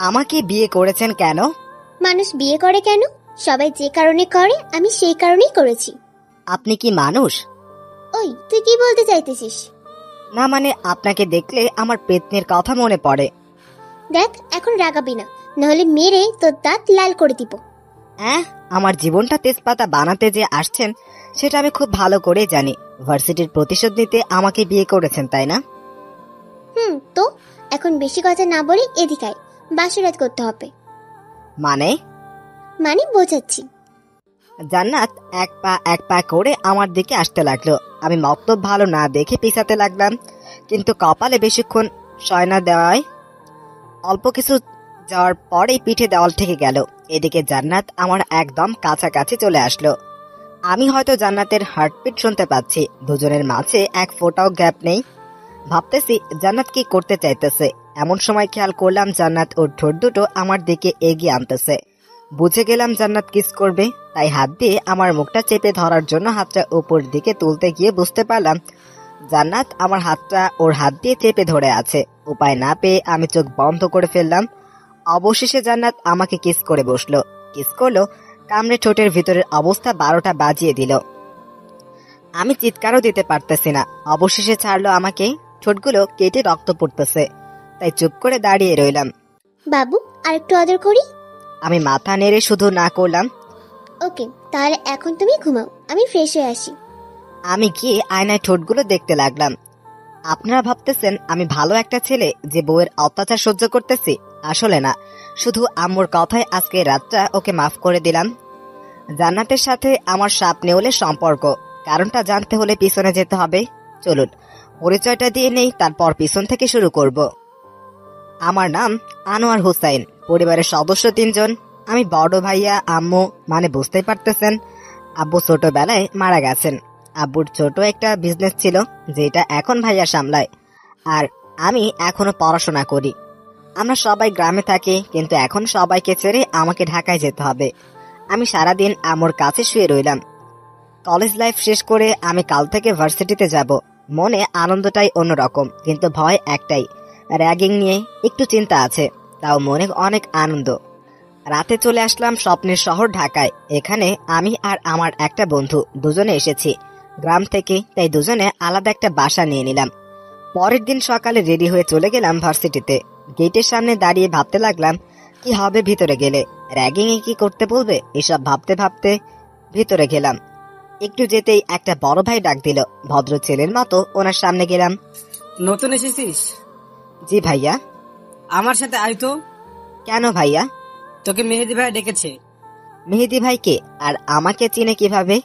আমাকে বিয়ে করেছেন কেন? মানুষ বিয়ে করে কেন? সবাই যে কারণে করে, আমি সেই কারণেই করেছি। আপনি কি মানুষ? ওই, তুই কি বলতে চাইতেছিস? না মানে আপনাকে দেখলে আমার পেতনির কথা মনে পড়ে। দেখ, এখন রাগাবি না, নাহলে মেরে তোর দাঁত লাল করে দিব। হ্যাঁ, আমার জীবনটা তেজপাতা বানাতে যে আসছেন সেটা আমি খুব ভালো করে জানি। ভার্সিটির প্রতিশোধ নিতে আমাকে বিয়ে করেছেন, তাই না? তো এখন বেশি কথা না বলে এদিকে আয়, বাসরাত করতে হবে। মানে বোঝাচ্ছি। জান্নাত এক পা করে আমার দিকে আসতে লাগলো। আমি মক্তব ভালো না দেখে পিছাতে লাগলাম, কিন্তু কপালে বেশিক্ষণ সয়না দেওয়ায় অল্প কিছু যাওয়ার পরেই পিঠে দেওয়াল ঠেকে গেল। এদিকে জান্নাত আমার একদম কাছাকাছি চলে আসলো। আমি হয়তো জান্নাতের হার্টবিট শুনতে পাচ্ছি। দুজনের মাঝে এক ফোঁটাও গ্যাপ নেই। ভাবতেছি জান্নাত কি করতে চাইতেছে। এমন সময় খেয়াল করলাম জান্নাত ওর ঠোঁট দুটো আমার দিকে এগিয়ে আনতেছে। বুঝে গেলাম জান্নাত কিস করবে, তাই হাত দিয়ে আমার মুখটা চেপে ধরার জন্য হাতটা উপর দিকে তুলতে গিয়ে বুঝতে পারলাম জান্নাত আমার হাতটা ওর হাত দিয়ে চেপে ধরে আছে। উপায় না পেয়ে আমি চোখ বন্ধ করে ফেললাম। অবশেষে জান্নাত আমাকে কিস করে বসলো। কিস করলো, কামড়ে ঠোঁটের ভিতরের অবস্থা 12টা বাজিয়ে দিল। আমি চিৎকারও দিতে পারতেছি না। অবশেষে ছাড়লো আমাকে। ঠোঁটগুলো কেটে রক্ত পড়তেছে, তাই চুপ করে দাঁড়িয়ে রইলাম। বাবু, আরেকটু আদর করি? আমি মাথা নেড়ে শুধু না করলাম। ওকে, তাহলে এখন তুমি ঘুমাও, আমি ফ্রেশ হয়ে আসি। আমি গিয়ে আয়নায় ঠোঁটগুলো দেখতে লাগলাম। আপনারা ভাবতেছেন আমি ভালো একটা ছেলে যে বউয়ের অত্যাচার সহ্য করতেছি। আসলে না, শুধু আম্মুর কথায় আজকে রাতটা ওকে মাফ করে দিলাম। জান্নাতের সাথে আমার সাপ নেউলের সম্পর্ক, কারণটা জানতে হলে পিছনে যেতে হবে। চলুন পরিচয়টা দিয়ে নেই, তারপর পিছন থেকে শুরু করব। আমার নাম আনোয়ার হুসাইন। পরিবারের সদস্য 3 জন। আমি বড় ভাইয়া, আম্মু মানে বুঝতেই পারতেছেন। আব্বু ছোটবেলায় মারা গেছেন। আব্বুর ছোট একটা বিজনেস ছিল, যেটা এখন ভাইয়া সামলায়। আর আমি এখনো পড়াশোনা করি। আমরা সবাই গ্রামে থাকি, কিন্তু এখন সবাইকে ছেড়ে আমাকে ঢাকায় যেতে হবে। আমি সারাদিন আম্মুর কাছে শুয়ে রইলাম। কলেজ লাইফ শেষ করে আমি কাল থেকে ভার্সিটিতে যাব। মনে আনন্দটাই অন্যরকম, কিন্তু ভয় একটাই, র্যাগিং নিয়ে একটু চিন্তা আছে। তাও মনে অনেক আনন্দ। রাতে চলে আসলাম স্বপ্নের শহর ঢাকায়। এখানে আমি আর আমার একটা বন্ধু দুজনে এসেছি গ্রাম থেকে, তাই দুজনে আলাদা একটা বাসা নিয়ে নিলাম। পরের দিন সকালে রেডি হয়ে চলে গেলাম ভার্সিটিতে। গেটের সামনে দাঁড়িয়ে ভাবতে লাগলাম কি হবে ভিতরে গেলে, র্যাগিং এ কি করতে বলবে, এসব ভাবতে ভাবতে ভিতরে গেলাম। একটু যেতেই একটা বড় ভাই ডাক দিল। ভদ্র ছেলের মতো ওনার সামনে গেলাম। নতুন এসেছিস? জি ভাইয়া। আমার সাথে আয় তো। কেন ভাইয়া? তোকে মেহেদি ভাই ডেকেছে। মেহেদি ভাইকে? আর আমাকে চিনে কিভাবে?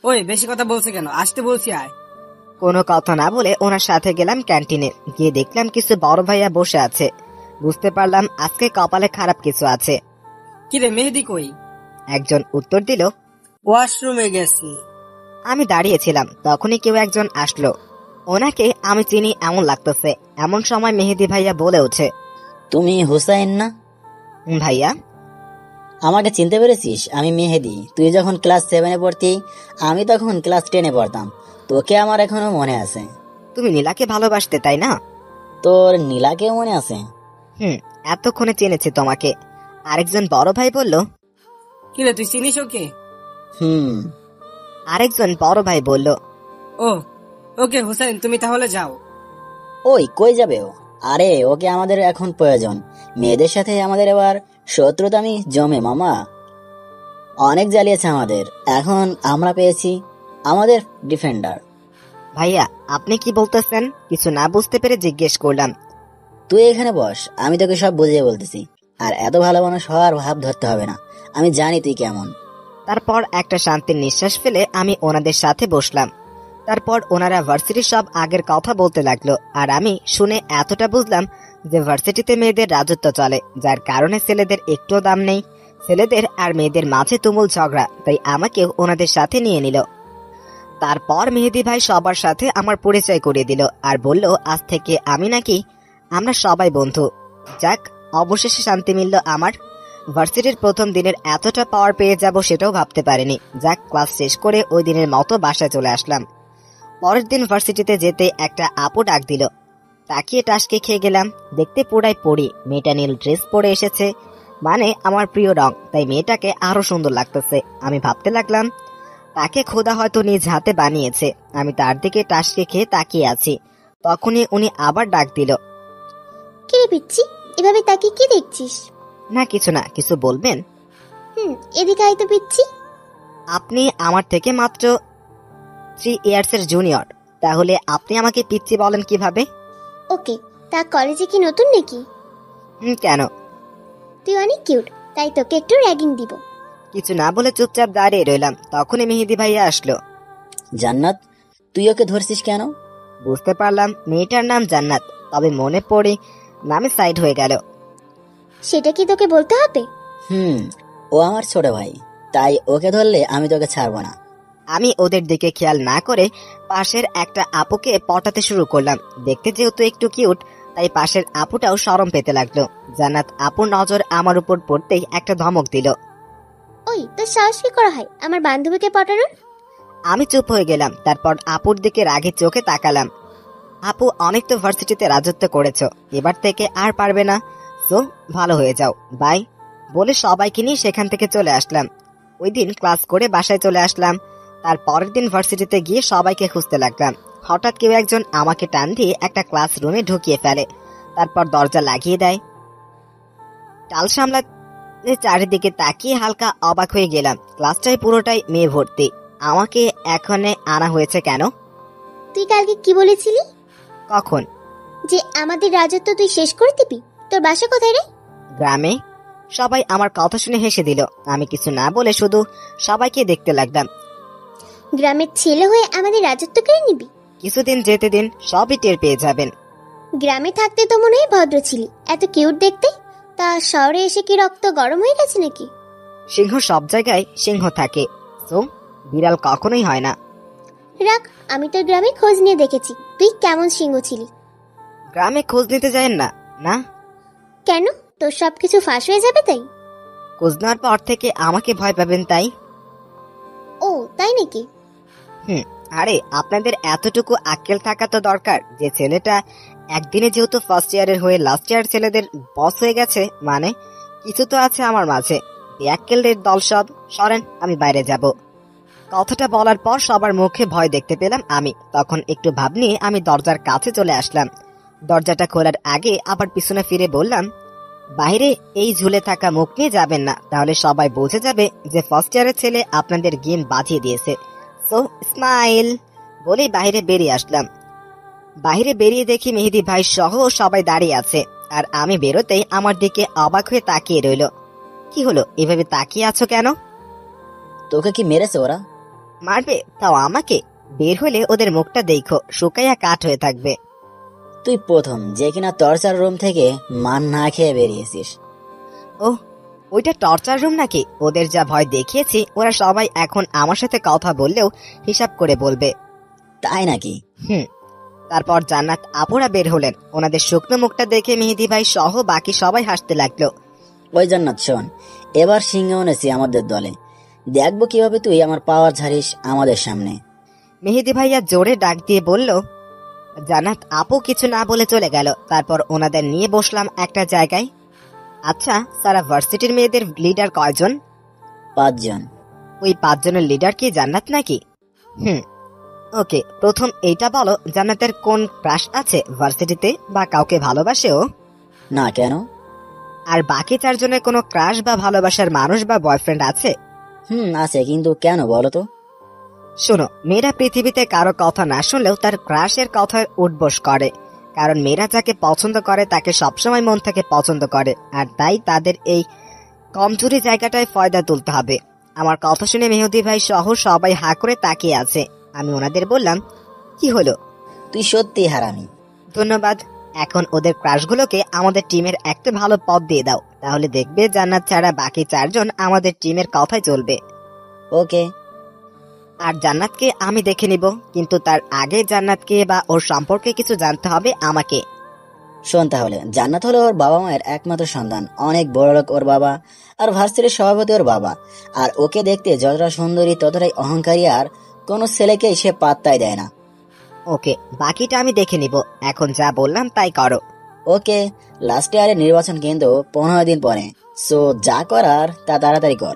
ওই বেশি কথা বলছে কেন, আসতে বলছি আয়। কোনো কথা না বলে ওনার সাথে গেলাম ক্যান্টিনে। গিয়ে দেখলাম কিছু বড় ভাইয়া বসে আছে। বুঝতে পারলাম আজকে কপালে খারাপ কিছু আছে। কিরে মেহেদি কই? একজন উত্তর দিল, ওয়াশরুমে গেছি। আমি দাঁড়িয়েছিলাম, তখনই কেউ একজন আসলো। ওনাকে আমি চিনি এমন লাগতেছে। এমন সময় মেহেদি ভাইয়া বলে ওঠে, তুমি হুসাইন না? ভাইয়া। আমাকে চিনতে পেরেছিস? আমি মেহেদি। তুই যখন ক্লাস 7-এ পড়তি, আমি তখন ক্লাস 10-এ পড়তাম। তোকে আমার এখনো মনে আছে। তুমি নীলাকে ভালোবাসতে, তাই না? তোর নীলাকেও মনে আছে? এতক্ষণে চিনেছি তোমাকে। আরেকজন বড় ভাই বলল, কিরে তুই চিনিস ওকে? আরেকজন বড় ভাই বলল, ও ওকে হুসাইন, তুমি তাহলে যাও। ওই কই যাবে ও? আরে ওকে আমাদের এখন প্রয়োজন। মেয়েদের সাথে আমাদের এবার শত্রুতামি জমে মামা। অনেক জ্বালিয়েছে আমাদের, এখন আমরা পেয়েছি আমাদের ডিফেন্ডার। ভাইয়া আপনি কি বলতেছেন? কিছু না বুঝতে পেরে জিজ্ঞেস করলাম। তুই এখানে বস, আমি তোকে সব বুঝিয়ে বলতেছি। আর এত ভালো মানুষ হওয়ার ভাব ধরতে হবে না, আমি জানি তুই কেমন। তারপর একটা শান্তির নিঃশ্বাস ফেলে আমি ওনাদের সাথে বসলাম। তারপর ওনারা ভার্সিটির সব আগের কথা বলতে লাগলো। আর আমি শুনে এতটা বুঝলাম যে ভার্সিটিতে মেয়েদের রাজত্ব চলে, যার কারণে ছেলেদের একটুও দাম নেই। ছেলেদের আর মেয়েদের মাঝে তুমুল ঝগড়া, তাই আমাকেও ওনাদের সাথে নিয়ে নিল। তারপর মেহেদি ভাই সবার সাথে আমার পরিচয় করিয়ে দিল আর বলল আজ থেকে আমি নাকি আমরা সবাই বন্ধু। যাক, অবশেষে শান্তি মিলল আমার। ভার্সিটির প্রথম দিনের এতটা পাওয়ার পেয়ে যাব সেটাও ভাবতে পারিনি। যাক, ক্লাস শেষ করে ওই দিনের মতো বাসায় চলে আসলাম। পরের দিন ভার্সিটিতে যেতে একটা আপু ডাক দিল, তাকিয়ে টাসকে খেয়ে গেলাম। দেখতে পুরাই পড়ি, মেয়েটা নীল ড্রেস পরে এসেছে, মানে আমার প্রিয় রং, তাই মেয়েটাকে আরো সুন্দর লাগতেছে। আমি ভাবতে লাগলাম তাকে খোদা হয়তো নিজ হাতে বানিয়েছে। আমি তার দিকে টাসকে খেয়ে তাকিয়ে আছি, তখনই উনি আবার ডাক দিল। কি রে পিচ্ছি, এভাবে তাকিয়ে কি দেখছিস? না কিছু না, কিছু বলবেন? এদিকে আয় তো পিচ্ছি। আপনি আমার থেকে মাত্র 3 ইয়ার্সের জুনিয়র, তাহলে আপনি আমাকে পিচ্ছি বলেন কিভাবে? ওকে, তা কলেজে কি নতুন নাকি? কেন? তুই অনেক কিউট, তাই তোকে একটু র্যাগিং দিব। কিছু না বলে চুপচাপ দাঁড়িয়ে রইলাম। তখনই মেহেদি ভাইয়া আসলো। জান্নাত, তুই ওকে ধরছিস কেন? বুঝতে পারলাম মেয়েটার নাম জান্নাত, তবে মনে পড়ে নামে সাইড হয়ে গেল। সেটা কি তোকে বলতে হবে? ও আমার ছোট ভাই, তাই ওকে ধরলে আমি তোকে ছাড়বো না। আমি ওদের দিকে খেয়াল না করে পাশের একটা আপুকে পটাতে শুরু করলাম। দেখতে যেহেতু একটু কিউট, তাই পাশের আপুটাও শরম পেতে লাগলো। জান্নাত আপুর নজর আমার উপর পড়তেই একটা ধমক দিল। ওই, তোর সাহস কি করা হয় আমার বান্ধবীকে পটানোর? আমি চুপ হয়ে গেলাম। তারপর আপুর দিকে রাগে চোখে তাকালাম। আপু, অনেক তো ভার্সিটিতে রাজত্ব করেছ, এবার থেকে আর পারবে না, তো ভালো হয়ে যাও, বাই বলে সবাইকে নিয়ে সেখান থেকে চলে আসলাম। ওই দিন ক্লাস করে বাসায় চলে আসলাম। তার পরের দিন ভার্সিটিতে গিয়ে সবাইকে খুঁজতে লাগলাম। হঠাৎ কেউ একজন আমাকে টান দিয়ে একটা ক্লাস রুমে ঢুকিয়ে ফেলে, তারপর দরজা লাগিয়ে দেয়। টাল সামলাতে চারিদিকে তাকিয়ে হালকা অবাক হয়ে গেলাম। ক্লাসটাই পুরোটাই মেয়ে ভর্তি। আমাকে এখানে আনা হয়েছে কেন? তুই কালকে কি বলেছিলি? কখন? যে আমাদের রাজত্ব তুই শেষ করে দিবি। তোর বাসা কোথায় রে? গ্রামে। সবাই আমার কথা শুনে হেসে দিল। আমি কিছু না বলে শুধু সবাইকে দেখতে লাগলাম। গ্রামের ছেলে হয়ে আমাদের রাজত্ব কেড়ে নিবি? কিছুদিন যেতে দিন, সবই টের পেয়ে যাবেন। গ্রামে থাকতে তো মনে হয় ভদ্র ছিলি, এত কিউট দেখতে। তা শহরে এসে কি রক্ত গরম হয়ে গেছে নাকি? সিংহ সব জায়গায় সিংহ থাকে, তো বিড়াল কখনোই হয় না। রাখ, আমি তোর গ্রামে খোঁজ নিয়ে দেখেছি তুই কেমন সিংহ ছিলি। গ্রামে খোঁজ নিতে যায়েন না। না কেন? তোর সবকিছু ফাঁস হয়ে যাবে তাই? খোঁজ নেওয়ার পর থেকে আমাকে ভয় পাবেন তাই? ও তাই নাকি? আরে আপনাদের এতটুকু আক্কেল থাকা তো দরকার যে ছেলেটা একদিনে যেহেতু ফার্স্ট ইয়ারের হয়ে লাস্ট ইয়ার ছেলেদের বস হয়ে গেছে, মানে কিছু তো আছে আমার মাঝে। আক্কেলের দল সব, সরেন, আমি বাইরে যাব। কথাটা বলার পর সবার মুখে ভয় দেখতে পেলাম আমি। তখন একটু ভাব নিয়ে আমি দরজার কাছে চলে আসলাম। দরজাটা খোলার আগে আবার পিছনে ফিরে বললাম, বাইরে এই ঝুলে থাকা মুখ নিয়ে যাবেন না, তাহলে সবাই বুঝে যাবে যে ফার্স্ট ইয়ারের ছেলে আপনাদের গেম বাজিয়ে দিয়েছে। সো স্মাইল বলেই বাইরে বেরিয়ে আসলাম। বাইরে বেরিয়ে দেখি মেহেদি ভাই সহ সবাই দাঁড়িয়ে আছে, আর আমি বেরোতেই আমার দিকে অবাক হয়ে তাকিয়ে রইল। কি হলো, এভাবে তাকিয়ে আছো কেন? তোকে কি মেরেছে ওরা? মারবে? তাও আমাকে? বের হলে ওদের মুখটা দেখো, শুকাইয়া কাঠ হয়ে থাকবে। তুই প্রথম যে কিনা টর্চার রুম থেকে মান না খেয়ে বেরিয়েছিস। ও, ওইটা টর্চার রুম নাকি? ওদের যা ভয় দেখিয়েছি, ওরা সবাই এখন আমার সাথে কথা বললেও হিসাব করে বলবে। তাই নাকি? তারপর জান্নাত আপুরা বের হলেন। ওনাদের শুকনো মুখটা দেখে মেহেদি ভাই সহ বাকি সবাই হাসতে লাগলো। ওই জান্নাত শোন, এবার সিংহ এনেছি আমাদের দলে, দেখবো কিভাবে তুই আমার পাওয়ার ঝাড়িস আমাদের সামনে। মেহেদি ভাইয়া জোরে ডাক দিয়ে বলল। জান্নাত আপু কিছু না বলে চলে গেল। তারপর ওনাদের নিয়ে বসলাম একটা জায়গায়। আচ্ছা, সারা ভার্সিটির মেয়েদের লিডার কয়জন? 5 জন। ওই 5 জনের লিডার কি জান্নাত নাকি? ওকে, প্রথম এইটা বলো, জান্নাতের কোন ক্রাশ আছে ভার্সিটিতে, বা কাউকে ভালোবাসে ও? না, কেন? আর বাকি 4 জনের কোনো ক্রাশ বা ভালোবাসার মানুষ বা বয়ফ্রেন্ড আছে? আছে, কিন্তু কেন বলো তো? শোনো, মেয়েরা পৃথিবীতে কারো কথা না শুনলেও তার ক্রাশের কথা উঠবোস করে, কারণ মেয়েরা যাকে পছন্দ করে তাকে সবসময় মন থেকে পছন্দ করে, আর তাই তাদের এই কমজোরি জায়গাটায় ফয়দা তুলতে হবে। আমার কথা শুনে মেহেদি ভাই সহ সবাই হা করে তাকিয়ে আছে। আমি ওনাদের বললাম, কি হলো? তুই সত্যি হারামি। ধন্যবাদ। এখন ওদের ক্রাশগুলোকে আমাদের টিমের একটা ভালো পদ দিয়ে দাও, তাহলে দেখবে জান্নাত ছাড়া বাকি 4 জন আমাদের টিমের কথাই চলবে। ওকে। আর জান্নাতকে আমি দেখে নিব, কিন্তু তার আগে জান্নাতকে বা ওর সম্পর্কে কিছু জানতে হবে আমাকে। শোন তাহলে, জান্নাত হলো ওর বাবা মায়ের একমাত্র সন্তান, অনেক বড় লোক ওর বাবা, আর ভার্সিটির সভাপতি ওর বাবা। আর ওকে দেখতে যতটা সুন্দরী ততটাই অহংকারী, আর কোনো ছেলেকেই সে পাত্তাই দেয় না। ওকে, বাকিটা আমি দেখে নিব। এখন যা বললাম তাই করো। ওকে, লাস্ট ইয়ারে নির্বাচন কিন্তু 15 দিন পরে, সো যা করার তা তাড়াতাড়ি কর।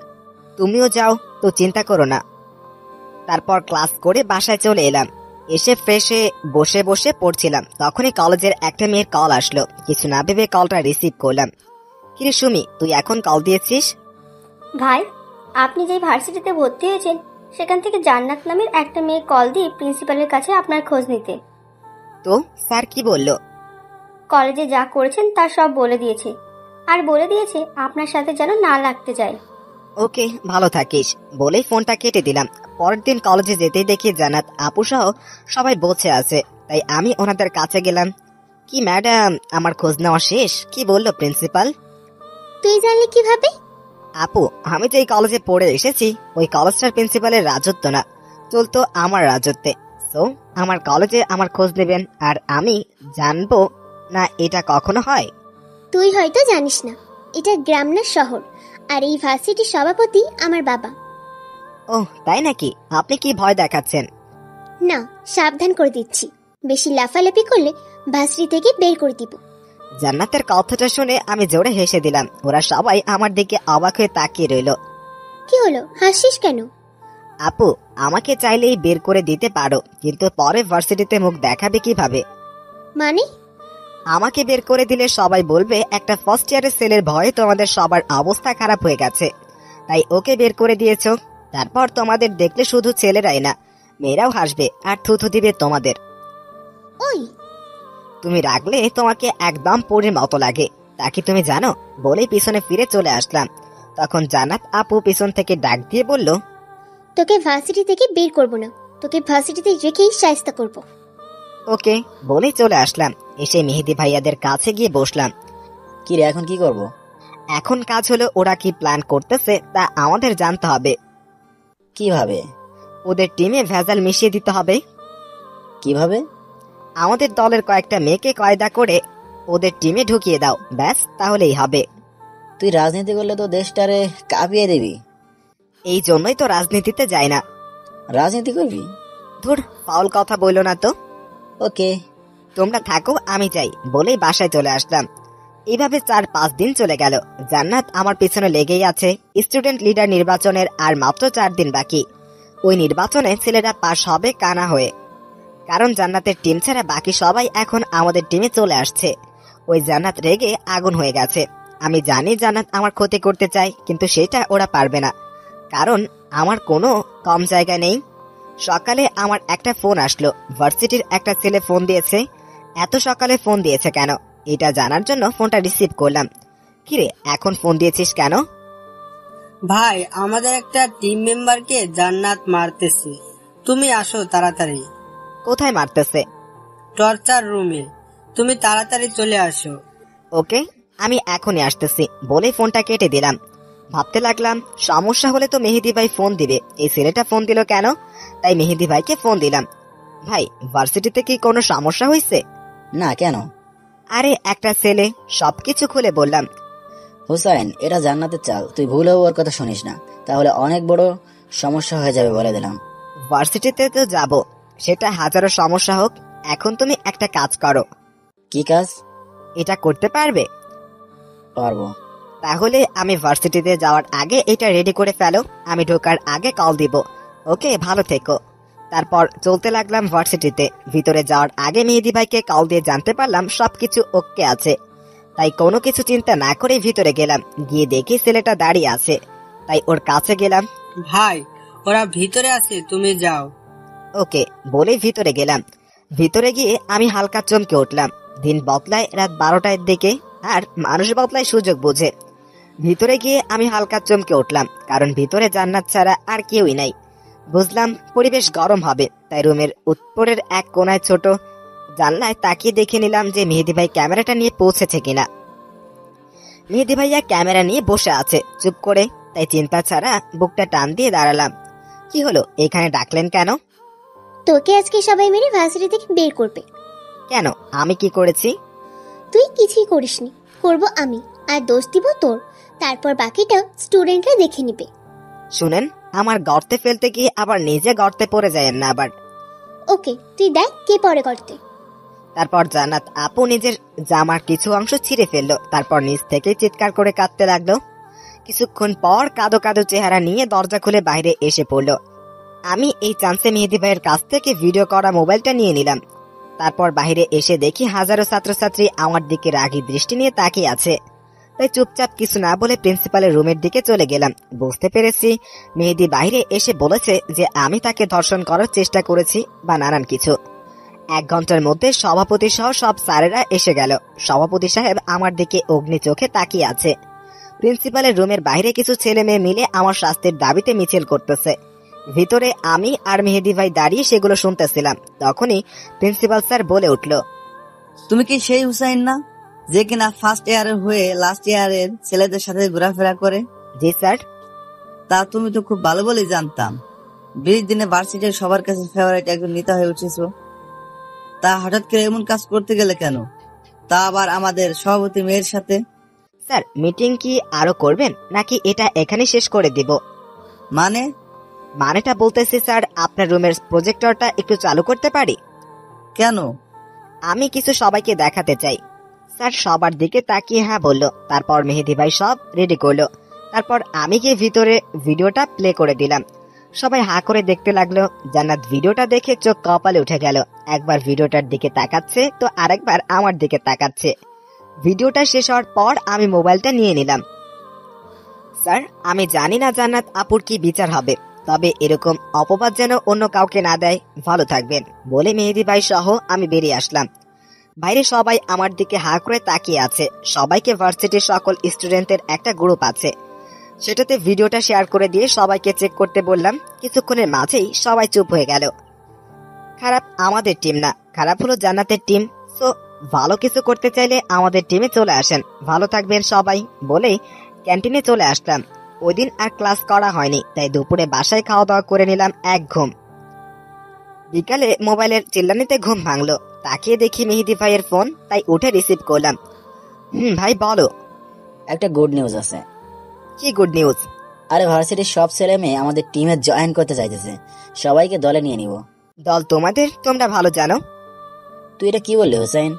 তুমিও যাও, তো চিন্তা করো না। তারপর ক্লাস করে বাসায় চলে এলাম। এসে ফ্রেশে বসে বসে পড়ছিলাম, তখনই কলেজের একটা মেয়ের কল আসলো। কিছু না ভেবে কলটা রিসিভ করলাম। কিরে সুমি, তুই এখন কল দিয়েছিস? ভাই, আপনি যেই ভার্সিটিতে ভর্তি হয়েছেন সেখান থেকে জান্নাত নামের একটা মেয়ে কল দিয়ে প্রিন্সিপালের কাছে আপনার খোঁজ নিতে। তো স্যার কি বললো? কলেজে যা করেছেন তা সব বলে দিয়েছে, আর বলে দিয়েছে আপনার সাথে যেন না লাগতে যায়। ওকে, ভালো থাকিস বলেই ফোনটা কেটে দিলাম। পরের দিন কলেজে যেতেই দেখি জান্নাত আপু সহ সবাই বসে আছে, তাই আমি ওনাদের কাছে গেলাম। কি ম্যাডাম, আমার খোঁজ নেওয়া শেষ? কি বললো প্রিন্সিপাল? তুই জানলি কিভাবে? আপু, আমি যে কলেজে পড়ে এসেছি ওই কলেজটার প্রিন্সিপালের রাজত্ব না, চলতো আমার রাজত্বে। সো আমার কলেজে আমার খোঁজ নেবেন আর আমি জানবো না, এটা কখনো হয়? তুই হয়তো জানিস না, এটা গ্রাম না শহর, আর এই ভার্সিটির সভাপতি আমার বাবা। ওহ, তাই নাকি? আপনি কি ভয় দেখাচ্ছেন? না, সাবধান করে দিচ্ছি, বেশি লাফালাফি করলে ভার্সিটি থেকে বের করে দিব। জান্নাতের কথাটা শুনে আমি জোরে হেসে দিলাম। ওরা সবাই আমার দিকে অবাক হয়ে তাকিয়ে রইল। কি হলো, হাসিস কেন? আপু, আমাকে চাইলেই বের করে দিতে পারো, কিন্তু পরে ভার্সিটিতে মুখ দেখাবে কিভাবে? মানে? আমাকে বের করে দিলে সবাই বলবে একটা ফার্স্ট ইয়ারের ছেলের ভয়ে তোমাদের সবার অবস্থা খারাপ হয়ে গেছে, তাই ওকে বের করে দিয়েছো। তারপর তোমাদের দেখলে শুধু ছেলেরাই না, মেয়েরাও হাসবে আর থুথু দিবে তোমাদের। ওই, তুমি রাখলে তোমাকে একদম পরীর মতো লাগে, তা কি তুমি জানো? বলেই পিছনে ফিরে চলে আসলাম। তখন জান্নাত আপু পিছন থেকে ডাক দিয়ে বলল, তোকে ভার্সিটি থেকে বের করব না, তোকে ভার্সিটিতে রেখেই শায়েস্তা করব। ওকে বলেই চলে আসলাম। এসে মেহেদি ভাইয়াদের কাছে গিয়ে বসলাম। কি রে, এখন কি করব? এখন কাজ হলো ওরা কি প্ল্যান করতেছে তা আমাদের জানতে হবে। কিভাবে? ওদের টিমে ভেজাল মিশিয়ে দিতে হবে। কিভাবে? আমাদের দলের কয়েকটা মেয়েকে কায়দা করে ওদের টিমে ঢুকিয়ে দাও, ব্যাস তাহলেই হবে। তুই রাজনীতি করলে তো দেশটারে কাঁপিয়ে দিবি। এই জন্যই তো রাজনীতিতে যাই না। রাজনীতি করবি? ধুর, ফাউল কথা বললো না তো। ওকে। তোমরা থাকো, আমি যাই বলেই বাসায় চলে আসলাম। এইভাবে 4-5 দিন চলে গেল। জান্নাত আমার পিছনে লেগেই আছে। স্টুডেন্ট লিডার নির্বাচনের আর মাত্র 4 দিন বাকি। ওই নির্বাচনে ছেলেরা পাশ হবে কানা হয়ে, কারণ জান্নাতের টিম ছাড়া বাকি সবাই এখন আমাদের টিমে চলে আসছে। ওই জান্নাত রেগে আগুন হয়ে গেছে। আমি জানি জান্নাত আমার ক্ষতি করতে চায়, কিন্তু সেটা ওরা পারবে না, কারণ আমার কোনো কম জায়গা নেই। সকালে আমার একটা ফোন আসলো, ভার্সিটির একটা ছেলে ফোন দিয়েছে। এত সকালে ফোন দিয়েছে কেন এটা জানার জন্য ফোনটা রিসিভ করলাম। কিরে, এখন ফোন দিয়েছিস কেন? ভাই, আমাদের একটা টিম মেম্বারকে জান্নাত মারতেছে, তুমি আসো তাড়াতাড়ি। কোথায় মারতেছে? টর্চার রুমে, তুমি তাড়াতাড়ি চলে আসো। ওকে, আমি এখনই আসতেছি বলে ফোনটা কেটে দিলাম। ভাবতে লাগলাম সমস্যা হলে তো মেহেদি ভাই ফোন দিবে, এই ছেলেটা ফোন দিল কেন? তাই মেহেদি ভাইকে ফোন দিলাম। ভাই, ভার্সিটিতে কি কোনো সমস্যা হয়েছে? না, কেন? আরে একটা ছেলে, সবকিছু খুলে বললাম। হুসাইন, এটা জান্নাতের চাল, তুই ভুলেও ওর কথা শুনিস না, তাহলে অনেক বড় সমস্যা হয়ে যাবে বলে দিলাম। ভার্সিটিতে তো যাব, সেটা হাজারো সমস্যা হোক। এখন তুমি একটা কাজ করো। কি কাজ? এটা করতে পারবে? পারবো। তাহলে আমি ভার্সিটিতে যাওয়ার আগে এটা রেডি করে ফেলো, আমি ঢোকার আগে কল দিব। ওকে, ভালো থেকো। তারপর চলতে লাগলাম ভার্সিটিতে। ভিতরে যাওয়ার আগে মেহেদি ভাইকে কল দিয়ে জানতে পারলাম সবকিছু ওকে আছে, তাই কোনো কিছু চিন্তা না করে ভিতরে গেলাম। গিয়ে দেখি ছেলেটা দাঁড়িয়ে আছে, তাই ওর কাছে গেলাম। ভাই, ওরা ভিতরে আছে, তুমি যাও। ওকে বলে ভিতরে গেলাম। ভিতরে গিয়ে আমি হালকা চমকে উঠলাম। দিন বদলায় রাত 12টার দিকে, আর মানুষ বদলায় সুযোগ বুঝে। ভিতরে গিয়ে আমি হালকা চমকে উঠলাম, কারণ ভিতরে জান্নাত ছাড়া আর কেউই নাই। বুঝলাম পরিবেশ গরম হবে, তাই রুমের উত্তরের এক কোনায় ছোট জানলায় তাকিয়ে দেখে নিলাম যে মেহেদি ভাই ক্যামেরাটা নিয়ে পৌঁছেছে কিনা। মেহেদি ভাইয়া ক্যামেরা নিয়ে বসে আছে চুপ করে, তাই চিন্তা ছাড়া বুকটা টান দিয়ে দাঁড়ালাম। কি হলো, এখানে ডাকলেন কেন? তোকে আজকে সবাই মিলে ভার্সিটি থেকে বের করবে। কেন, আমি কি করেছি? তুই কিছুই করিসনি, করব আমি, আর দোষ দিব তোর। তারপর বাকিটা স্টুডেন্টরা দেখে নিবে। শুনেন, আমার গর্তে ফেলতে গিয়ে আবার নিজে গর্তে পড়ে যায়েন না আবার। ওকে, তুই দেখ কে পরে করতে। তারপর জান্নাত আপু নিজের জামার কিছু অংশ ছিঁড়ে ফেললো, তারপর নিচ থেকে চিৎকার করে কাঁদতে লাগলো। কিছুক্ষণ পর কাদো কাদো চেহারা নিয়ে দরজা খুলে বাইরে এসে পড়লো। আমি এই চান্সে মেহেদি ভাইয়ের কাছ থেকে ভিডিও করা মোবাইলটা নিয়ে নিলাম। তারপর বাইরে এসে দেখি হাজারো ছাত্রছাত্রী আমার দিকে রাগী দৃষ্টি নিয়ে তাকিয়ে আছে। তাই চুপচাপ কিছু না বলে প্রিন্সিপালের রুমের দিকে চলে গেলাম। বুঝতে পেরেছি মেহেদি বাইরে এসে বলেছে যে আমি তাকে ধর্ষণ করার চেষ্টা করেছি বা নানান কিছু। 1 ঘন্টার মধ্যে সভাপতি সহ সব স্যারেরা এসে গেল। সভাপতি সাহেব আমার দিকে অগ্নি চোখে তাকিয়ে আছে। প্রিন্সিপালের রুমের বাইরে কিছু ছেলে মেয়ে মিলে আমার শাস্তির দাবিতে মিছিল করতেছে। ভিতরে আমি আর মেহেদি ভাই দাঁড়িয়ে সেগুলো শুনতেছিলাম। তখনই প্রিন্সিপাল স্যার বলে উঠল, তুমি কি সেই হুসাইন না, যে কিনা ফার্স্ট ইয়ারের হয়ে লাস্ট ইয়ারের ছেলেদের সাথে ঘোরাফেরা করে? জি স্যার। তা তুমি তো খুব ভালো বলেই জানতাম। 20 দিনে ভার্সিটির সবার কাছে ফেভারিট একজন নেতা হয়ে উঠেছো। তা হঠাৎ করে এমন কাজ করতে গেলে কেন, তা আবার আমাদের সভাপতি মেয়ের সাথে? স্যার, মিটিং কি আরো করবেন নাকি এটা এখানে শেষ করে দিব? মানেটা বলতেছি স্যার, আপনার রুমের প্রজেক্টরটা একটু চালু করতে পারি? কেন? আমি কিছু সবাইকে দেখাতে চাই। স্যার সবার দিকে তাকিয়ে হ্যাঁ বলল। তারপর মেহেদি ভাই সব রেডি করলো। তারপর আমি গিয়ে ভিতরে ভিডিওটা প্লে করে দিলাম। সবাই হা করে দেখতে লাগলো। জান্নাত ভিডিওটা দেখে চোখ কপালে উঠে গেল। একবার ভিডিওটার দিকে তাকাচ্ছে তো আরেকবার আমার দিকে তাকাচ্ছে। ভিডিওটা শেষ হওয়ার পর আমি মোবাইলটা নিয়ে নিলাম। স্যার, আমি জানি না জান্নাত আপুর কি বিচার হবে, তবে এরকম অপবাদ যেন অন্য কাউকে না দেয়। ভালো থাকবেন বলে মেহেদি ভাই সহ আমি বেরিয়ে আসলাম। বাইরে সবাই আমার দিকে হা করে তাকিয়ে আছে। সবাইকে ভার্সিটির সকল স্টুডেন্টের একটা গ্রুপ আছে, সেটাতে ভিডিওটা শেয়ার করে দিয়ে সবাইকে চেক করতে বললাম। কিছুক্ষণের মাঝেই সবাই চুপ হয়ে গেল। খারাপ আমাদের টিম না, খারাপ হলো জান্নাতের টিম। সো ভালো কিছু করতে চাইলে আমাদের টিমে চলে আসেন। ভালো থাকবেন সবাই বলেই ক্যান্টিনে চলে আসলাম। ওই দিন আর ক্লাস করা হয়নি, তাই দুপুরে বাসায় খাওয়া দাওয়া করে নিলাম এক ঘুম। বিকালে মোবাইলের চিল্লানিতে ঘুম ভাঙলো। তাকিয়ে দেখি মেহেদি ভাইয়ের ফোন, তাই উঠে রিসিভ করলাম। ভাই বলো। একটা গুড নিউজ আছে। কি গুড নিউজ? আরে ভার্সিটির সব ছেলে মেয়ে আমাদের টিমে জয়েন করতে চাইতেছে। সবাইকে দলে নিয়ে নিব। দল তোমাদের, তোমরা ভালো জানো। তুই এটা কি বললি হুসাইন?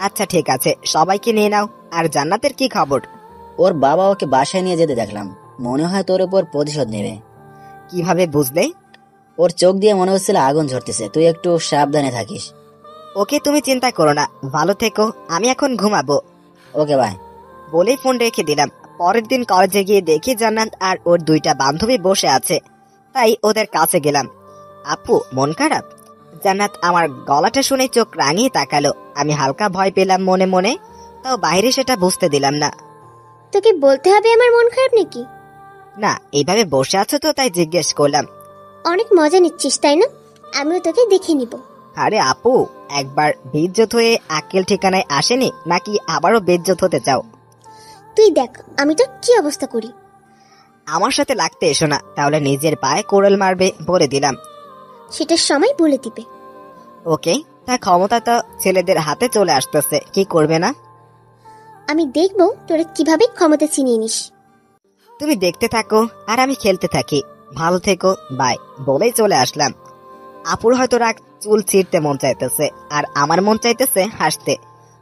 আচ্ছা ঠিক আছে, সবাইকে নিয়ে নাও। আর জান্নাতের কি খবর? ওর বাবা ওকে বাসায় নিয়ে যেতে দেখলাম। মনে হয় তোর উপর প্রতিশোধ নেবে। কিভাবে বুঝলে? ওর চোখ দিয়ে মনে হচ্ছিল আগুন ঝরতেছে। তুই একটু সাবধানে থাকিস। ওকে, তুমি চিন্তা করো না, ভালো থেকো। আমি এখন ঘুমাবো। ওকে বাই বলেই ফোন রেখে দিলাম। পরের দিন কলেজে গিয়ে দেখি জান্নাত আর ওর 2টা বান্ধবী বসে আছে, তাই ওদের কাছে গেলাম। আপু, মন খারাপ? জান্নাত আমার গলাটা শুনে চোখ রাঙিয়ে তাকালো। আমি হালকা ভয় পেলাম মনে মনে, তাও বাইরে সেটা বুঝতে দিলাম না। তোকে বলতে হবে আমার মন খারাপ নাকি? না, এইভাবে বসে আছো তো তাই জিজ্ঞেস করলাম। অনেক মজা নিচ্ছিস তাই না? আমিও তোকে দেখে নিব। আরে আপু, একবার বেইজ্জত হয়ে আক্কেল ঠিকানায় আসেনি নাকি আবারও বেইজ্জত হতে চাও? তুই দেখ আমি তোর কি অবস্থা করি। আমার সাথে লাগতে এসো না, তাহলে নিজের পায়ে কোড়াল মারবে বলে দিলাম। সেটার সময় বলে দিবে। ওকে, তা ক্ষমতা তো ছেলেদের হাতে চলে আসতেছে, কি করবে না? আমি দেখবো তোরা কিভাবে ক্ষমতা ছিনিয়ে নিস। তুমি দেখতে থাকো আর আমি খেলতে থাকি। ভালো থেকো, বাই বলেই চলে আসলাম। আপুর হয়তো রাগ চুল ছিঁড়তে মন চাইতেছে, আর আমার মন চাইতেছে হাসতে।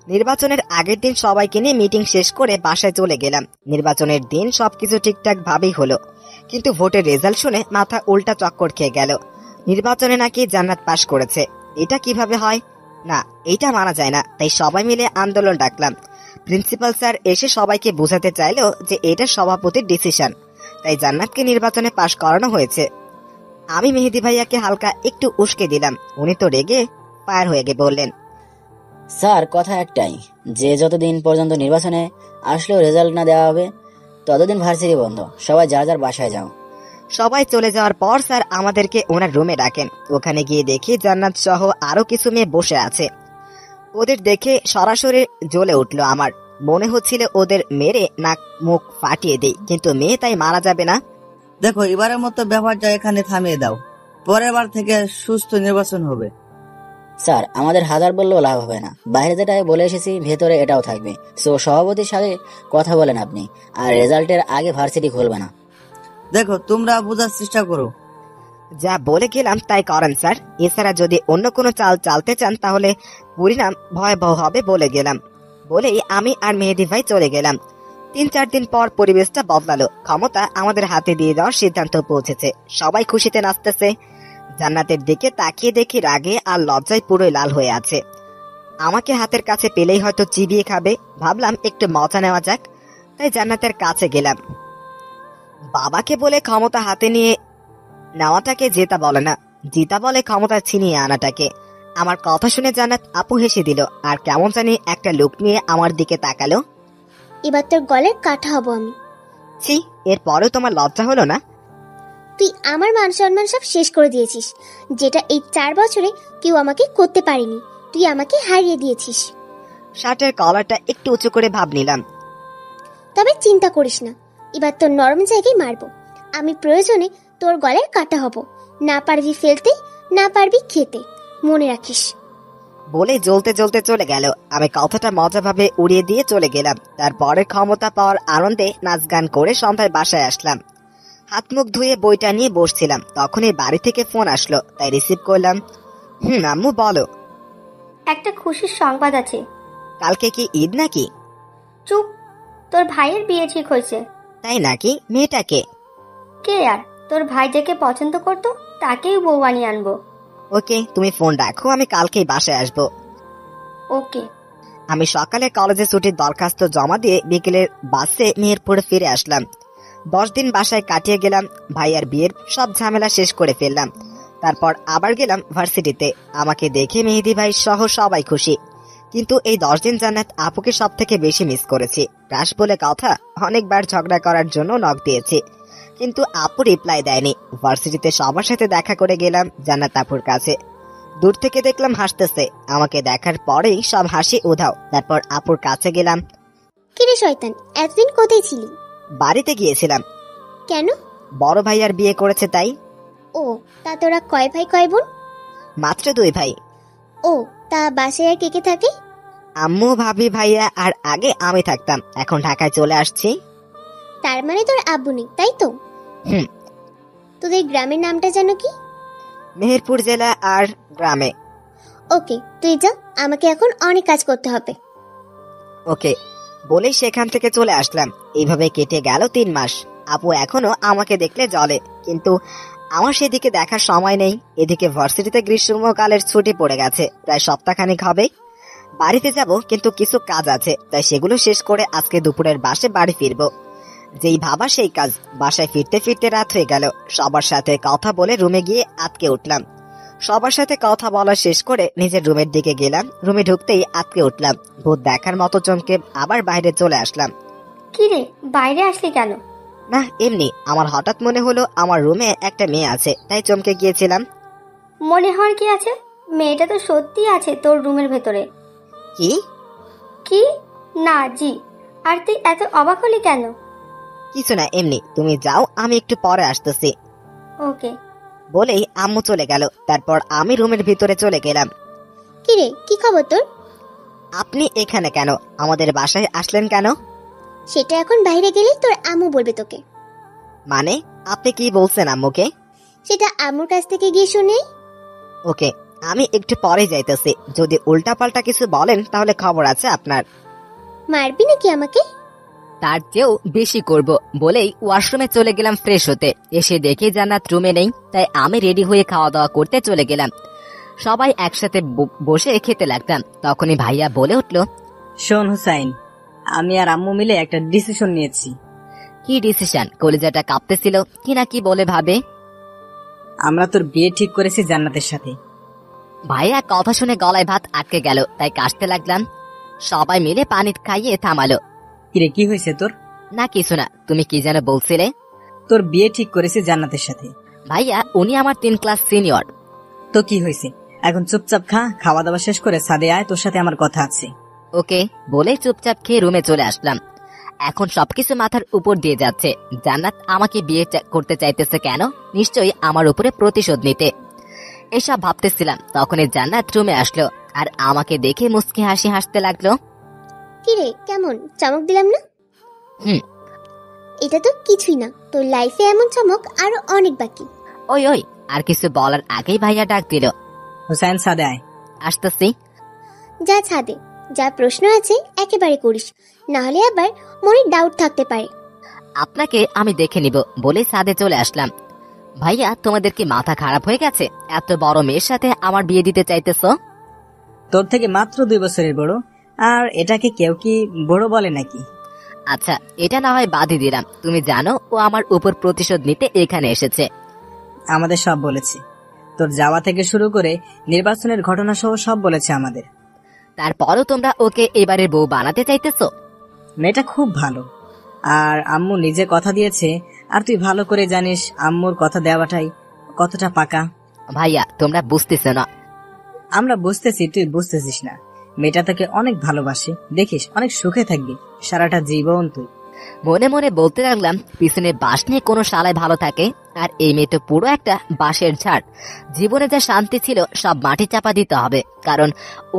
নির্বাচনের আগের দিন সবাইকে নিয়ে মিটিং শেষ করে বাসায় চলে গেলাম। নির্বাচনের দিন সবকিছু ঠিকঠাক ভাবেই হলো, কিন্তু ভোটের রেজাল্ট শুনে মাথা উল্টা চক্কর খেয়ে গেল। নির্বাচনে নাকি জান্নাত পাশ করেছে। এটা কিভাবে হয়? না, এটা মানা যায় না। তাই সবাই মিলে আন্দোলন ডাকলাম। প্রিন্সিপাল স্যার এসে সবাইকে বোঝাতে চাইলো যে এটা সভাপতির ডিসিশন, তাই জান্নাতকে নির্বাচনে পাশ করানো হয়েছে। আমি মেহেদি ভাইয়াকে হালকা একটু উস্কে দিলাম। উনি তো রেগে ফায়ার হয়ে গিয়ে বললেন, স্যার কথা একটাই, যে যতদিন পর্যন্ত নির্বাচনে আসলেও রেজাল্ট না দেওয়া হবে ততদিন ভার্সিটি বন্ধ। সবাই যার যার বাসায় যাও। সবাই চলে যাওয়ার পর স্যার আমাদেরকে ওনার রুমে ডাকেন। ওখানে গিয়ে দেখি জান্নাত সহ আরো কিছু মেয়ে বসে আছে। ওদের দেখে সরাসরি জ্বলে উঠলো আমার। মনে হচ্ছিল ওদের মেরে নাক মুখ ফাটিয়ে দেই, কিন্তু মেয়ে তাই মারা যাবে না। দেখো, এবারের মতো ব্যাপারটা এখানে থামিয়ে দাও। পরের বার থেকে সুস্থ নির্বাচন হবে। স্যার আমাদের হাজার বললেও লাভ হবে না। বাইরে যেটা বলে এসেছি ভেতরে এটাও থাকবে। সো সভাপতির সাথে কথা বলেন আপনি, আর রেজাল্টের আগে ভার্সিটি খুলবে না। দেখো, তোমরা বোঝার চেষ্টা করো। যা বলে গেলাম তাই করেন স্যার, এছাড়া যদি অন্য কোনো চাল চালতে চান তাহলে পরিণাম ভয়াবহ হবে বলে গেলাম। বলেই আমি আর মেহেদী ভাই চলে গেলাম। 3-4 দিন পর পরিবেশটা বদলালো, ক্ষমতা আমাদের হাতে দিয়ে দেওয়ার সিদ্ধান্ত পৌঁছেছে। সবাই খুশিতে নাচতেছে। জান্নাতের দিকে তাকিয়ে দেখি রাগে আর লজ্জায় পুরোই লাল হয়ে আছে। আমাকে হাতের কাছে পেলেই হয়তো চিবিয়ে খাবে, ভাবলাম একটু মজা নেওয়া যাক, তাই জান্নাতের কাছে গেলাম। বাবাকে বলে ক্ষমতা হাতে নিয়ে নেওয়াটাকে জেতা বলে না, জিতা বলে ক্ষমতা ছিনিয়ে আনাটাকে। আমার কথা শুনে জান্নাত আপু হেসে দিল আর কেমন জানি একটা লুক নিয়ে আমার দিকে তাকালো। এবার তোর গলের কাটা হব আমি। ছি, এর পরেও তোমার লজ্জা হলো না? তুই আমার মান সম্মান সব শেষ করে দিয়েছিস, যেটা এই 4 বছরে কেউ আমাকে করতে পারেনি। তুই আমাকে হারিয়ে দিয়েছিস। শার্টের কলারটা একটু উঁচু করে ভাব নিলাম। তবে চিন্তা করিস না, এবার তোর নরম জায়গায় মারবো। আমি প্রয়োজনে তোর গলের কাটা হব। না পারবি ফেলতে, না পারবি খেতে, মনে রাখিস। বলে জ্বলতে জ্বলতে চলে গেল। আমি কথাটা মজাভাবে উড়িয়ে দিয়ে চলে গেলাম। তারপরে ক্ষমতা পাওয়ার আনন্দে নাচ গান করে সন্ধ্যায় বাসায় আসলাম। হাত মুখ ধুয়ে বইটা নিয়ে বসছিলাম, তখনই বাড়ি থেকে ফোন আসলো, তাই রিসিভ করলাম। আম্মু বলো। একটা খুশির সংবাদ আছে। কালকে কি ঈদ নাকি? চুপ, তোর ভাইয়ের বিয়ে ঠিক হয়েছে। তাই নাকি? মেয়েটাকে? কে আর, তোর ভাই যাকে পছন্দ করতো তাকেই বউ বানিয়ে আনবো। ওকে, তুমি ফোন রাখো, আমি কালকেই বাসায় আসবো। ওকে। আমি সকালে কলেজে ছুটির দরখাস্ত জমা দিয়ে বিকেলের বাসে মেহেরপুরে ফিরে আসলাম। 10 দিন বাসায় কাটিয়ে গেলাম। ভাইয়ার বিয়ের সব ঝামেলা শেষ করে ফেললাম। তারপর আবার গেলাম ভার্সিটিতে। আমাকে দেখে মেহেদী ভাই সহ সবাই খুশি, কিন্তু এই 10 দিন জান্নাত আপুকে সব থেকে বেশি মিস করেছি। ক্রাশ বলে কথা, অনেকবার ঝগড়া করার জন্য নক দিয়েছি, কিন্তু আপু রিপ্লাই দেয়নি। ভার্সিটিতে সবার সাথে দেখা করে গেলাম জান্নাত আপুর কাছে। দূর থেকে দেখলাম হাসতেছে, আমাকে দেখার পরেই সব হাসি উধাও। তারপর আপুর কাছে গেলাম। কিরে শয়তান, এতদিন কোথায় ছিলি? বাড়িতে গিয়েছিলাম। কেন? বড় ভাইয়ার বিয়ে করেছে তাই। ও, তা তোরা কয় ভাই কয় বোন? মাত্র 2 ভাই। ও, তা বাসায় আর কে কে থাকে? আম্মু, ভাবি, ভাইয়া আর আগে আমি থাকতাম, এখন ঢাকায় চলে আসছি। তার মানে তোর আব্বু নেই, তাই তো? হুম। তোদের গ্রামের নামটা যেন কি? মেহেরপুর জেলা আর গ্রামে। ওকে, তুই যা, আমাকে এখন অনেক কাজ করতে হবে। ওকে বলেই সেখান থেকে চলে আসলাম। এইভাবে কেটে গেল 3 মাস। আপু এখনো আমাকে দেখলে জ্বলে, কিন্তু আমার সেদিকে দেখার সময় নেই। এদিকে ভার্সিটিতে গ্রীষ্মকালের ছুটি পড়ে গেছে, প্রায় সপ্তাহখানিক হবে। বাড়িতে যাব, কিন্তু কিছু কাজ আছে, তাই সেগুলো শেষ করে আজকে দুপুরের বাসে বাড়ি ফিরবো। যেই ভাবা সেই কাজ। বাসায় ফিরতে ফিরতে রাত হয়ে গেল। সবার সাথে কথা বলে রুমে গিয়ে আটকে উঠলাম। সবার সাথে কথা বলা শেষ করে নিজের রুমের দিকে গেলাম। রুমে ঢুকতেই আটকে উঠলাম। ভূত দেখার মতো চমকে আবার বাইরে চলে আসলাম। কি রে, বাইরে আসলি কেন? না, এমনি আমার হঠাৎ মনে হলো আমার রুমে একটা মেয়ে আছে, তাই চমকে গিয়েছিলাম। মনে হওয়ার কি আছে, মেয়েটা তো সত্যি আছে তোর রুমের ভেতরে। কি? কি না জি, আর তুই এত অবাক হলি কেন? কিছু না, এমনি। তুমি যাও, আমি একটু পরে আসতেছি। ওকে। বলেই আম্মু চলে গেল। তারপর আমি রুমের ভিতরে চলে গেলাম। কিরে, কি খবর তোর? আপনি এখানে কেন? আমাদের বাসায় আসলেন কেন? সেটা এখন বাইরে গেলে তোর আম্মু বলবে তোকে। মানে আপনি কি বলছেন আম্মুকে? সেটা আম্মুর কাছ থেকে গিয়ে শুনে। ওকে, আমি একটু পরে যাইতেছি। যদি উল্টাপাল্টা কিছু বলেন তাহলে খবর আছে আপনার। মারবি নাকি আমাকে? তার চেয়েও বেশি করব বলেই ওয়াশরুমে চলে গেলাম ফ্রেশ হতে। এসে দেখে জান্নাত রুমে নেই, তাই আমি রেডি হয়ে খাওয়া দাওয়া করতে চলে গেলাম। সবাই একসাথে বসে খেতে লাগতাম। তখনই ভাইয়া বলে উঠলো, শোন হুসাইন, আমি আর আম্মু মিলে একটা ডিসিশন নিয়েছি। কি ডিসিশন? কলিজাটা কাঁপতেছিল। কি না কি বলে ভাবে। আমরা তোর বিয়ে ঠিক করেছি জান্নাতের সাথে। ভাইয়া কথা শুনে গলায় ভাত আটকে গেল, তাই কাশতে লাগলাম। সবাই মিলে পানি খাইয়ে থামালো। কিরে, কি হয়েছে তোর? না কিছু না, তুমি কি যেন বলছিলে? তোর বিয়ে ঠিক করেছি জান্নাতের সাথে। ভাইয়া উনি আমার 3 ক্লাস সিনিয়র। তো কি হয়েছে, এখন চুপচাপ খা, খাওয়া দাওয়া শেষ করে ছাদে আয়, তোর সাথে আমার কথা আছে। ওকে বলে চুপচাপ খেয়ে রুমে চলে আসলাম। এখন সবকিছু মাথার উপর দিয়ে যাচ্ছে। জান্নাত আমাকে বিয়ে করতে চাইতেছে কেন? নিশ্চয়ই আমার উপরে প্রতিশোধ নিতে। এসব ভাবতেছিলাম, তখনই জান্নাত রুমে আসলো আর আমাকে দেখে মুচকি হাসি হাসতে লাগলো। কিরে, কেমন চমক দিলাম না? হুম। এটা তো কিছুই না, তোর লাইফে এমন চমক আরো অনেক বাকি। ওই ওই, আর কিছু বলার আগেই ভাইয়া ডাক দিল, হুসাইন সাদে আয়। আসতেছি। যা ছাদে, যা প্রশ্ন আছে একেবারে করিস, না হলে আবার মনে ডাউট থাকতে পারে। আপনাকে আমি দেখে নিব বলে ছাদে চলে আসলাম। ভাইয়া, তোমাদের কি মাথা খারাপ হয়ে গেছে? এত বড় মেয়ের সাথে আমার বিয়ে দিতে চাইতেছো? তোর থেকে মাত্র 2 বছরের বড়, আর এটাকে কেউ কি বড় বলে নাকি? আচ্ছা, এটা না হয় বাদই দিলাম, তুমি জানো ও আমার উপর প্রতিশোধ নিতে এখানে এসেছে। আমাদের সব বলেছে, তোর যাওয়া থেকে শুরু করে নির্বাচনের ঘটনা সহ সব বলেছে আমাদের। তারপরও তোমরা ওকে এবারের বউ বানাতে চাইতেছো? মেয়েটা খুব ভালো, আর আম্মু নিজে কথা দিয়েছে, আর তুই ভালো করে জানিস আম্মুর কথা দেওয়াটাই কতটা পাকা। ভাইয়া, তোমরা বুঝতেছো না। আমরা বুঝতেছি, তুই বুঝতেছিস না। মেয়েটা তোকে অনেক ভালোবাসে, দেখিস অনেক সুখে থাকবি সারাটা জীবন তুই। মনে মনে বলতে লাগলাম, পিছনে বাঁশ নিয়ে কোনো শালায় ভালো থাকে, আর এই মেয়ে তো পুরো একটা বাঁশের ঝাড়। জীবনে যা শান্তি ছিল সব মাটি চাপা দিতে হবে, কারণ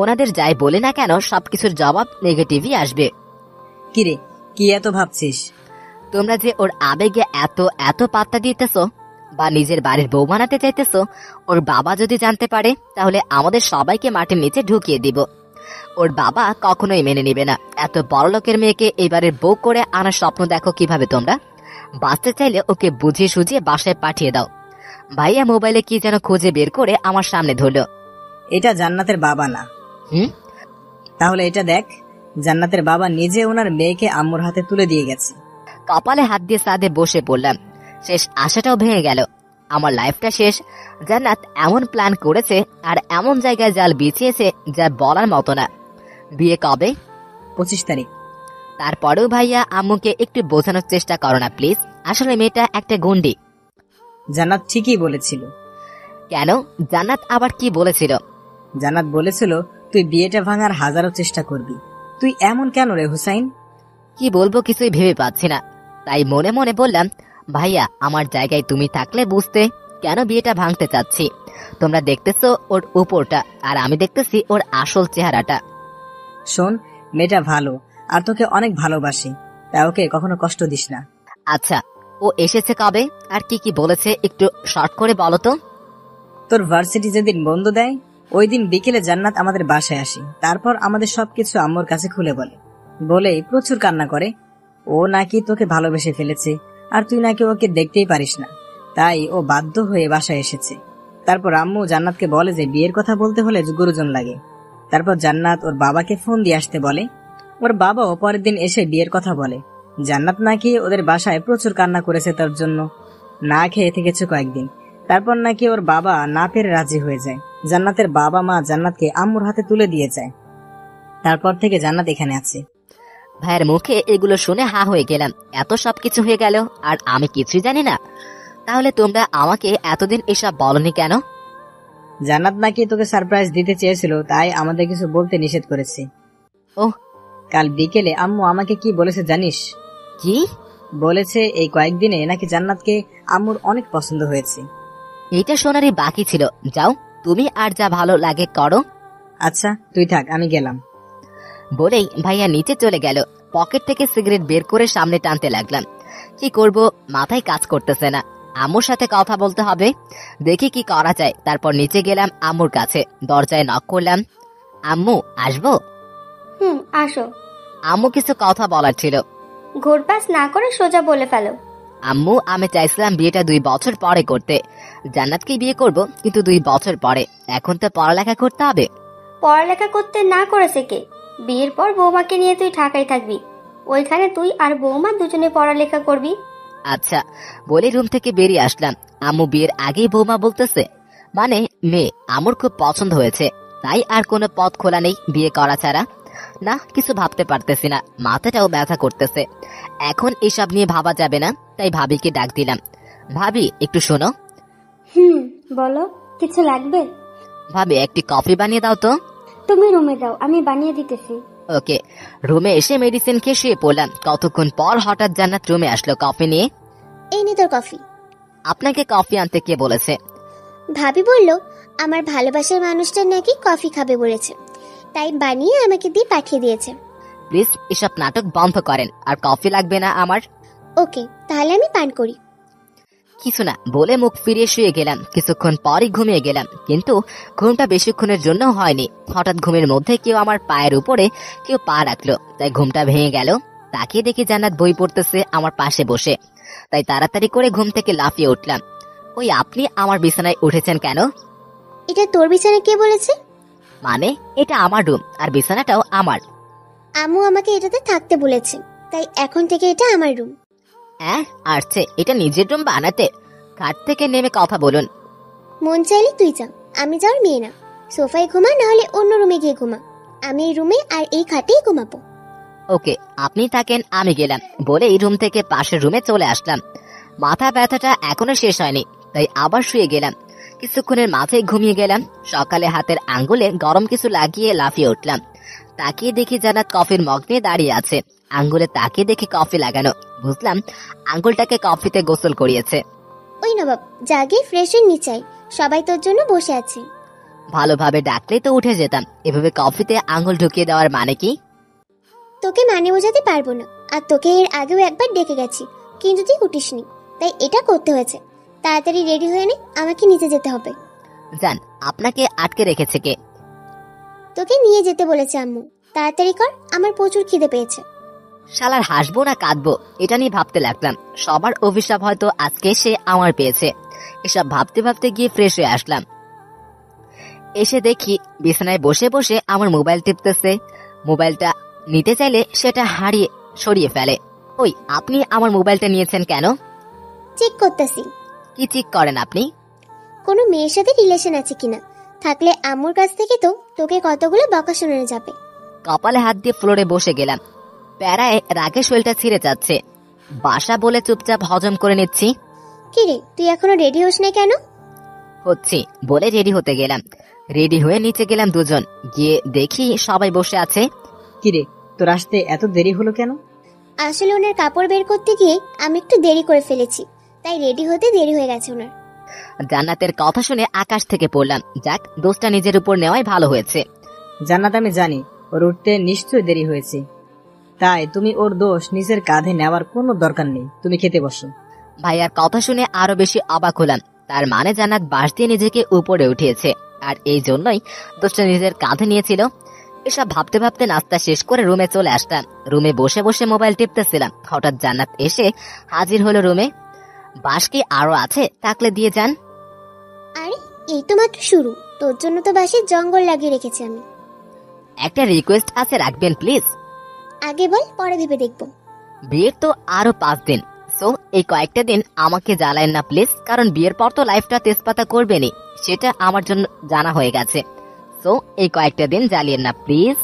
ওনাদের যাই বলে না কেন সবকিছুর জবাব নেগেটিভই আসবে। কিরে, কি এত ভাবছিস? তোমরা যে ওর আবেগে এত এত পাত্তা দিতেছো বা নিজের বাড়ির বউ বানাতে চাইতেছো, ওর বাবা যদি জানতে পারে তাহলে আমাদের সবাইকে মাটির নিচে ঢুকিয়ে দিব। ওর বাবা কখনোই মেনে নিবে না। এত বড় লোকের মেয়েকে এবারের বউ করে আনার স্বপ্ন দেখো কিভাবে তোমরা? বাঁচতে চাইলে ওকে বুঝিয়ে সুঝিয়ে বাসায় পাঠিয়ে দাও। ভাইয়া মোবাইলে কি যেন খুঁজে বের করে আমার সামনে ধরলো। এটা জান্নাতের বাবা না। হুম? তাহলে এটা দেখ, জান্নাতের বাবা নিজে ওনার মেয়েকে আম্মুর হাতে তুলে দিয়ে গেছে। কপালে হাত দিয়ে সাদে বসে পড়লাম। শেষ আশাটাও ভেঙে গেল। আমার লাইফটা শেষ। জান্নাত এমন প্ল্যান করেছে আর এমন জায়গায় জাল বিছিয়েছে যা বলার মতো না। বিয়ে কবে? 25 তারিখ। তারপরেও ভাইয়া আম্মুকে একটু বোঝানোর চেষ্টা করো না প্লিজ। আসলে মেয়েটা একটা গুন্ডি। জান্নাত ঠিকই বলেছিল। কেন? জান্নাত আবার কি বলেছিল? জান্নাত বলেছিল তুই বিয়েটা ভাঙার হাজারো চেষ্টা করবি। তুই এমন কেন রে হুসাইন? কি বলবো কিছুই ভেবে পাচ্ছি না। তাই মনে মনে বললাম, ভাইয়া আমার জায়গায় তুমি থাকলে বুঝতে কেন বিয়েটা ভাঙতে চাচ্ছি। তোমরা দেখতেছো ওর উপরটা, আর আমি দেখতেছি ওর আসল চেহারাটা। শোন, মেয়েটা ভালো আর তোকে অনেক ভালোবাসে, তাই ওকে কখনো কষ্ট দিস না। আচ্ছা, ও এসেছে কবে আর কি কি বলেছে একটু শর্ট করে বলো তো। তোর ভার্সিটি যেদিন বন্ধ দেয় ওই দিন বিকেলে জান্নাত আমাদের বাসায় আসে, তারপর আমাদের সবকিছু আম্মুর কাছে খুলে বলেই প্রচুর কান্না করে। ও নাকি তোকে ভালোবেসে ফেলেছে, আর তুই নাকি ওকে দেখতেই পারিস না, তাই ও বাধ্য হয়ে বাসায় এসেছে। তারপর আম্মু জান্নাতকে বলে যে বিয়ের কথা বলতে হলে গুরুজন লাগে। তারপর জান্নাত ওর বাবাকে ফোন দিয়ে আসতে বলে। ওর বাবাও পরের দিন এসে বিয়ের কথা বলে। জান্নাত নাকি ওদের বাসায় প্রচুর কান্না করেছে, তার জন্য না খেয়ে থেকেছে কয়েকদিন। তারপর নাকি ওর বাবা না পেরে রাজি হয়ে যায়। জান্নাতের বাবা মা জান্নাতকে আম্মুর হাতে তুলে দিয়ে যায়। তারপর থেকে জান্নাত এখানে আছে। ভাইয়ের মুখে এগুলো শুনে হা হয়ে গেলাম। এত সবকিছু হয়ে গেল আর আমি কিছুই জানি না। তাহলে তোমরা আমাকে এতদিন এসব বলনি কেন? জান্নাত নাকি তোকে সারপ্রাইজ দিতে চেয়েছিল, তাই আমাদের কিছু বলতে নিষেধ করেছে। ওহ, কাল বিকেলে আম্মু আমাকে কি বলেছে জানিস? কি বলেছে এই কয়েকদিনে নাকি জান্নাতকে আম্মুর অনেক পছন্দ হয়েছে। এটা শোনারই বাকি ছিল। যাও, তুমি আর যা ভালো লাগে করো। আচ্ছা তুই থাক, আমি গেলাম। বলেই ভাইয়া নিচে চলে গেল। পকেট থেকে সিগারেট বের করে সামনে টানতে লাগলাম। কি করব, মাথায় কাজ করতেছে না। আম্মুর সাথে কথা বলতে হবে, দেখি কি করা যায়। তারপর নিচে গেলাম আম্মুর কাছে, দরজায় নক করলাম। আম্মু, আসবো? আসো। আম্মু কিছু কথা বলার ছিল। ঘোরপাস না করে সোজা বলে ফেলো। আম্মু, আমি চাইছিলাম বিয়েটা 2 বছর পরে করতে। জান্নাতকে বিয়ে করব, কিন্তু 2 বছর পরে। এখন তো পড়ালেখা করতে হবে। পড়ালেখা করতে না করেছে কে? বিয়ের পর বৌমাকে নিয়ে তুই ঢাকায় থাকবি, ওইখানে তুই আর বৌমা দুজনে পড়ালেখা করবি। আচ্ছা বলে রুম থেকে বেরিয়ে আসলাম। আম্মু বিয়ের আগেই বৌমা বলতেছে, মানে মেয়ে আমার খুব পছন্দ হয়েছে, তাই আর কোনো পথ খোলা নেই বিয়ে করা ছাড়া। না, কিছু ভাবতে পারতেছি না, মাথাটাও ব্যথা করতেছে। এখন এসব নিয়ে ভাবা যাবে না, তাই ভাবিকে ডাক দিলাম। ভাবি, একটু শোনো। বলো, কিছু লাগবে? ভাবি, একটি কফি বানিয়ে দাও তো। তুমি রুমে যাও, আমি বানিয়ে দিতেছি। ওকে। রুমে এসে মেডিসিন খেয়ে শুয়ে পড়লাম। কতক্ষণ পর হঠাৎ জান্নাত রুমে আসলো কফি নিয়ে। এই নে তোর কফি। আপনাকে কফি আনতে কে বলেছে? ভাবি বলল আমার ভালোবাসার মানুষটা নাকি কফি খাবে বলেছে, তাই বানিয়ে আমাকে দিয়ে পাঠিয়ে দিয়েছে। প্লিজ এসব নাটক বন্ধ করেন, আর কফি লাগবে না আমার। ওকে, তাহলে আমি পান করি। কিছু না বলে মুখ ফিরিয়ে শুয়ে গেলাম। কিছুক্ষণ পরই ঘুমিয়ে গেলাম, কিন্তু ঘুমটা বেশিক্ষণের জন্য হয়নি। হঠাৎ ঘুমের মধ্যে কেউ আমার পায়ের উপরে কেউ পা রাখলো, তাই ঘুমটা ভেঙে গেল। তাকিয়ে দেখি জান্নাত বই পড়তেছে আমার পাশে বসে, তাই তাড়াতাড়ি করে ঘুম থেকে লাফিয়ে উঠলাম। ওই আপনি আমার বিছানায় উঠেছেন কেন? এটা তোর বিছানা কে বলেছে? মানে এটা আমার রুম আর বিছানাটাও আমার। আম্মু আমাকে এটাতে থাকতে বলেছে, তাই এখন থেকে এটা আমার রুম। হ্যাঁ আসছে এটা নিজের রুম বানাতে। ঘাট থেকে নেমে কথা বলুন। মন চাইলে তুই যা, আমি যাওয়ার মেয়ে না। সোফায় ঘুমা, না হলে অন্য রুমে গিয়ে ঘুমা। আমি এই রুমে আর এই খাটেই ঘুমাবো। ওকে আপনি থাকেন, আমি গেলাম বলে এই রুম থেকে পাশের রুমে চলে আসলাম। মাথা ব্যথাটা এখনো শেষ হয়নি, তাই আবার শুয়ে গেলাম। কিছুক্ষণের মাঝে ঘুমিয়ে গেলাম। সকালে হাতের আঙ্গুলে গরম কিছু লাগিয়ে লাফিয়ে উঠলাম। তাকিয়ে দেখি জান্নাত কফির মগ নিয়ে দাঁড়িয়ে আছে। আঙ্গুলে তাকিয়ে দেখি কফি লাগানো। বুঝলাম আঙ্গুলটাকে কফিতে গোসল করিয়েছে। ওই নবাব, জাগে ফ্রেশ হয়ে নিচাই, সবাই তোর জন্য বসে আছে। ভালোভাবে ডাকলেই তো উঠে যেতাম। এভাবে কফিতে আঙ্গুল ঢুকিয়ে দেওয়ার মানে কি? তোকে মানে বোঝাতে পারবো না। আর তোকে এর আগেও একবার ডেকে গেছি, কিন্তু তুই উঠিসনি, তাই এটা করতে হয়েছে। তাড়াতাড়ি রেডি হয়ে নে, আমাকে নিচে যেতে হবে। জান আপনাকে আটকে রেখেছে কে? তোকে নিয়ে যেতে বলেছে আম্মু। তাড়াতাড়ি কর, আমার প্রচুর খিদে পেয়েছে। শালার হাসবো না কাঁদবো এটা নিয়ে ভাবতে লাগলাম। সবার অভিশাপ হয়তো আজকে সে আমার পেয়েছে। এসব ভাবতে ভাবতে গিয়ে ফ্রেশ হয়ে আসলাম। এসে দেখি বিছানায় বসে বসে আমার মোবাইল টিপতেছে। মোবাইলটা নিতে চাইলে সেটা সরিয়ে ফেলে। ওই আপনি আমার মোবাইলটা নিয়েছেন কেন? চেক করতেছি। কি চেক করেন আপনি? কোনো মেয়ের সাথে রিলেশন আছে কিনা। থাকলে আম্মুর কাছ থেকে তো তোকে কতগুলো বকা শোনানো যাবে। কপালে হাত দিয়ে ফ্লোরে বসে গেলাম। প্যারায় রাগে শরীরটা ছিঁড়ে যাচ্ছে। বাসা বলে চুপচাপ হজম করে নিচ্ছি। কিরে, তুই এখনো রেডি হোস না কেন? হচ্ছি বলে রেডি হতে গেলাম। রেডি হয়ে নিচে গেলাম দুজন। গিয়ে দেখি সবাই বসে আছে। কিরে তোর আসতে এত দেরি হলো কেন? আসলে ওনার কাপড় বের করতে গিয়ে আমি একটু দেরি করে ফেলেছি, তাই রেডি হতে দেরি হয়ে গেছে ওনার। জান্নাতের কথা শুনে আকাশ থেকে পড়লাম। যাক দোষটা নিজের উপর নেওয়াই ভালো হয়েছে। জান্নাত আমি জানি ওর উঠতে নিশ্চয়ই দেরি হয়েছে, তাই তুমি ওর দোষ নিজের কাঁধে নেওয়ার কোনো দরকার নেই। তুমি খেতে বসো। ভাইয়ার কথা শুনে আরো বেশি অবাক হলাম। তার মানে জান্নাত বাঁশ দিয়ে নিজেকে উপরে উঠিয়েছে, আর এই জন্যই দোষটা নিজের কাঁধে নিয়েছিল। এসব ভাবতে ভাবতে নাস্তা শেষ করে রুমে চলে আসলাম। রুমে বসে বসে মোবাইল টিপতেছিলাম। হঠাৎ জান্নাত এসে হাজির হলো রুমে। বাঁশ কি আরো আছে? থাকলে দিয়ে যান। আরে এই তো মাত্র শুরু, তোর জন্য তো বাসে জঙ্গল লাগিয়ে রেখেছি আমি। একটা রিকোয়েস্ট আছে, রাখবেন প্লিজ? আগে বল, পরে ভেবে দেখবো। বিয়ের তো আরো 5 দিন, সো এই কয়েকটা দিন আমাকে জ্বালায়েন না প্লিজ। কারণ বিয়ের পর তো লাইফটা তেজপাতা করবেনি, সেটা আমার জন্য জানা হয়ে গেছে। সো এই কয়েকটা দিন জ্বালিয়েন না প্লিজ।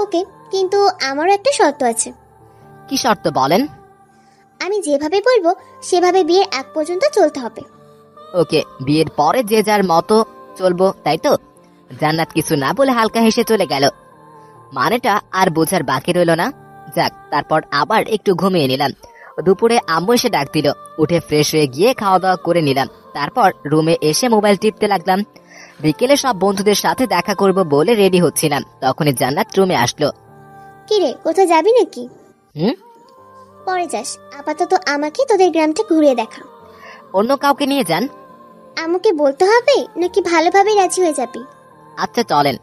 ওকে, কিন্তু আমারও একটা শর্ত আছে। কি শর্ত বলেন? আমি যেভাবে বলবো সেভাবে বিয়ের আগ পর্যন্ত চলতে হবে। ওকে, বিয়ের পরে যে যার মতো চলবো, তাই তো? জান্নাত কিছু না বলে হালকা হেসে চলে গেল। মানেটা আর বোঝার বাকি রইল না। যাক, তারপর আবার একটু ঘুমিয়ে নিলাম। দুপুরে আম্মু এসে ডাক দিল। উঠে ফ্রেশ হয়ে গিয়ে খাওয়া দাওয়া করে নিলাম। তারপর রুমে এসে মোবাইল টিপতে লাগলাম। বিকেলে সব বন্ধুদের সাথে দেখা করব বলে রেডি হচ্ছিলাম, তখনই জান্নাত রুমে আসলো। কিরে, কোথাও যাবি নাকি? হুম, পরে যাস, আপাতত আমাকে তোদের গ্রামটা ঘুরিয়ে দেখা। অন্য কাউকে নিয়ে যান। আমাকে বলতে হবে নাকি ভালোভাবে রাজি হয়ে যাবি? আচ্ছা চলেন।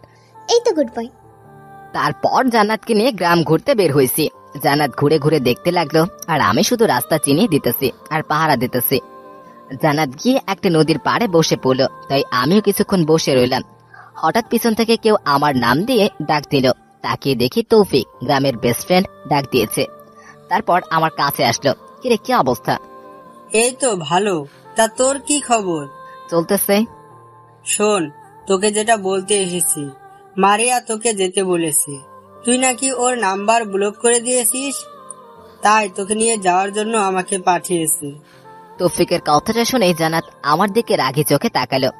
এই তো গুড বয়। তারপর জান্নাতকে নিয়ে গ্রাম ঘুরতে বের হয়েছি। জান্নাত ঘুরে ঘুরে দেখতে লাগলো, আর আমি শুধু রাস্তা চিনিয়ে দিতেছি আর পাহারা দিতেছি। জান্নাত গিয়ে একটা নদীর পাড়ে বসে পড়লো, তাই আমিও কিছুক্ষণ বসে রইলাম। হঠাৎ পিছন থেকে কেউ আমার নাম দিয়ে ডাক দিল। তাকিয়ে দেখি তৌফিক, গ্রামের বেস্ট ফ্রেন্ড, ডাক দিয়েছে। তারপর আমার কাছে আসলো। কিরে, কি অবস্থা? এই তো ভালো। তা তোর কি খবর? চলতেছে। শোন, তোকে যেটা বলতে এসেছি, মারিয়া তোকে যেতে বলেছে। তুই নাকি ওর নাম্বার ব্লক করে দিয়েছিস, তাই তোকে নিয়ে যাওয়ার জন্য আমাকে পাঠিয়েছে। তৌফিকের কথাটা শুনে জান্নাত আমার দিকে রাগি চোখে তাকালো।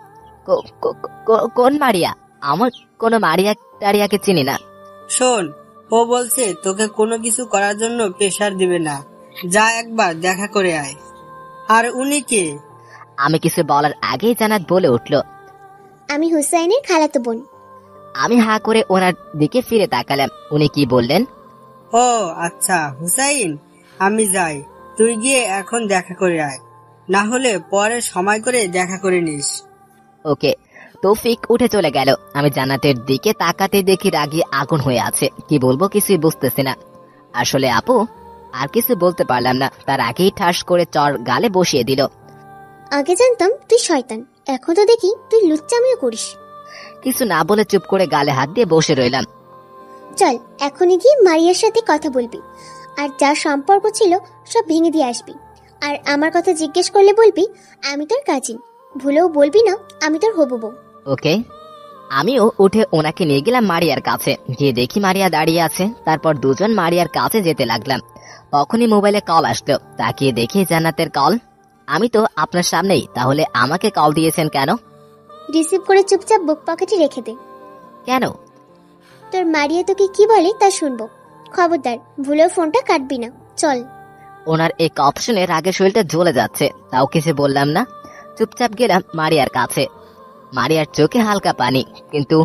কোন মারিয়া? আমার কোনো মারিয়া টারিয়াকে চিনি না। শোন, ও বলছে তোকে কোনো কিছু করার জন্য প্রেশার দিবে না, যা একবার দেখা করে আয়। আর উনি কে? আমি কিছু বলার আগেই জান্নাত বলে উঠল, আমি হুসাইনের খালাতো বোন। আমি হা করে ওনার দিকে ফিরে তাকালাম। উনি কি বললেন? ও আচ্ছা, হুসাইন, আমি যাই, তুই গিয়ে এখন দেখা করে আয়। না হলে পরে সময় করে দেখা করে নিস। ওকে। তৌফিক উঠে চলে গেল। আমি জান্নাতের দিকে তাকাতে দেখি রাগী আগুন হয়ে আছে। কি বলবো কিছুই বুঝতেছি না। আসলে আপু আর কিছু বলতে পারলাম না, তার আগেই ঠাস করে চর গালে বসিয়ে দিল। আগে জানতাম তুই শয়তান, এখন তো দেখি তুই লুচ্চামিও করিস। কিছু না বলে চুপ করে গালে হাত দিয়ে বসে রইলাম। চল এখনই গিয়ে মারিয়ার সাথে কথা বলবি, আর যা সম্পর্ক ছিল সব ভেঙে দিয়ে আসবি। আর আমার কথা জিজ্ঞেস করলে বলবি আমি তোর কাজিন, ভুলেও বলবি না আমি তোর হবু বউ। ওকে। আমিও উঠে ওনাকে নিয়ে গেলাম মারিয়ার কাছে। গিয়ে দেখি মারিয়া দাঁড়িয়ে আছে। তারপর দুজন মারিয়ার কাছে যেতে লাগলাম। তখনই মোবাইলে কল আসলো। তাকিয়ে দেখি জান্নাতের কল। আমি তো আপনার সামনেই, তাহলে আমাকে কল দিয়েছেন কেন? রিসিভ করে চুপচাপ বুক পকেটে রেখে দে। কেন? তোর মারিয়া তোকে কি বলে তা শুনবো। খবরদার ভুলেও ফোনটা কাটবি না। চল। ওনার এই কথা শুনে রাগে শরীরটা জ্বলে যাচ্ছে, তাও কিছু বললাম না। চুপচাপ গেলাম মারিয়ার কাছে। মারিয়ার চোখে হালকা পানি, কিন্তু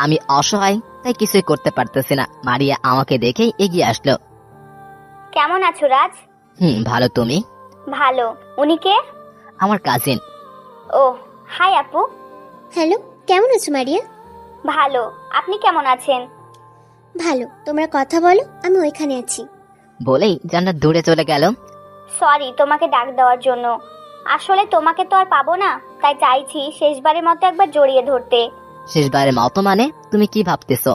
আমি অসহায়, তাই কিছুই করতে পারতেছি না। মারিয়া আমাকে দেখেই এগিয়ে আসলো। কেমন আছো রাজ? ভালো, তুমি? ভালো। উনি কে? আমার কাজিন। ও হাই আপু। হ্যালো, কেমন আছো মারিয়া? ভালো। আপনি কেমন আছেন? ভালো। তোমরা কথা বলো, আমি ওইখানে আছি। বলেই জান্নাত দূরে চলে গেল। সরি তোমাকে ডাক দেওয়ার জন্য। আসলে তোমাকে তো আর পাবো না, তাই চাইছি শেষবারের মতো একবার জড়িয়ে ধরতে। শেষবারের মতো মানে? তুমি কি ভাবতেছো?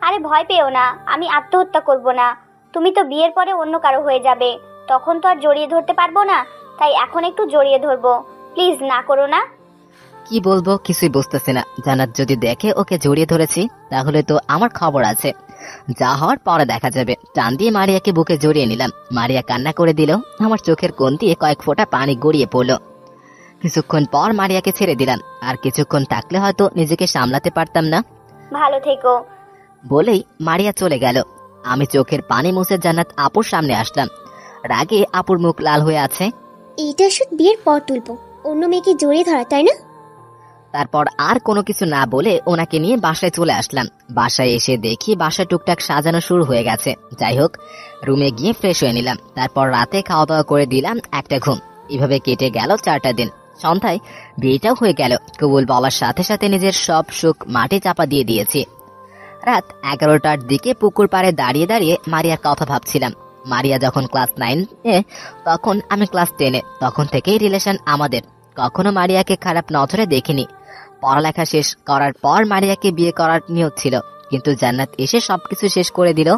আরে ভয় পেও না, আমি আত্মহত্যা করব না। তুমি তো বিয়ের পরে অন্য কারো হয়ে যাবে, তখন তো আর জড়িয়ে ধরতে পারবো না। তাই এখন একটু জড়িয়ে ধরবো, প্লিজ না করো না। কি বলবো কিছুই বুঝতেছি না। জান্নাত যদি দেখে ওকে জড়িয়ে ধরেছি, তাহলে তো আমার খবর আছে। যা হওয়ার পরে দেখা যাবে। টান দিয়ে মারিয়াকে বুকে জড়িয়ে নিলাম। মারিয়া কান্না করে দিল। আমার চোখের কোণ দিয়ে কয়েক ফোঁটা পানি গড়িয়ে পড়লো। কিছুক্ষণ পর মারিয়াকে ছেড়ে দিলাম। আর কিছুক্ষণ থাকলে হয়তো নিজেকে সামলাতে পারতাম না। ভালো থেকো। বলেই মারিয়া চলে গেল। আমি চোখের পানি মুছে জান্নাত আপুর সামনে আসলাম। রাগে আপুর মুখ লাল হয়ে আছে। এইটা শুধু বিয়ের পর তুলবো, অন্য মেয়েকে জড়িয়ে ধরা, তাই না? তারপর আর কোনো কিছু না বলে ওনাকে নিয়ে বাসায় চলে আসলাম। বাসায় এসে দেখি বাসা টুকটাক সাজানো শুরু হয়ে গেছে। যাই হোক, রুমে গিয়ে ফ্রেশ হয়ে নিলাম। তারপর রাতে খাওয়া দাওয়া করে দিলাম একটা ঘুম। এভাবে কেটে গেল 4টা দিন। সন্ধ্যায় বিয়েটাও হয়ে গেল। কবুল বলার সাথে সাথে নিজের সব সুখ মাটি চাপা দিয়ে দিয়েছি। রাত 11টার দিকে পুকুর পাড়ে দাঁড়িয়ে দাঁড়িয়ে মারিয়ার কথা ভাবছিলাম। মারিয়া যখন ক্লাস 9-এ, তখন আমি ক্লাস 10-এ। তখন থেকেই রিলেশন আমাদের। কখনো মারিয়াকে খারাপ নজরে দেখিনি। পড়ালেখা শেষ করার পর মারিয়াকে বিয়ে করার নিয়ত ছিল, কিন্তু জান্নাত এসে সবকিছু শেষ করে দিল।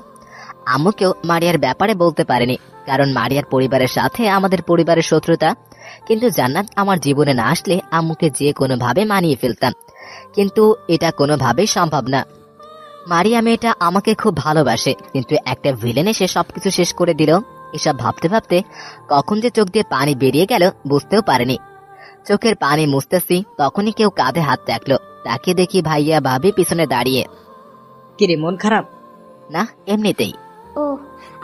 আম্মুকেও মারিয়ার ব্যাপারে বলতে পারেনি, কারণ মারিয়ার পরিবারের সাথে আমাদের পরিবারের শত্রুতা। কিন্তু জান্নাত আমার জীবনে না আসলে আম্মুকে যে কোনোভাবে মানিয়ে ফেলতাম, কিন্তু এটা কোনোভাবেই সম্ভব না। মারিয়া মেয়েটা আমাকে খুব ভালোবাসে, কিন্তু একটা ভিলেন এসে সবকিছু শেষ করে দিল। এসব ভাবতে ভাবতে কখন যে চোখ দিয়ে পানি বেরিয়ে গেল বুঝতেও পারেনি। চোখের পানি মুছতেছি, তখনই কেউ কাঁধে হাত রাখলো। তাকে দেখি ভাইয়া ভাবি পিছনে দাঁড়িয়ে। কিরে, মন খারাপ? না, এমনিতেই। ও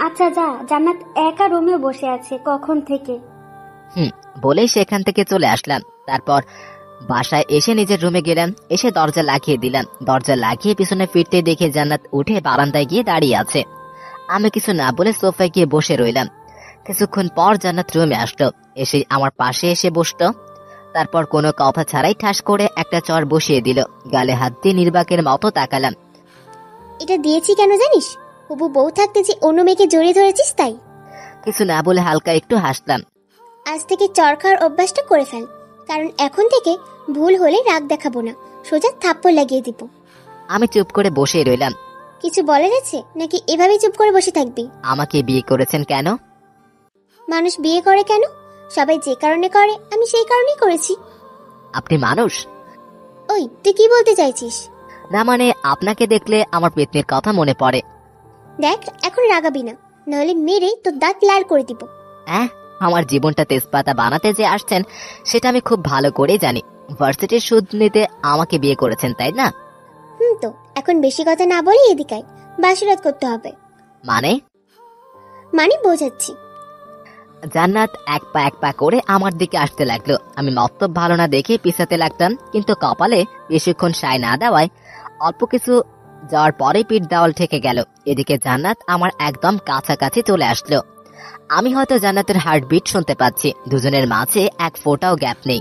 আচ্ছা, যা। জান্নাত একা রুমে বসে আছে কখন থেকে। বলেই সেখান থেকে চলে আসলাম। তারপর বাসায় এসে নিজের রুমে গেলাম। এসে দরজা লাগিয়ে দিলাম। দরজা লাগিয়ে পিছনে ফিরতে দেখে জান্নাত উঠে বারান্দায় গিয়ে দাঁড়িয়ে আছে। আমি কিছু না বলে সোফায় গিয়ে বসে রইলাম। কিছুক্ষণ পর জান্নাত রুমে আসলো। এসে আমার পাশে এসে বসলো। তারপর কোনো কথা ছাড়াই ঠাস করে একটা চর বসিয়ে দিল। গালে হাত দিয়ে নির্বাকের মতো তাকালাম। এটা দিয়েছি কেন জানিস? হবু বউ থাকতে যে অন্য মেয়েকে জড়িয়ে ধরেছিস তাই। কিছু না বলে হালকা একটু হাসলাম। আজ থেকে চর খাওয়ার অভ্যাসটা করে ফেল, কারণ এখন থেকে ভুল হলে রাগ দেখাবো না, সোজা থাপ্পড় লাগিয়ে দিব। আমি চুপ করে বসে রইলাম। কিছু বলার আছে নাকি এভাবেই চুপ করে বসে থাকবি? আমাকে বিয়ে করেছেন কেন? মানুষ বিয়ে করে কেন? সবাই যে কারণে করে, আমি সেই কারণেই করেছি। আপনি মানুষ? ওই তুই কি বলতে চাইছিস? না মানে, আপনাকে দেখলে আমার পেতনির কথা মনে পড়ে। দেখ এখন রাগাবি না, নাহলে মেরে তোর দাঁত লাল করে দিব। আমার জীবনটা তেজপাতা বানাতে যে আসছেন সেটা আমি খুব ভালো করে জানি। ভার্সিটির সুদ নিতে আমাকে বিয়ে করেছেন, তাই না? তো এখন বেশি কথা না বলে এদিকে আয়, বাসরাত করতে হবে। মানে বোঝাচ্ছি। জান্নাত এক পা করে আমার দিকে আসতে লাগলো। আমি মতলব ভালো না দেখে পিছাতে লাগতাম, কিন্তু কপালে বেশিক্ষণ সায় না দেওয়ায় অল্প কিছু যাওয়ার পরে পিঠ দেওয়াল ঠেকে গেল। এদিকে জান্নাত আমার একদম কাছাকাছি চলে আসলো। আমি হয়তো জান্নাতের হার্টবিট শুনতে পাচ্ছি, দুজনের মাঝে এক ফোঁটাও গ্যাপ নেই।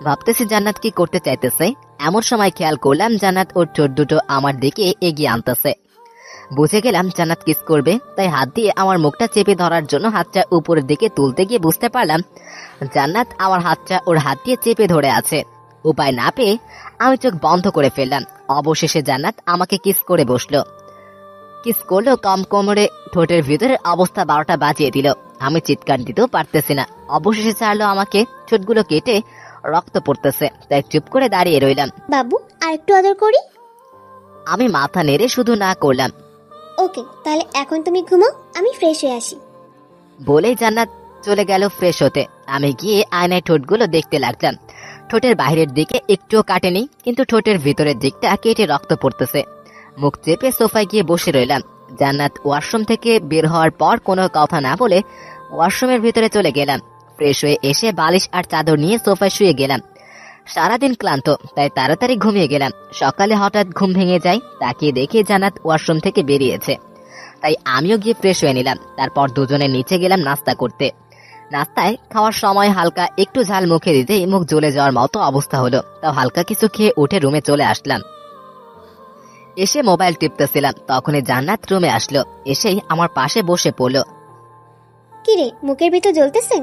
ভাবতেছি জান্নাত কি করতে চাইতেছে। এমন সময় খেয়াল করলাম জান্নাত ওর ঠোঁট দুটো আমার দিকে এগিয়ে আনতেছে। বুঝে গেলাম জান্নাত কিস করবে, তাই হাত দিয়ে আমার মুখটা চেপে ধরার জন্য হাতটা উপরের দিকে তুলতে গিয়ে বুঝতে পারলাম জান্নাত আমার হাতটা ওর হাত দিয়ে চেপে ধরে আছে। উপায় না পেয়ে আমি চোখ বন্ধ করে ফেললাম। অবশেষে জান্নাত আমাকে কিস করে বসলো। কিস করলো কম কোমরে, ঠোঁটের ভিতরে অবস্থা 12টা বাজিয়ে দিল। আমি চিৎকার দিতেও পারতেছি না। অবশেষে ছাড়লো আমাকে। ঠোঁটগুলো কেটে রক্ত পড়তেছে, তাই চুপ করে দাঁড়িয়ে রইলাম। বাবু আর একটু আদর করি। আমি মাথা নেড়ে শুধু না করলাম। ওকে, তাহলে এখন তুমি ঘুমাও, আমি ফ্রেশ হয়ে আসি। বলেই জান্নাত চলে গেল ফ্রেশ হতে। আমি গিয়ে আয়নায় ঠোঁটগুলো দেখতে লাগলাম। ঠোঁটের বাইরের দিকে একটুও কাটেনি, কিন্তু ঠোঁটের ভিতরের দিকটা কেটে রক্ত পড়তেছে। মুখ চেপে সোফায় গিয়ে বসে রইলাম। জান্নাত ওয়াশরুম থেকে বের হওয়ার পর কোনো কথা না বলে ওয়াশরুমের ভিতরে চলে গেলাম। ফ্রেশ হয়ে এসে বালিশ আর চাদর নিয়ে সোফায় শুয়ে গেলাম। সারাদিন ক্লান্ত, তাই তাড়াতাড়ি ঘুমিয়ে গেলাম। সকালে হঠাৎ ঘুম ভেঙে যায়। তাকিয়ে দেখে জান্নাত ওয়াশরুম থেকে বেরিয়েছে, তাই আমিও গিয়ে ফ্রেশ হয়ে নিলাম। তারপর দুজনে নিচে গেলাম নাস্তা করতে। নাস্তায় খাওয়ার সময় হালকা একটু ঝাল মুখে দিতেই মুখ জ্বলে যাওয়ার মতো অবস্থা হলো। তাও হালকা কিছু খেয়ে উঠে রুমে চলে আসলাম। এসে মোবাইল টিপতেছিলাম, তখনই জান্নাত রুমে আসলো। এসেই আমার পাশে বসে পড়লো। কিরে, মুখের ভিতর জ্বলতেছে?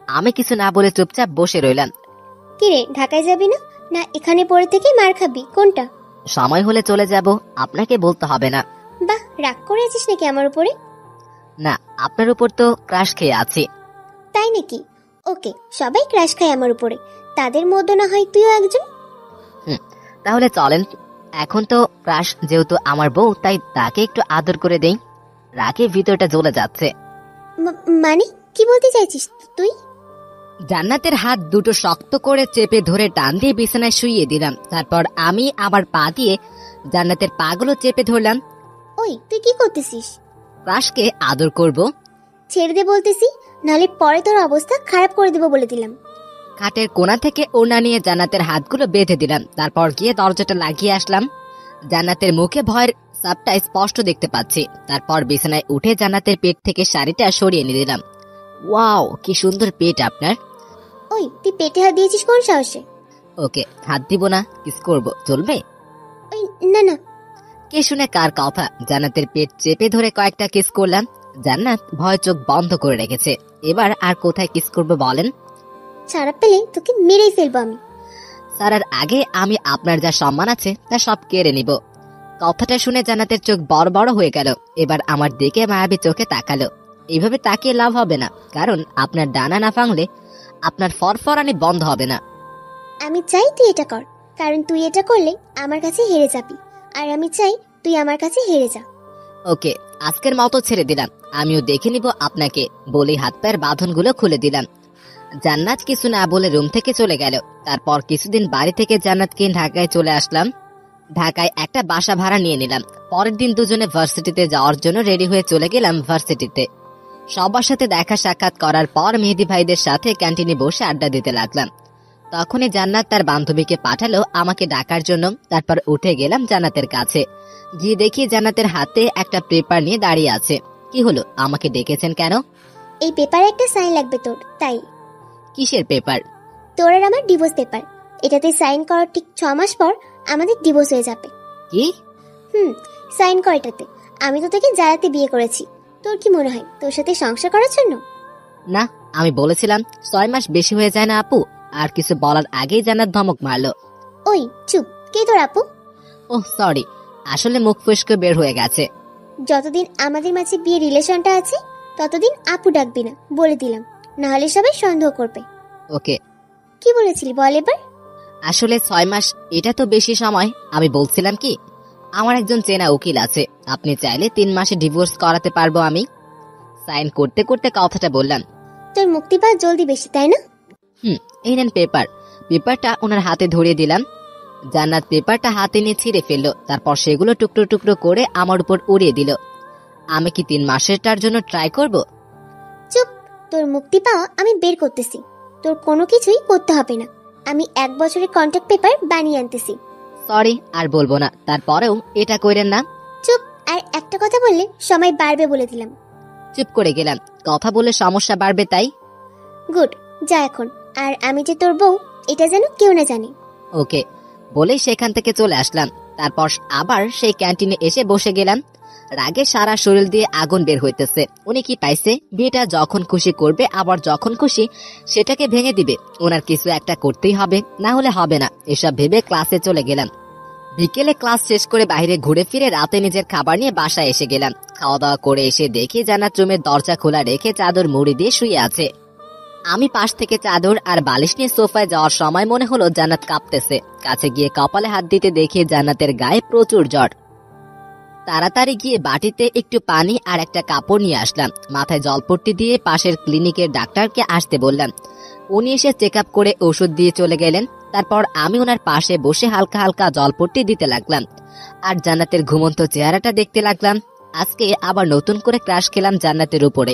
আমি কিছু না বলে চুপচাপ বসে রইলাম। কিরে, ঢাকায় যাবি না, না এখানে পড়ে থেকে মার খাবি, কোনটা? সময় হলে চলে যাব, আপনাকে বলতে হবে না। বাহ, রাগ করে আছিস নাকি আমার উপরে? না, আপনার উপর তো ক্রাশ খেয়ে আছি। তাই নাকি? ওকে, সবাই ক্রাশ খায় আমার উপরে, তাদের মধ্যে না হয় তুইও একজন। তাহলে চলেন। এখন তো ক্রাশ যেহেতু আমার বউ, তাই তাকে একটু আদর করে দেই। রাগে ভিতরটা জ্বলে যাচ্ছে। মানে কি বলতে চাইছিস তুই? জান্নাতের হাত দুটো শক্ত করে চেপে ধরে টান দিয়ে বিছানায় শুইয়ে দিলাম। তারপর আমি আবার পা দিয়ে জান্নাতের পাগুলো চেপে ধরলাম। ওই তুই কি করতেছিস? ক্রাশকে আদর করব। ছেড়ে দে বলতেছি, নালে পরে তোর অবস্থা খারাপ করে দেবো বলে দিলাম। খাটের কোণা থেকে ওড়না নিয়ে জান্নাতের হাতগুলো বেঁধে দিলাম। তারপর গিয়ে দরজাটা লাগিয়ে আসলাম। জান্নাতের মুখে ভয়ের ছাপটা স্পষ্ট দেখতে পাচ্ছি। তারপর বিছানায় উঠে জান্নাতের পেট থেকে শাড়িটা সরিয়ে নিয়ে দিলাম। ওয়াও, কি সুন্দর পেট আপনার। ওই তুই পেটে হাত দিয়েছিস কোন সাহসে? ওকে, হাত দিব না, কিস করব, চলবে? ওই না না। কে শুনে কার কথা? জান্নাতের পেট চেপে ধরে কয়েকটা কিস করলাম। জান্নাত ভয় চোখ বন্ধ করে রেখেছে। এবার আর কোথায় কিস করবো বলেন? ছাড়া পেলে তোকে মেরেই ফেলবো আমি। সারার আগে আমি আপনার যা সম্মান আছে তা সব কেড়ে নিব। কথাটা শুনে জান্নাতের চোখ বড় বড় হয়ে গেল। এবার আমার দিকে মায়াবী চোখে তাকালো। এইভাবে তাকিয়ে লাভ হবে না, কারণ আপনার ডানা না ভাঙলে আপনার ফরফরানি বন্ধ হবে না। আমি চাই তুই এটা কর, কারণ তুই এটা করলে আমার কাছে হেরে যাবি, আর আমি চাই তুই আমার কাছে হেরে যা। ওকে, আজকের মতো ছেড়ে দিলাম, আমিও দেখে নিব আপনাকে। বলেই হাত পায়ের বাঁধনগুলো খুলে দিলাম। জান্নাত কিছু না বলে রুম থেকে চলে গেল। তারপর কিছুদিন বাড়ি থেকে জান্নাতকে ঢাকায় চলে আসলাম। ঢাকায় একটা বাসা ভাড়া নিয়ে নিলাম। পরের দিন দুজনে ভার্সিটিতে যাওয়ার জন্য রেডি হয়ে চলে গেলাম ভার্সিটিতে। সবার সাথে দেখা সাক্ষাৎ করার পর মেহেদি ভাইদের সাথে ক্যান্টিনে বসে আড্ডা দিতে লাগলাম। তখনই জান্নাত তার বান্ধবীকে পাঠালো আমাকে ডাকার জন্য। তারপর উঠে গেলাম জান্নাতের কাছে। গিয়ে দেখি জান্নাতের হাতে একটা পেপার নিয়ে দাঁড়িয়ে আছে। কি হলো, আমাকে ডেকেছেন কেন? এই পেপারে একটা সাইন লাগবে তোর, তাই। কিসের পেপার? তোর আর আমার ডিভোর্স পেপার। এটাতে সাইন করার ঠিক 6 মাস পর আমাদের ডিভোর্স হয়ে যাবে। কি? সাইন কর এটাতে। আমি তো তোকে জারাতে বিয়ে করেছি, তোর কি মনে হয় তোর সাথে সংসার করার জন্য? না, আমি বলেছিলাম 6 মাস বেশি হয়ে যায় না আপু। আর কিছু বলার আগেই জান্নাত ধমক মারলো। ওই চুপ, কে তোর আপু? ওহ সরি, আসলে মুখ ফসকে বের হয়ে গেছে। যতদিন আমাদের মাঝে বিয়ে রিলেশনটা আছে ততদিন আপু ডাকবি না, বলে দিলাম, না হলে সবাই সন্দেহ করবে। ওকে। কি বলেছিলি বল এবার? আসলে 6 মাস এটা তো বেশি সময়। আমি বলছিলাম কি, আমার একজন চেনা উকিল আছে, আপনি চাইলে 3 মাসে ডিভোর্স করাতে পারবো আমি। সাইন করতে করতে কথাটা বললাম। তোর মুক্তি পাওয়া জলদি বেশি, তাই না? এই নেন পেপার। পেপারটা ওনার হাতে ধরিয়ে দিলাম। জান্নাত পেপারটা হাতে নিয়ে ছিঁড়ে ফেললো। তারপর সেগুলো টুকরো টুকরো করে আমার উপর উড়িয়ে দিল। আমি কি 3 মাসেরটার জন্য ট্রাই করব? চুপ, তোর মুক্তি পাওয়া আমি বের করতেছি। তোর কোনো কিছুই করতে হবে না, আমি 1 বছরের কন্ট্রাক্ট পেপার বানিয়ে আনতেছি। সরি, আর বলবো না। তারপরেও এটা কইরেন না। চুপ, আর একটা কথা বললে সময় বাড়বে বলে দিলাম। চুপ করে গেলাম, কথা বলে সমস্যা বাড়বে তাই। গুড, যা এখন। আর আমি যে তোর বউ এটা যেন কেউ না জানে। ওকে বলেই সেখান থেকে চলে আসলাম। তারপর আবার সেই ক্যান্টিনে এসে বসে গেলাম। রাগে সারা শরীর দিয়ে আগুন বের হইতেছে। উনি কি পাইছে, বিয়েটা যখন খুশি করবে, আবার যখন খুশি সেটাকে ভেঙে দিবে। ওনার কিছু একটা করতেই হবে, না হলে হবে না। এসব ভেবে ক্লাসে চলে গেলাম। বিকেলে ক্লাস শেষ করে বাইরে ঘুরে ফিরে রাতে নিজের খাবার নিয়ে বাসায় এসে গেলাম। খাওয়া দাওয়া করে এসে দেখি জান্নাত রুমের দরজা খোলা রেখে চাদর মুড়ি দিয়ে শুয়ে আছে। আমি পাশ থেকে চাদর আর বালিশ নিয়ে সোফায় যাওয়ার সময় মনে হলো জান্নাত কাঁপতেছে। কাছে গিয়ে কপালে হাত দিতে দেখি জান্নাতের গায়ে প্রচুর জ্বর। তাড়াতাড়ি গিয়ে বাটিতে একটু পানি আর একটা কাপড় নিয়ে আসলাম। মাথায় জলপট্টি দিয়ে পাশের ক্লিনিকের ডাক্তারকে আসতে বললাম। উনি এসে চেক আপ করে ওষুধ দিয়ে চলে গেলেন। তারপর আমি ওনার পাশে বসে হালকা হালকা জলপট্টি দিতে লাগলাম আর জান্নাতের ঘুমন্ত চেহারাটা দেখতে লাগলাম। আজকে আবার নতুন করে ক্রাশ খেলাম জান্নাতের উপরে।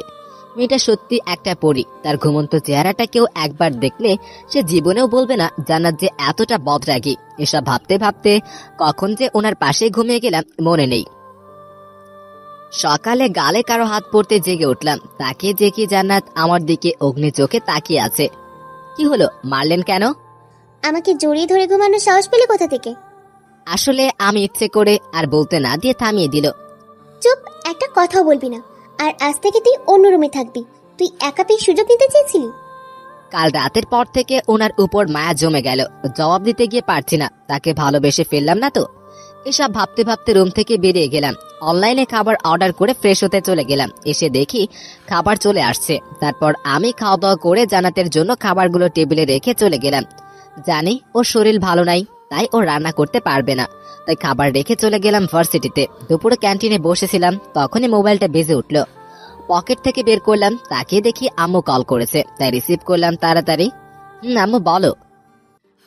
মেয়েটা সত্যি একটা পরী। তার ঘুমন্ত চেহারাটা কেউ একবার দেখলে সে জীবনেও বলবে না জান্নাত যে এতটা বদরাগী। এসব ভাবতে ভাবতে কখন যে ওনার পাশে ঘুমিয়ে গেলাম মনে নেই। সকালে গালে কারো হাত পড়তে জেগে উঠলাম। তাকিয়ে দেখি জান্নাত আমার দিকে অগ্নি চোখে তাকিয়ে আছে। কি হলো, মারলেন কেন? আমাকে জড়িয়ে ধরে ঘুমানোর সাহস পেলে কোথা থেকে? আসলে আমি ইচ্ছে করে আর বলতে না দিয়ে থামিয়ে দিল। চুপ, একটা কথাও বলবি না। আর আজ থেকে তুই অন্য রুমে থাকবি। তুই একা পেয়ে সুযোগ নিতে চেয়েছিলি। কাল রাতের পর থেকে ওনার উপর মায়া জমে গেল। জবাব দিতে গিয়ে পারছি না, তাকে ভালোবেসে ফেললাম না তো। এসব ভাবতে ভাবতে রুম থেকে বেরিয়ে গেলাম। অনলাইনে খাবার অর্ডার করে ফ্রেশ হতে চলে গেলাম। এসে দেখি খাবার চলে আসছে। তারপর আমি খাওয়া দাওয়া করে জান্নাতের জন্য খাবারগুলো টেবিলে রেখে চলে গেলাম। জানি ওর শরীর ভালো নাই, তাই ও রান্না করতে পারবে না। তাই খাবার রেখে চলে গেলাম ভার্সিটিতে। দুপুরে ক্যান্টিনে বসেছিলাম, তখনই মোবাইলটা বেজে উঠলো। পকেট থেকে বের করলাম, তাকিয়ে দেখি আম্মু কল করেছে, তাই রিসিভ করলাম তাড়াতাড়ি। আম্মু বলো।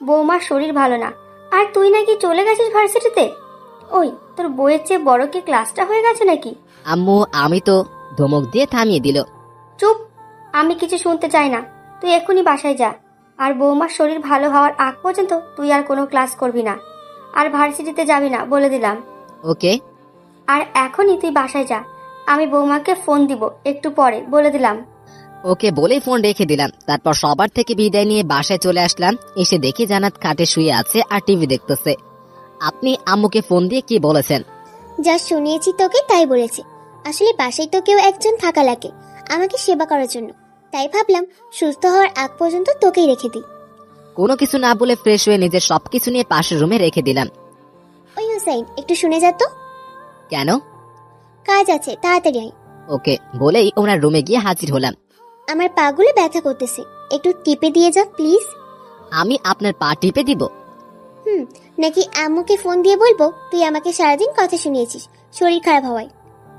বৌমার শরীর ভালো না, আর তুই নাকি চলে গেছিস ভার্সিটিতে। ওই তোর বইয়ের চেয়ে বড় কি ক্লাসটা হয়ে গেছে নাকি? আম্মু আমি তো, ধমক দিয়ে থামিয়ে দিল। চুপ, আমি কিছু শুনতে চাই না। তুই এক্ষুনি বাসায় যা। আর বৌমার শরীর ভালো হওয়ার আগ পর্যন্ত তুই আর কোনো ক্লাস করবি না, আর ভার্সিটিতে যাবি না, বলে দিলাম। ওকে। আর এখনই তুই বাসায় যা। আমি বৌমাকে ফোন দিব একটু পরে, বলে দিলাম। ওকে বলেই ফোন রেখে দিলাম। তারপর সবার থেকে বিদায় নিয়ে বাসায় চলে আসলাম। এসে দেখি জান্নাত খাটে শুয়ে আছে আর টিভি দেখতেছে। আপনি আম্মুকে ফোন দিয়ে কি বলেছেন? যা শুনিয়েছি তোকে তাই বলেছি। আসলে বাসায় তো কেউ একজন থাকা লাগে আমাকে সেবা করার জন্য। তাই ভাবলাম সুস্থ হওয়ার আগ পর্যন্ত তোকেই রেখে দিই। কোনো কিছু না বলে ফ্রেশ হয়ে নিজের সবকিছু নিয়ে পাশের রুমে রেখে দিলাম। ওই হুসাইন, একটু শুনে যা তো। কেন? কাজ আছে, তাড়াতাড়ি আয়। ওকে বলেই ওনার রুমে গিয়ে হাজির হলাম। আমার পাগুলো ব্যথা করতেছে, একটু টিপে দিয়ে যা প্লিজ। আমি আপনার পা টিপে দিব? নাকি আম্মুকে ফোন দিয়ে বলবো তুই আমাকে সারাদিন কথা শুনিয়েছিস শরীর খারাপ হওয়ায়?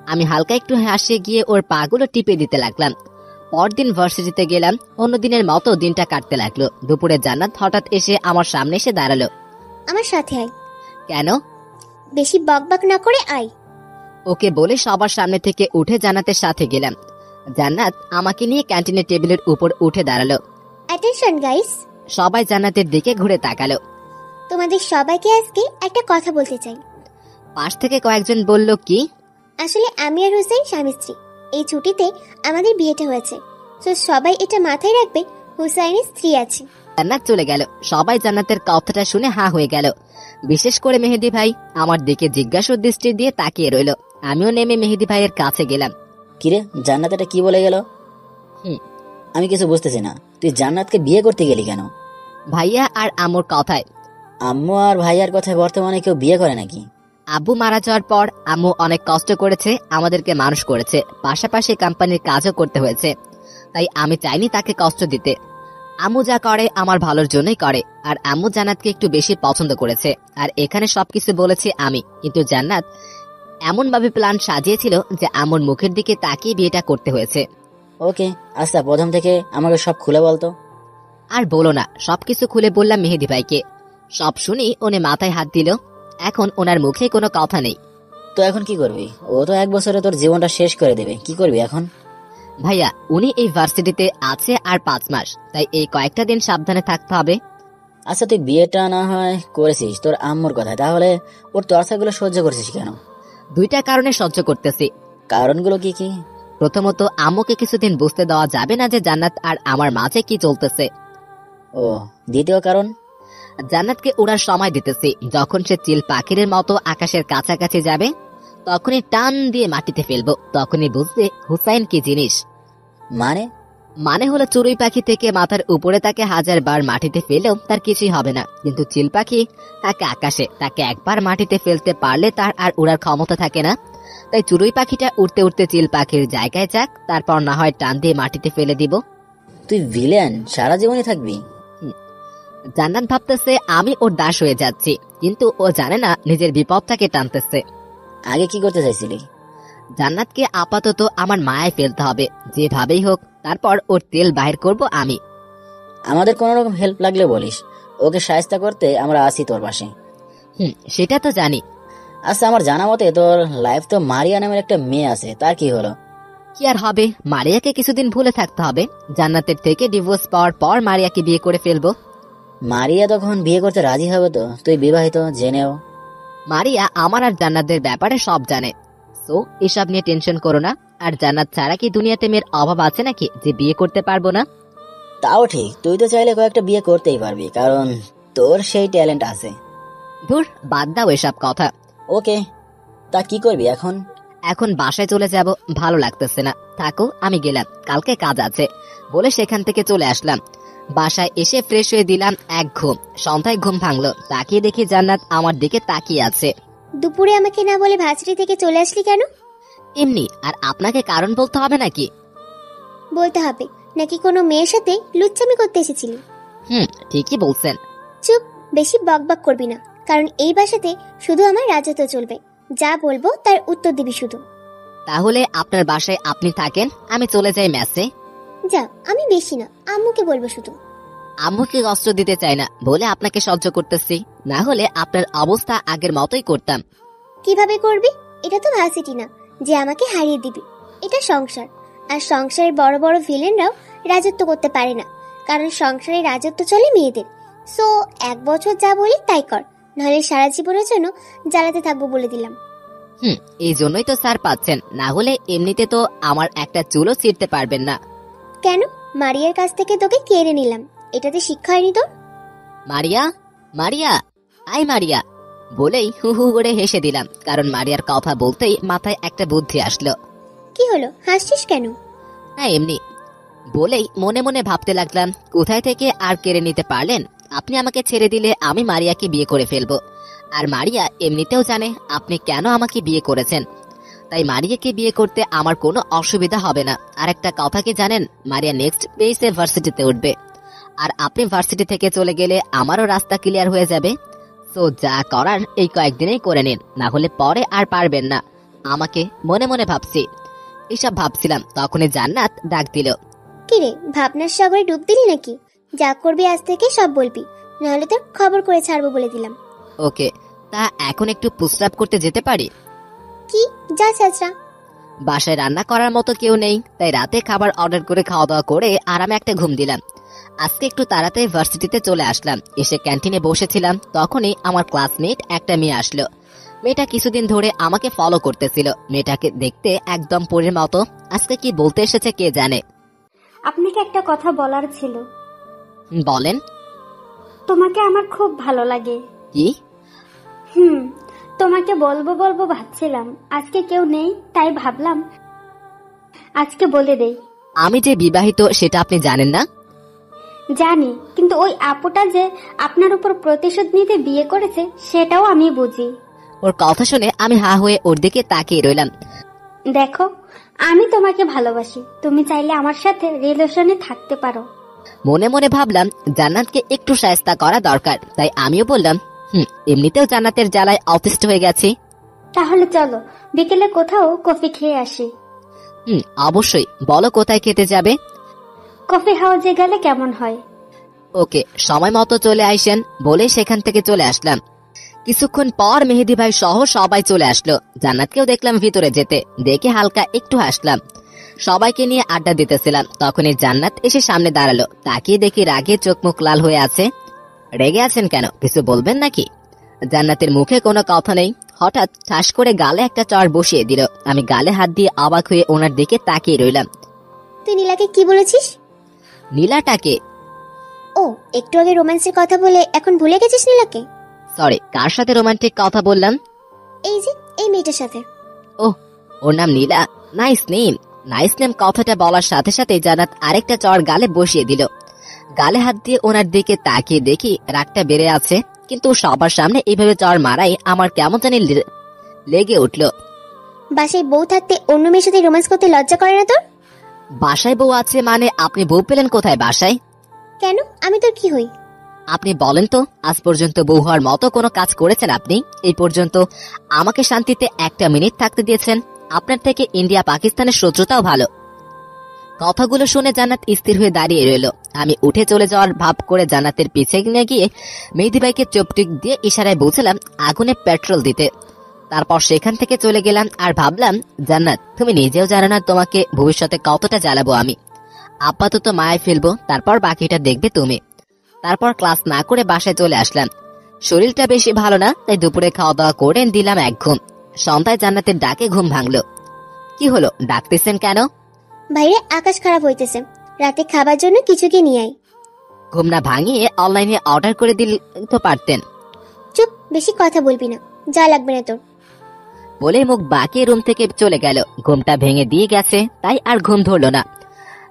আমি হালকা একটু হাসিয়ে গিয়ে ওর পাগুলো টিপে দিতে লাগলাম। পরদিন ভার্সিটিতে গেলাম। অন্যদিনের মতো দিনটা কাটতে লাগলো। দুপুরে জান্নাত হঠাৎ এসে আমার সামনে এসে দাঁড়ালো। আমার সাথে আয়। কেন? বেশি বকবক না করে আয়। ওকে বলে সবার সামনে থেকে উঠে জান্নাতের সাথে গেলাম। জান্নাত আমাকে নিয়ে ক্যান্টিনের টেবিলের উপর উঠে দাঁড়ালো। Attention guys. সবাই জান্নাতের দিকে ঘুরে তাকালো। তোমাদের সবাইকে আজকে একটা কথা বলতে চাই। পাশ থেকে কয়েকজন বলল, কি? আসলে আমি আর হুসাইন স্বামী স্ত্রী। এই ছুটিতে আমাদের বিয়েটা হয়েছে, তো সবাই এটা মাথায় রাখবে হুসাইনের স্ত্রী আছে। জান্নাত চলে গেল। সবাই জান্নাতের কথাটা শুনে হা হয়ে গেল। বিশেষ করে মেহেদি ভাই আমার দিকে জিজ্ঞাসা দৃষ্টি দিয়ে তাকিয়ে রইল। আমিও নেমে মেহেদি ভাইয়ের কাছে গেলাম। কিরে, জান্নাত এটা কি বলে গেল? আমি কিছু বুঝতেছি না। তুই জান্নাতকে বিয়ে করতে গেলি কেন? ভাইয়া আর আম্মুর কথায়। আম্মু আর ভাইয়ার কথায় বর্তমানে কেউ বিয়ে করে নাকি? আব্বু মারা যাওয়ার পর আম্মু অনেক কষ্ট করেছে, আমাদেরকে মানুষ করেছে, পাশাপাশি কোম্পানির কাজও করতে হয়েছে। তাই আমি চাইনি তাকে কষ্ট দিতে। আম্মু যা করে আমার ভালোর জন্যই করে। আর আম্মু জান্নাতকে একটু বেশি পছন্দ করেছে। আর এখানে সবকিছু বলেছি আমি, কিন্তু জান্নাত এমন ভাবে প্ল্যান সাজিয়েছিল যে আম্মুর মুখের দিকে তাকিয়ে বিয়েটা করতে হয়েছে। ওকে, আচ্ছা প্রথম থেকে আমাকে সব খুলে বলতো। আর বলো না, সবকিছু খুলে বললাম মেহেদি ভাইকে। সব শুনি উনি মাথায় হাত দিল। এখন ওনার মুখে কোনো কথা নেই। তো এখন কি করবি? ও তো 1 বছরে তোর জীবনটা শেষ করে দেবে। কি করবি এখন? ভাইয়া উনি এই ভার্সিটিতে আছে আর 5 মাস, তাই এই কয়েকটা দিন সাবধানে থাকতে হবে। আচ্ছা তুই বিয়েটা না হয় করেছিস তোর আম্মুর কথা, তাহলে ওর টর্চারগুলো সহ্য করছিস কেন? 2টা কারণে সহ্য করতেছি। কারণগুলো কি কি? প্রথমত আম্মুকে কিছুদিন বুঝতে দেওয়া যাবে না যে জান্নাত আর আমার মাঝে কি চলতেছে। ও, দ্বিতীয় কারণ? জান্নাতকে উড়ার সময় দিতেছি। যখন সে চিল পাখির মতো আকাশের কাছাকাছি যাবে তখনই টান দিয়ে মাটিতে ফেলবো। তখনই বুঝবে হুসাইন কি জিনিস। মানে হলো চড়ুই পাখি থেকে মাথার উপরে তাকে 1000 বার মাটিতে ফেলেও তার কিছুই হবে না, কিন্তু চিল পাখি তাকে আকাশে, তাকে একবার মাটিতে ফেলতে পারলে তার আর উড়ার ক্ষমতা থাকে না। তাই চড়ুই পাখিটা উড়তে উড়তে চিল পাখির জায়গায় যাক, তারপর না হয় টান দিয়ে মাটিতে ফেলে দিব। তুই ভিলেন, সারা জীবনই থাকবি। জান্নাত ভাবতেছে আমি ওর দাস হয়ে যাচ্ছি, কিন্তু ও জানে না নিজের বিপদটাকে টানতেছে। আগে কি করতে চাইছিলি? জান্নাতকে আপাতত আমার মায়ায় ফেলতে হবে যেভাবেই হোক, তারপর ওর তেল বাহির করব আমি। আমাদের কোন রকম হেল্প লাগলে বলিস, ওকে সাহায্য করতে আমরা আছি তোর পাশে। সেটা তো জানি। আচ্ছা, আমার জানা মতে তোর লাইফ তো মারিয়া নামের একটা মেয়ে আছে, তার কি হলো? কি আর হবে, মারিয়াকে কিছুদিন ভুলে থাকতে হবে। জান্নাতের থেকে ডিভোর্স পাওয়ার পর মারিয়াকে বিয়ে করে ফেলবো। মারিয়া তখন বিয়ে করতে রাজি হবে তো? তুই বিবাহিত জেনেও? মারিয়া আমার আর জান্নাতের ব্যাপারে সব জানে, সো এসব নিয়ে টেনশন করো না। আর জান্নাত ছাড়া কি দুনিয়াতে মেয়ের অভাব আছে নাকি যে বিয়ে করতে পারবো না? তাও ঠিক, তুই তো চাইলে কয়েকটা বিয়ে করতেই পারবি, কারণ তোর সেই ট্যালেন্ট আছে। ধুর, বাদ দাও এসব কথা। ওকে, তা কি করবি এখন? এখন বাসায় চলে যাব, ভালো লাগতেছে না। থাকো, আমি গেলাম, কালকে কাজ আছে বলে সেখান থেকে চলে আসলাম। বাসায় এসে ফ্রেশ হয়ে দিলাম, এক ঘুম। সন্ধ্যায় ঘুম ভাঙলো, তাকিয়ে দেখি জান্নাত আমার দিকে তাকিয়ে আছে। দুপুরে আমাকে না বলে ভার্সিটি থেকে চলে আসলি কেন? এমনি। আর আপনাকে কারণ বলতে হবে নাকি? বলতে হবে নাকি কোনো মেয়ের সাথে লুচ্চামি করতে এসেছিলি? ঠিকই বলছেন। চুপ, বেশি বকবক করবি না, কারণ এই বাসাতে শুধু আমার রাজত্ব চলবে। যা বলবো তার উত্তর দিবি শুধু। তাহলে আপনার বাসায় আপনি থাকেন, আমি চলে যাই মেসে। যা, আমি বেশি না, আম্মুকে বলবো শুধু। আম্মুকে কষ্ট দিতে চাই না বলে আপনাকে সহ্য করতেছি, না হলে আপনার অবস্থা আগের মতোই করতাম। কিভাবে করবি? এটা তো ভার্সিটি না যে আমাকে হারিয়ে দিবি, এটা সংসার। আর সংসারের বড় বড় ভিলেনরাও রাজত্ব করতে পারে না, কারণ সংসারে রাজত্ব চলে মেয়েদের। সো 1 বছর যা বলি তাই কর, নাহলে সারা জীবনের জন্য জ্বালাতে থাকবো বলে দিলাম। এই জন্যই তো স্যার পাচ্ছেন, না হলে এমনিতে তো আমার একটা চুলও ছিঁড়তে পারবেন না। কেন? মারিয়ার কাছ থেকে তোকে কেড়ে নিলাম, এটাতে শিক্ষা হয়নি তোর? মারিয়া, মারিয়া, আই মারিয়া বলেই হু হু করে হেসে দিলাম, কারণ মারিয়ার কথা বলতেই মাথায় একটা বুদ্ধি আসলো। কি হলো, হাসছিস কেন? না, এমনি। বলেই মনে মনে ভাবতে লাগলাম, কোথায় থেকে আর কেড়ে নিতে পারলেন? আপনি আমাকে ছেড়ে দিলে আমি মারিয়াকে বিয়ে করে ফেলবো। আর মারিয়া এমনিতেও জানে আপনি কেন আমাকে বিয়ে করেছেন, তাই মারিয়াকে বিয়ে করতে আমার কোনো অসুবিধা হবে না। আর একটা কথা কি জানেন, মারিয়া নেক্সট পেইসে ভার্সিটিতে উঠবে, আর আপনি ভার্সিটি থেকে চলে গেলে আমারও রাস্তা ক্লিয়ার হয়ে যাবে। সো যা করার এই কয়েকদিনেই করে নিন, না হলে পরে আর পারবেন না। আমাকে মনে মনে ভাবছি। এসব ভাবছিলাম, তখনই জান্নাত ডাক দিল। কিরে, ভাবনার সাগরে ডুব দিলি নাকি? যা করবি আজ থেকে সব বলবি, নাহলে তোর খবর করে ছাড়বো বলে দিলাম। ওকে, তা এখন একটু প্রস্রাব করতে যেতে পারি? কি, যা চাচা। বাসায় রান্না করার মতো কেউ নেই, তাই রাতে খাবার অর্ডার করে খাওয়া দাওয়া করে আরামে একটা ঘুম দিলাম। আজকে একটু তাড়াতাড়ি ভার্সিটিতে চলে আসলাম। এসে ক্যান্টিনে বসেছিলাম, তখনই আমার ক্লাসমেট একটা মেয়ে আসলো। মেয়েটা কিছুদিন ধরে আমাকে ফলো করতেছিল। মেয়েটাকে দেখতে একদম পরীর মতো। আজকে কি বলতে এসেছে কে জানে। আপনাকে একটা কথা বলার ছিল। বলেন। তোমাকে আমার খুব ভালো লাগে। কি? তোমাকে বলবো বলবো ভাবছিলাম, আজকে কেউ নেই তাই ভাবলাম আজকে বলে দেই। আমি যে বিবাহিত সেটা আপনি জানেন না? জানি, কিন্তু ওই আপুটা যে আপনার উপর প্রতিশোধ নিতে বিয়ে করেছে সেটাও আমি বুঝি। ওর কথা শুনে আমি হা হয়ে ওর দিকে তাকিয়ে রইলাম। দেখো, আমি তোমাকে ভালোবাসি, তুমি চাইলে আমার সাথে রিলেশনে থাকতে পারো। মনে মনে ভাবলাম জান্নাতকে একটু শায়েস্তা করা দরকার, তাই আমিও বললাম এমনিতেও জান্নাতের জ্বালায় অতিষ্ঠ হয়ে গেছি। তাহলে চলো বিকেলে কোথাও কফি খেয়ে আসি। অবশ্যই, বলো কোথায় খেতে যাবে? কফি হাউসে গেলে কেমন হয়? ওকে, সময় মতো চলে আইসেন বলে সেখান থেকে চলে আসলাম। কিছুক্ষণ পর মেহেদি ভাই সহ সবাই চলে আসলো। জান্নাতকেও দেখলাম ভিতরে যেতে, দেখে হালকা একটু হাসলাম। সবাইকে নিয়ে আড্ডা দিতেছিলাম, তখনই জান্নাত এসে সামনে দাঁড়ালো। তাকিয়ে দেখি রাগে চোখ মুখ লাল হয়ে আছে। রেগে আছেন কেন, কিছু বলবেন নাকি? জান্নাতের মুখে কোনো কথা নেই, হঠাৎ ঠাস করে গালে একটা চড় বসিয়ে দিল। আমি গালে হাত দিয়ে অবাক হয়ে ওনার দিকে তাকিয়ে রইলাম। তুই নীলাকে কি বলেছিস? নীলাটাকে? ও, একটু আগে রোম্যান্সের কথা বলে এখন ভুলে গেছিস নীলাকে? সরি, কার সাথে রোমান্টিক কথা বললাম? এই যে এই মেয়েটার সাথে। ওহ, ওর নাম Nila. Nice name. Nice name কথাটা বলার সাথে সাথে জান্নাত আরেকটা চড় গালে বসিয়ে দিল। গালে হাত দিয়ে ওনার দিকে তাকিয়ে দেখি রাগটা বেড়ে আছে, কিন্তু সবার সামনে এইভাবে চড় মারাই আমার কেমন জানি লেগে উঠল। বাসায় বউ থাকতে অন্য মেয়ের সাথে রোম্যান্স করতে লজ্জা করে না তোর? বাসায় বউ আছে মানে আপনি বউ পেলেন কোথায় বাসায়? কেন, আমি তোর কি হই? আপনি বলেন তো, আজ পর্যন্ত বউ হওয়ার মতো কোনো কাজ করেছেন আপনি? এই পর্যন্ত আমাকে শান্তিতে একটা মিনিট থাকতে দিয়েছেন। আপনার থেকে ইন্ডিয়া পাকিস্তানের শত্রুতাও ভালো। কথাগুলো শুনে জান্নাত স্থির হয়ে দাঁড়িয়ে রইল। আমি উঠে চলে যাওয়ার ভাব করে জান্নাতের পিছে নিয়ে গিয়ে মেহেদি ভাইকে চোপটিক দিয়ে ইশারায় বলছিলাম আগুনে পেট্রোল দিতে। তারপর সেখান থেকে চলে গেলাম আর ভাবলাম, জান্নাত তুমি নিজেও জানো না তোমাকে ভবিষ্যতে কতটা জ্বালাবো আমি। আপাতত মায়ায় ফেলবো, তারপর বাকিটা দেখবে তুমি। তারপর ক্লাস না করে বাসায় চলে আসলাম। শরীরটা বেশি ভালো না, তাই দুপুরে খাওয়া দাওয়া করে দিলাম এক ঘুম। সন্ধ্যায় জান্নাতের ডাকে ঘুম ভাঙলো। কি হলো, ডাকতেছেন কেন? বাইরে আকাশ খারাপ হইতেছে, রাতে খাবার জন্য কিছু কি নিয়ে আয়। ঘুম না ভাঙিয়ে অনলাইনে অর্ডার করে দিল তো পারতেন। চুপ, বেশি কথা বলবি না, যা লাগবে না তোর। বলে মুখ বাঁকিয়ে রুম থেকে চলে গেল। ঘুমটা ভেঙে দিয়ে গেছে, তাই আর ঘুম ধরলো না।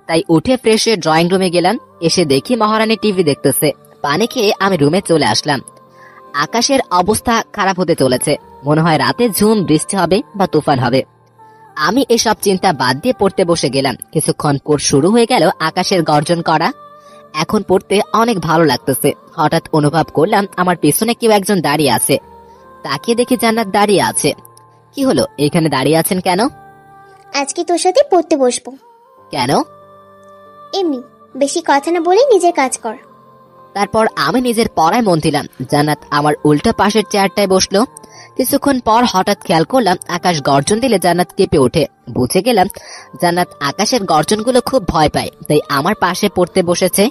তাই উঠে ফ্রেশ হয়ে ড্রয়িং রুমে গেলাম। এসে দেখি মহারানী টিভি দেখতেছে। পানি খেয়ে আমি রুমে চলে আসলাম। আকাশের অবস্থা খারাপ হতে চলেছে, মনে হয় রাতে ঝুম বৃষ্টি হবে বা তুফান হবে। আমি এসব চিন্তা বাদ দিয়ে পড়তে বসে গেলাম। কিছুক্ষণ পর শুরু হয়ে গেল আকাশের গর্জন করা। এখন পড়তে অনেক ভালো লাগতেছে। হঠাৎ অনুভব করলাম আমার পেছনে কেউ একজন দাঁড়িয়ে আছে। তাকিয়ে দেখি জান্নাত দাঁড়িয়ে আছে। কি হলো, এখানে দাঁড়িয়ে আছেন কেন? আজকে তোর সাথে পড়তে বসবো। কেন? এমনি, বেশি কথা না বলে নিজের কাজ কর। তারপর আমি নিজের পড়ায় মন দিলাম। জান্নাত আমার উল্টো পাশের চেয়ারটায় বসলো। কিছুক্ষণ পর হঠাৎ খেয়াল করলাম আকাশ গর্জন দিলে জান্নাত কেঁপে ওঠে। বুঝে গেলাম জান্নাত আকাশের গর্জনগুলো খুব ভয় পায়, তাই আমার পাশে পড়তে বসেছে।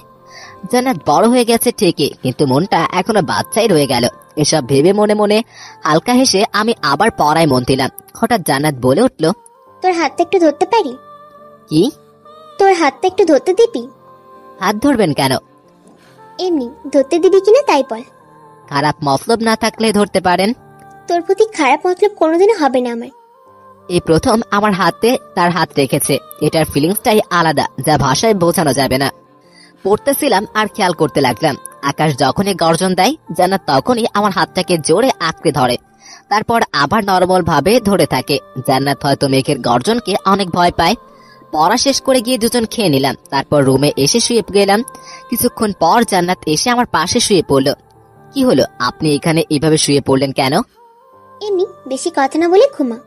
জান্নাত বড় হয়ে গেছে ঠিকই, কিন্তু মনটা এখনো বাচ্চাই রয়ে গেল। এসব ভেবে মনে মনে হালকা হেসে আমি আবার পড়ায় মন দিলাম। হঠাৎ জান্নাত বলে উঠল, তোর হাতটা একটু ধরতে পারি? কি? তোর হাতটা একটু ধরতে দিবি? হাত ধরবেন কেন? এমনি, ধরতে দিবি কিনা তাই বল। খারাপ মতলব না থাকলে ধরতে পারেন। তোর প্রতি খারাপ মতলব কোনোদিনও হবে না আমার। এই প্রথম আমার হাতে তার হাত রেখেছে। এটার ফিলিংসটাই আলাদা, যা ভাষায় বোঝানো যাবে না। পড়তেছিলাম আর খেয়াল করতে লাগলাম। আকাশ যখনই গর্জন দেয়, জান্নাত তখনই আমার হাতটাকে জোরে আঁকড়ে ধরে, তারপর আবার নরমাল ভাবে ধরে থাকে। জান্নাত হয়তো মেঘের গর্জনকে অনেক ভয় পায়। পড়া শেষ করে গিয়ে দুজন খেয়ে নিলাম। তারপর রুমে এসে শুয়ে গেলাম। কিছুক্ষণ পর জান্নাত এসে আমার পাশে শুয়ে পড়ল। কি হলো, আপনি এখানে এইভাবে শুয়ে পড়লেন কেন? এমনি, বেশি কথা না বলে ঘুমা।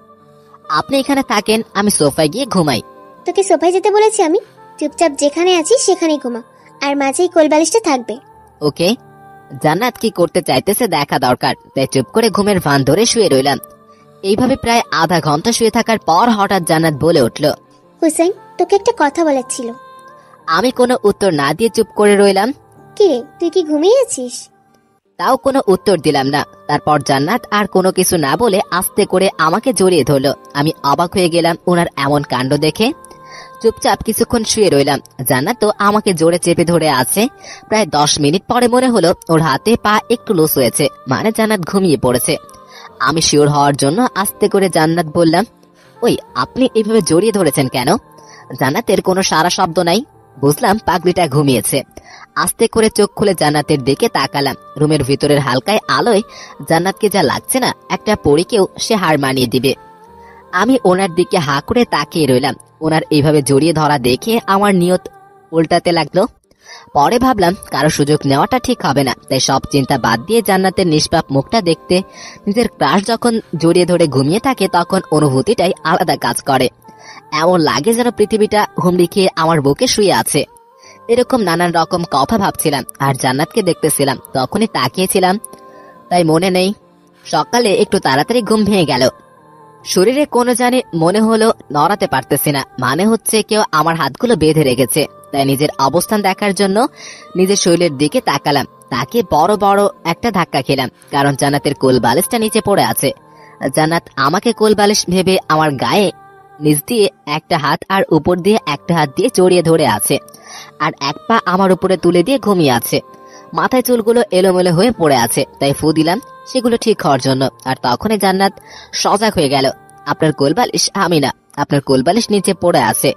আপনি এখানে থাকেন, আমি সোফায় গিয়ে ঘুমাই। তোকে সোফায় যেতে বলেছি আমি। চুপচাপ যেখানে আছিস সেখানেই ঘুমা, আর মাঝেই কোলবালিশটা থাকবে। ওকে। জান্নাত কি করতে চাইতেছে দেখা দরকার, তাই চুপ করে ঘুমের ভান ধরে শুয়ে রইলাম। এইভাবে প্রায় আধা ঘন্টা শুয়ে থাকার পর হঠাৎ জান্নাত বলে উঠল, হুসেন, তোকে একটা কথা বলার ছিল। আমি কোনো উত্তর না দিয়ে চুপ করে রইলাম। কিরে, তুই কি ঘুমিয়ে আছিস? তাও কোনো উত্তর দিলাম না। তারপর জান্নাত আর কোনো কিছু না বলে আস্তে করে আমাকে জড়িয়ে ধরলো। আমি অবাক হয়ে গেলাম ওনার এমন কাণ্ড দেখে। চুপচাপ কিছুক্ষণ শুয়ে রইলাম। জান্নাত তো আমাকে জোরে চেপে ধরে আছে। প্রায় 10 মিনিট পরে মনে হলো ওর হাতে পা একটু লুজ হয়েছে, মানে জান্নাত ঘুমিয়ে পড়েছে। আমি শিওর হওয়ার জন্য আস্তে করে জান্নাত বললাম, ওই আপনি এইভাবে জড়িয়ে ধরেছেন কেন? জান্নাতের কোনো সারা শব্দ নাই। বুঝলাম পাগলিটা ঘুমিয়েছে। আস্তে করে চোখ খুলে জান্নাতের দিকে তাকালাম। রুমের ভিতরের হালকায় আলোয় জান্নাতকে যা লাগছে না, একটা পরীকেও সে হার মানিয়ে দিবে। আমি ওনার দিকে হা করে তাকিয়ে রইলাম। ওনার এইভাবে জড়িয়ে ধরা দেখে আমার নিয়ত উল্টাতে লাগলো। পরে ভাবলাম কারো সুযোগ নেওয়াটা ঠিক হবে না, তাই সব চিন্তা বাদ দিয়ে জান্নাতের নিষ্পাপ মুখটা দেখতে। নিজের ক্রাশ যখন জড়িয়ে ধরে ঘুমিয়ে থাকে তখন অনুভূতিটাই আলাদা কাজ করে। এমন লাগে যেন পৃথিবীটা হুমড়ি খেয়ে আমার বুকে শুয়ে আছে। এরকম নানান রকম কথা ভাবছিলাম আর জান্নাতকে দেখতেছিলাম। তখনই তাকিয়েছিলাম, তাই মনে নেই। সকালে একটু তাড়াতাড়ি ঘুম ভেঙে গেল। শরীরে কোনো জানে মনে হলো নড়াতে পারতেছি না, মানে হচ্ছে কেউ আমার হাতগুলো বেঁধে রেখেছে। তাই নিজের অবস্থান দেখার জন্য নিজের শরীরের দিকে তাকালাম। তাকে বড় বড় একটা ধাক্কা খেলাম, কারণ জান্নাতের কোল বালিশটা নিচে পড়ে আছে। জান্নাত আমাকে কোলবালিশ ভেবে আমার গায়ে নিচ দিয়ে একটা হাত আর উপর দিয়ে একটা হাত দিয়ে জড়িয়ে ধরে আছে, আর এক পা আমার উপরে তুলে দিয়ে ঘুমিয়ে আছে। মাথায় চুলগুলো এলোমেলো হয়ে পড়ে আছে, তাই ফু দিলাম সেগুলো ঠিক হওয়ার জন্য। আর তখনই জান্নাত সজাগ হয়ে গেল, আপনার কোলবালিশ আমি না, আপনার কোলবালিশ নিচে পড়ে আছে।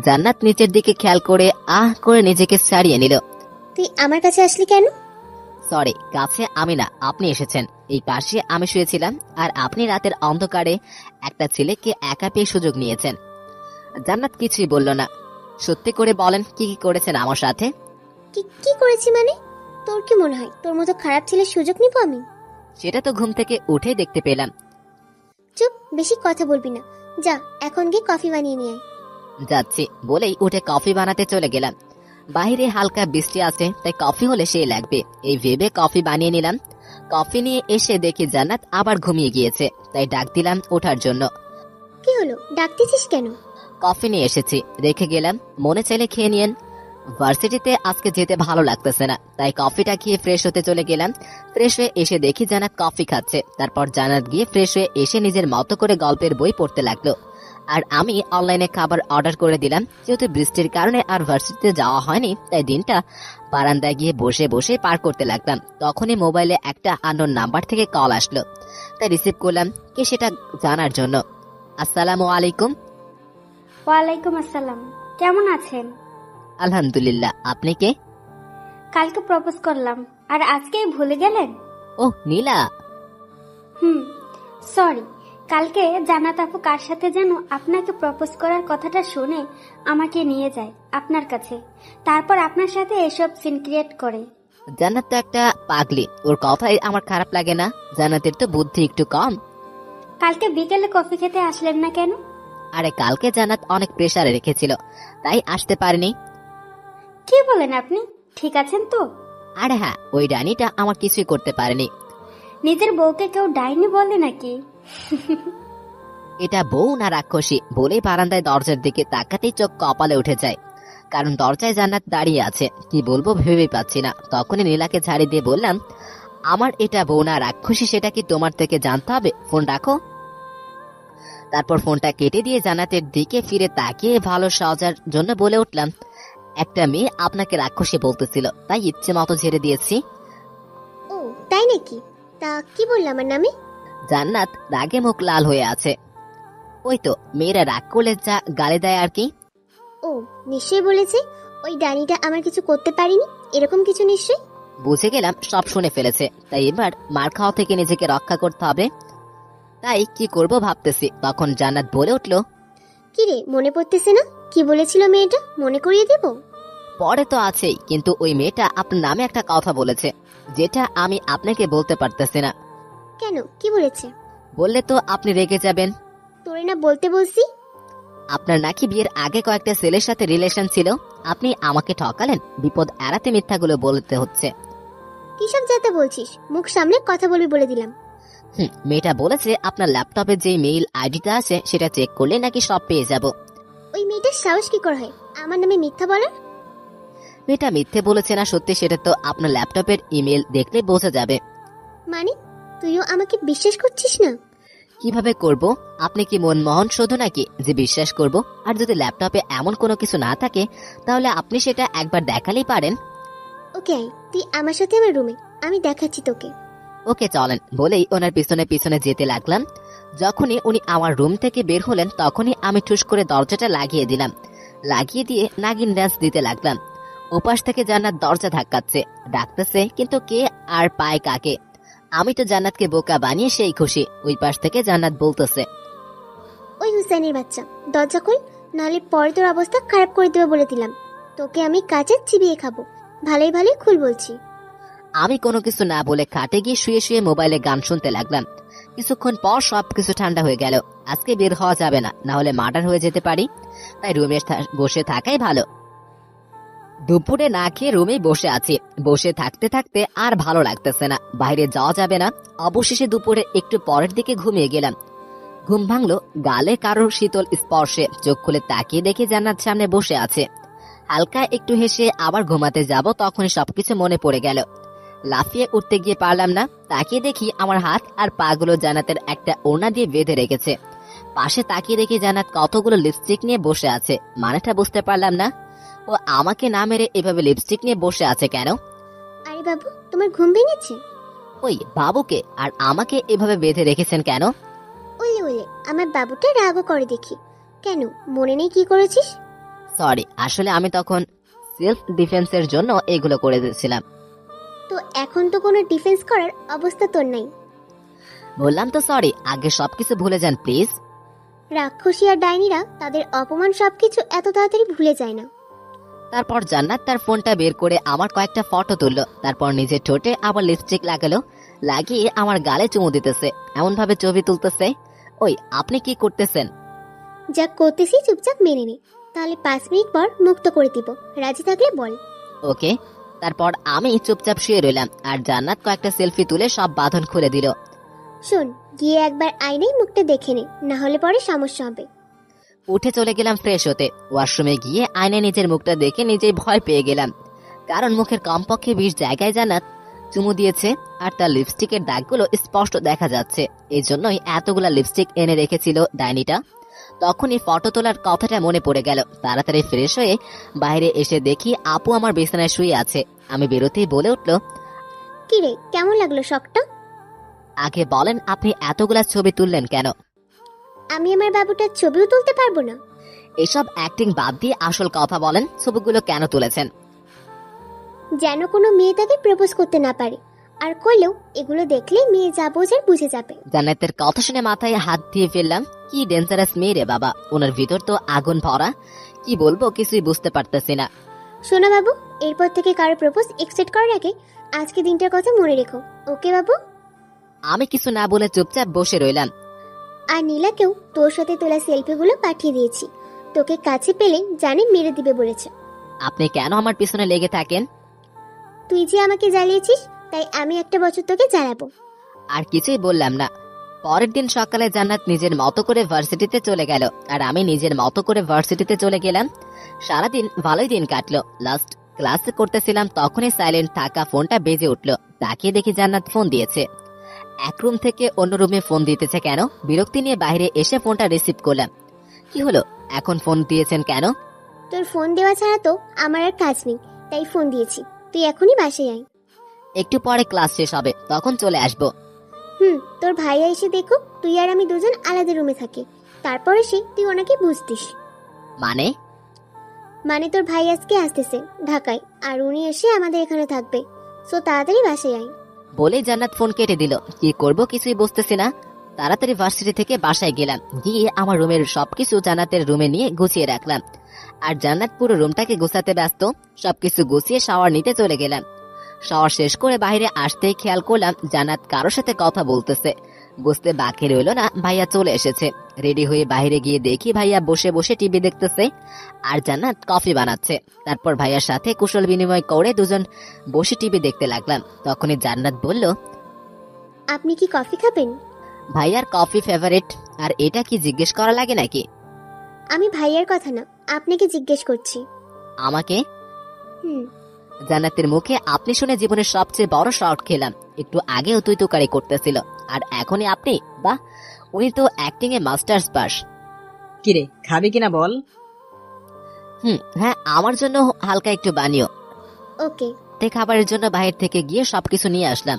জান্নাত নিচের দিকে খেয়াল করে আহ করে নিজেকে ছাড়িয়ে নিল। তুই আমার কাছে আসলি কেন? সরি, কাছে আমি না, আপনি এসেছেন। এই পাশে আমি শুয়েছিলাম আর আপনি রাতের অন্ধকারে একটা ছেলেকে একা পেয়ে সুযোগ নিয়েছেন। জান্নাত কিছুই বলল না। সত্যি করে বলেন, কি কি করেছেন আমার সাথে? কি কি করেছি মানে? তোর কি মনে হয় তোর মতো খারাপ ছেলের সুযোগ নিব আমি? সেটা তো ঘুম থেকে উঠেই দেখতে পেলাম। চুপ, বেশি কথা বলবি না। যা এখন গিয়ে কফি বানিয়ে নিয়ে আয়। যাচ্ছি বলেই উঠে কফি বানাতে চলে গেলাম। বাইরে হালকা বৃষ্টি আছে, তাই কফি হলে সেই লাগবে, এই ভেবে কফি বানিয়ে নিলাম। কফি নিয়ে এসে দেখি জান্নাত আবার ঘুমিয়ে গিয়েছে, তাই ডাক দিলাম ওঠার জন্য। কি হলো, ডাকতেছিস কেন? কফি নিয়ে এসেছি, রেখে গেলাম, মনে চাইলে খেয়ে নিয়েন। ভার্সিটিতে আজকে যেতে ভালো লাগতেছে না, তাই কফিটা খেয়ে ফ্রেশ হতে চলে গেলাম। ফ্রেশ হয়ে এসে দেখি জান্নাত কফি খাচ্ছে। তারপর জান্নাত গিয়ে ফ্রেশ হয়ে এসে নিজের মতো করে গল্পের বই পড়তে লাগলো, আর আমি অনলাইনে খাবার অর্ডার করে দিলাম। যেহেতু বৃষ্টির কারণে আর ভার্সিটিতে যাওয়া হয়নি, তাই দিনটা বারান্দায় গিয়ে বসে বসে পার করতে লাগলাম। তখনই মোবাইলে একটা আননোন নাম্বার থেকে কল আসলো, তাই রিসিভ করলাম, কে সেটা জানার জন্য। আসসালামু আলাইকুম। ওয়ালাইকুম আসসালাম, কেমন আছেন? আলহামদুলিল্লাহ, আপনি কে? কালকে প্রপোজ করলাম আর আজকেই ভুলে গেলেন? ওহ নীলা। সরি, কালকে জান্নাত আপু কার সাথে যেন আপনাকে প্রপোজ করার কথাটা শুনে আমাকে নিয়ে যায় আপনার কাছে, তারপর আপনার সাথে এসব সিন ক্রিয়েট করে। জান্নাত তো একটা পাগলি, ওর কথাই আমার খারাপ লাগে না। জান্নাতের তো বুদ্ধি একটু কম। কালকে বিকেলে কফি খেতে আসলেন না কেন? আরে কালকে জান্নাত অনেক প্রেসারে রেখেছিল, তাই আসতে পারেনি। কি বলেন আপনি? ঠিক আছেন তো? আরে হ্যাঁ, ওই ডাইনিটা আমার কিছুই করতে পারেনি। নিজের বউকে কেউ ডাইনি বলে নাকি? এটা বউ না রাক্ষসী বলেই বারান্দায় দরজার দিকে তাকাতেই চোখ কপালে উঠে যায়, কারণ দরজায় জান্নাত দাঁড়িয়ে আছে। কি বলবো ভেবে পাচ্ছি না। তখনই নীলাকে ঝাড়ি দিয়ে বললাম, আমার এটা বউ না রাক্ষসী সেটা কি তোমার থেকে জানতে হবে, ফোন রাখো। তারপর ফোনটা কেটে দিয়ে জান্নাতের দিকে ফিরে তাকিয়ে ভালো সাজার জন্য বলে উঠলাম, একটা মেয়ে আপনাকে রাক্ষসী বলতেছিল, তাই ইচ্ছে মতো ঝেড়ে দিয়েছি। ও তাই নাকি? তা কি বললাম আমার নামে? জান্নাত রাগে মুখ লাল হয়ে আছে। ওই তো মেয়েরা রাগ করলে যা গালে দেয় আর কি। ও নিশ্চয়ই বলেছে ওই ডাইনিটা আমার কিছু করতে পারিনি, এরকম কিছু নিশ্চয়ই। বুঝে গেলাম সব শুনে ফেলেছে, তাই এবার মার খাওয়া থেকে নিজেকে রক্ষা করতে হবে। তাই কি করব ভাবতেছি, তখন জান্নাত বলে উঠল, কি রে, মনে পড়তেছে না কি বলেছিল মেয়েটা? মনে করিয়ে দেব? পরে তো আছেই, কিন্তু ওই মেয়েটা আপনার নামে একটা কথা বলেছে, যেটা আমি আপনাকে বলতে পারতেছি না। কেন, কি বলেছে? বললে তো আপনি রেগে যাবেন। তোরে না বলতে বলছি। আপনার নাকি বিয়ের আগে কয়েকটা ছেলের সাথে রিলেশন ছিল, আপনি আমাকে ঠকালেন, বিপদ এড়াতে মিথ্যাগুলো বলতে হচ্ছে। কিসব যাতে বলছিস, মুখ সামনে কথা বলবি বলে দিলাম। মেয়েটা বলেছে আপনার ল্যাপটপে যে মেইল আইডিটা আছে সেটা চেক করলে নাকি সব পেয়ে যাব। ওই মেয়েটার সাহস কি করে হয় আমার নামে মিথ্যা বলার? মেয়েটা মিথ্যে বলেছে না সত্যি সেটা তো আপনার ল্যাপটপের ইমেল দেখলে বোঝা যাবে। মানে তুইও আমাকে বিশ্বাস করছিস না? কিভাবে করব? আপনি কি মনমোহন শুধু নাকি যে বিশ্বাস করব? আর যদি ল্যাপটপে এমন কোনো কিছু না থাকে তাহলে আপনি সেটা একবার দেখালেই পারেন। ওকে আয়, তুই আমার সাথে আমার রুমে, আমি দেখাচ্ছি তোকে। ওকে চলেন বলেই ওনার পিছনে পিছনে যেতে লাগলাম। যখনই উনি আমার রুম থেকে বের হলেন তখনই আমি ঠুস করে দরজাটা লাগিয়ে দিলাম। লাগিয়ে দিয়ে নাগিন ডান্স দিতে লাগলাম। ওপাশ থেকে জান্নাত দরজা ধাক্কাচ্ছে, ডাকতেছে, কিন্তু কে আর পায় কাকে। আমি তো জান্নাতকে বোকা বানিয়ে সেই খুশি। ওই পাশ থেকে জান্নাত বলতেছে, ওই হুসাইনের বাচ্চা, দরজা খোল, নাহলে পরে তোর অবস্থা খারাপ করে দেবে বলে দিলাম। তোকে আমি কাজে চিবিয়ে খাবো। ভালোই ভালোই খুল বলছি। আমি কোনো কিছু না বলে খাটে গিয়ে শুয়ে শুয়ে মোবাইলে গান শুনতে লাগলাম। কিছুক্ষণ পর সবকিছু ঠান্ডা হয়ে গেল। আজকে বের হওয়া যাবে না, না হলে মার্ডার হয়ে যেতে পারি, তাই রুমে বসে থাকাই ভালো। দুপুরে না খেয়ে রুমেই বসে আছি। বসে থাকতে থাকতে আর ভালো লাগতেছে না, বাইরে যাওয়া যাবে না। অবশেষে দুপুরে একটু পরের দিকে ঘুমিয়ে গেলাম। ঘুম ভাঙলো গালে কারোর শীতল স্পর্শে। চোখ খুলে তাকিয়ে দেখে জান্নাত সামনে বসে আছে। হালকা একটু হেসে আবার ঘুমাতে যাব, তখনই সবকিছু মনে পড়ে গেল। লাফিয়ে উঠতে গিয়ে পারলাম না। তাকিয়ে দেখি আমার হাত আর পা গুলো জান্নাতের একটা ওড়না দিয়ে বেঁধে রেখেছে। পাশে তাকিয়ে দেখি জান্নাত কতগুলো লিপস্টিক নিয়ে বসে আছে। মানেটা বুঝতে পারলাম না। ও আমাকে না মেরে এভাবে লিপস্টিক নিয়ে বসে আছে কেন? আরে বাবু, তোমার ঘুম ভেঙেছে? ওই বাবুকে আর আমাকে এভাবে বেঁধে রেখেছেন কেন? ওলে ওলে, আমার বাবুটা রাগও করে দেখি। কেন, মনে নেই কি করেছিস? সরি, আসলে আমি তখন সেলফ ডিফেন্সের জন্য এগুলো করে দিয়েছিলাম। তো এখন তো কোনো ডিফেন্স করার অবস্থা তোর নাই। বললাম তো সরি, আগে সবকিছু ভুলে যান প্লিজ। রাক্ষসী আর ডাইনিরা তাদের অপমান সবকিছু এত তাড়াতাড়ি ভুলে যায় না। তারপর জান্নাত তার ফোনটা বের করে আমার কয়েকটা ফটো তুললো। তারপর নিজের ঠোঁটে আবার লিপস্টিক লাগালো, লাগিয়ে আমার গালে চুমু দিতেছে, এমন ভাবে ছবি তুলতেছে। ওই আপনি কি করতেছেন? যা করতেছি চুপচাপ মেনে নে, তাহলে 5 মিনিট পর মুক্ত করে দিব। রাজি থাকলে বল। ওকে। তারপর আমি চুপচাপ শুয়ে রইলাম আর জান্নাত কয়েকটা সেলফি তুলে সব বাঁধন খুলে দিল। শোন, গিয়ে একবার আয়নায় মুখটা দেখে নে, না হলে পরে সমস্যা হবে। উঠে চলে গেলাম ফ্রেশ হতে। ওয়াশরুমে গিয়ে আয়নায় নিজের মুখটা দেখে নিজেই ভয় পেয়ে গেলাম, কারণ মুখের কমপক্ষে 20 জায়গায় জান্নাত চুমু দিয়েছে আর তার লিপস্টিকের দাগগুলো স্পষ্ট দেখা যাচ্ছে। এই জন্যই এতগুলা লিপস্টিক এনে রেখেছিল ডাইনিটা। তখনই ফটো তোলার কথাটা মনে পড়ে গেল। তাড়াতাড়ি ফ্রেশ হয়ে বাইরে এসে দেখি আপু আমার বিছানায় শুয়ে আছে। আমি বেরোতেই বলে উঠল, কি রে, কেমন লাগলো শখটা? আগে বলেন আপনি এতগুলা ছবি তুললেন কেন? আমি আমার বাবুটার ছবিও তুলতে পারবো না? এসব অ্যাক্টিং বাদ দিয়ে আসল কথা বলেন, ছবিগুলো কেন তুলেছেন? যেন কোনো মেয়ে তাকে প্রপোজ করতে না পারে, আর করলেও এগুলো দেখলে মেয়ে যা বোঝার বুঝে যাবে। জান্নাতের কথা শুনে মাথায় হাত দিয়ে ফেললাম। কি ডেঞ্জারাস মেয়ে রে বাবা, ওনার ভিতর তো আগুন ভরা। কি বলবো কিছুই বুঝতে পারতেছি না। শোনো বাবু, এরপর থেকে কারো প্রপোজ এক্সেপ্ট করার আগে আজকে দিনটার কথা মনে রেখো, ওকে বাবু? আমি কিছু না বলে চুপচাপ বসে রইলাম। আর নীলাকেও তোর সাথে তোলা সেলফিগুলো পাঠিয়ে দিয়েছি। তোকে কাছে পেলে জানে মেরে দিবে বলেছে। আপনি কেন আমার পিছনে লেগে থাকেন? তুই যে আমাকে জ্বালিয়েছিস, তাই আমি একটা বছর তোকে জ্বালাবো। আর কিছুই বললাম না। পরের দিন সকালে জান্নাত নিজের মতো করে ভার্সিটিতে চলে গেল আর আমি নিজের মতো করে ভার্সিটিতে চলে গেলাম। সারাদিন ভালোই দিন কাটলো। লাস্ট ক্লাস করতেছিলাম, তখনই সাইলেন্ট থাকা ফোনটা বেজে উঠলো। তাকিয়ে দেখি জান্নাত ফোন দিয়েছে। এক রুম থেকে অন্য রুমে ফোন দিতেছে কেন? বিরক্তি নিয়ে বাইরে এসে ফোনটা রিসিভ করলাম। কি হলো, এখন ফোন দিয়েছেন কেন? তোর ফোন দেওয়া ছাড়া তো আমার আর কাজ নেই, তাই ফোন দিয়েছি। তুই এখনই বাসায় আয়। একটু পরে ক্লাস শেষ হবে, তখন চলে আসবো। তোর ভাইয়া এসে দেখো তুই আর আমি দুজন আলাদা রুমে থাকি, তারপর এসে তুই ওনাকে বুঝতিস। মানে তোর ভাই আজকে আসতেছে ঢাকায়, আর উনি এসে আমাদের এখানে থাকবে। সো তাড়াতাড়ি বাসায় আয়। বলে জান্নাত ফোন কেটে দিল। কি করব কিছুই বুঝতেছি না। তাড়াতাড়ি ভার্সিটি থেকে বাসায় গেলাম। গিয়ে আমার রুমের সবকিছু জান্নাতের রুমে নিয়ে গুছিয়ে রাখলাম। আর জান্নাত পুরো রুমটাকে গুছাতে ব্যস্ত। সবকিছু গুছিয়ে শাওয়ার নিতে চলে গেলাম। শাওয়ার শেষ করে বাইরে আসতেই খেয়াল করলাম জান্নাত কারোর সাথে কথা বলতেছে। বুঝতে বাকি রইল না ভাইয়া চলে এসেছে। রেডি হয়ে বাইরে গিয়ে দেখি ভাইয়া বসে বসে টিভি দেখতেছে আর জান্নাত কফি বানাচ্ছে। তারপর ভাইয়ার সাথে কুশল বিনিময় করে দুজন বসে টিভি দেখতে লাগলাম। তখনই জান্নাত বলল, আপনি কি কফি খাবেন? ভাইয়ার কফি ফেভারিট, আর এটা কি জিজ্ঞেস করা লাগে নাকি? আমি ভাইয়ার কথা না, আপনাকে জিজ্ঞেস করছি। আমাকে? হুম। জান্নাতের মুখে আপনি শুনে জীবনের সবচেয়ে বড় শর্ট খেলাম। একটু আগেও তুই তুকারি করতেছিল, আর এখনই আপনি? বাহ, উনি তো অ্যাক্টিং এ মাস্টার্স পাস। কিরে, খাবি কিনা বল? হ্যাঁ, আমার জন্য হালকা একটু বানিও। ওকে। খাবারের জন্য বাইরে থেকে গিয়ে সবকিছু নিয়ে আসলাম।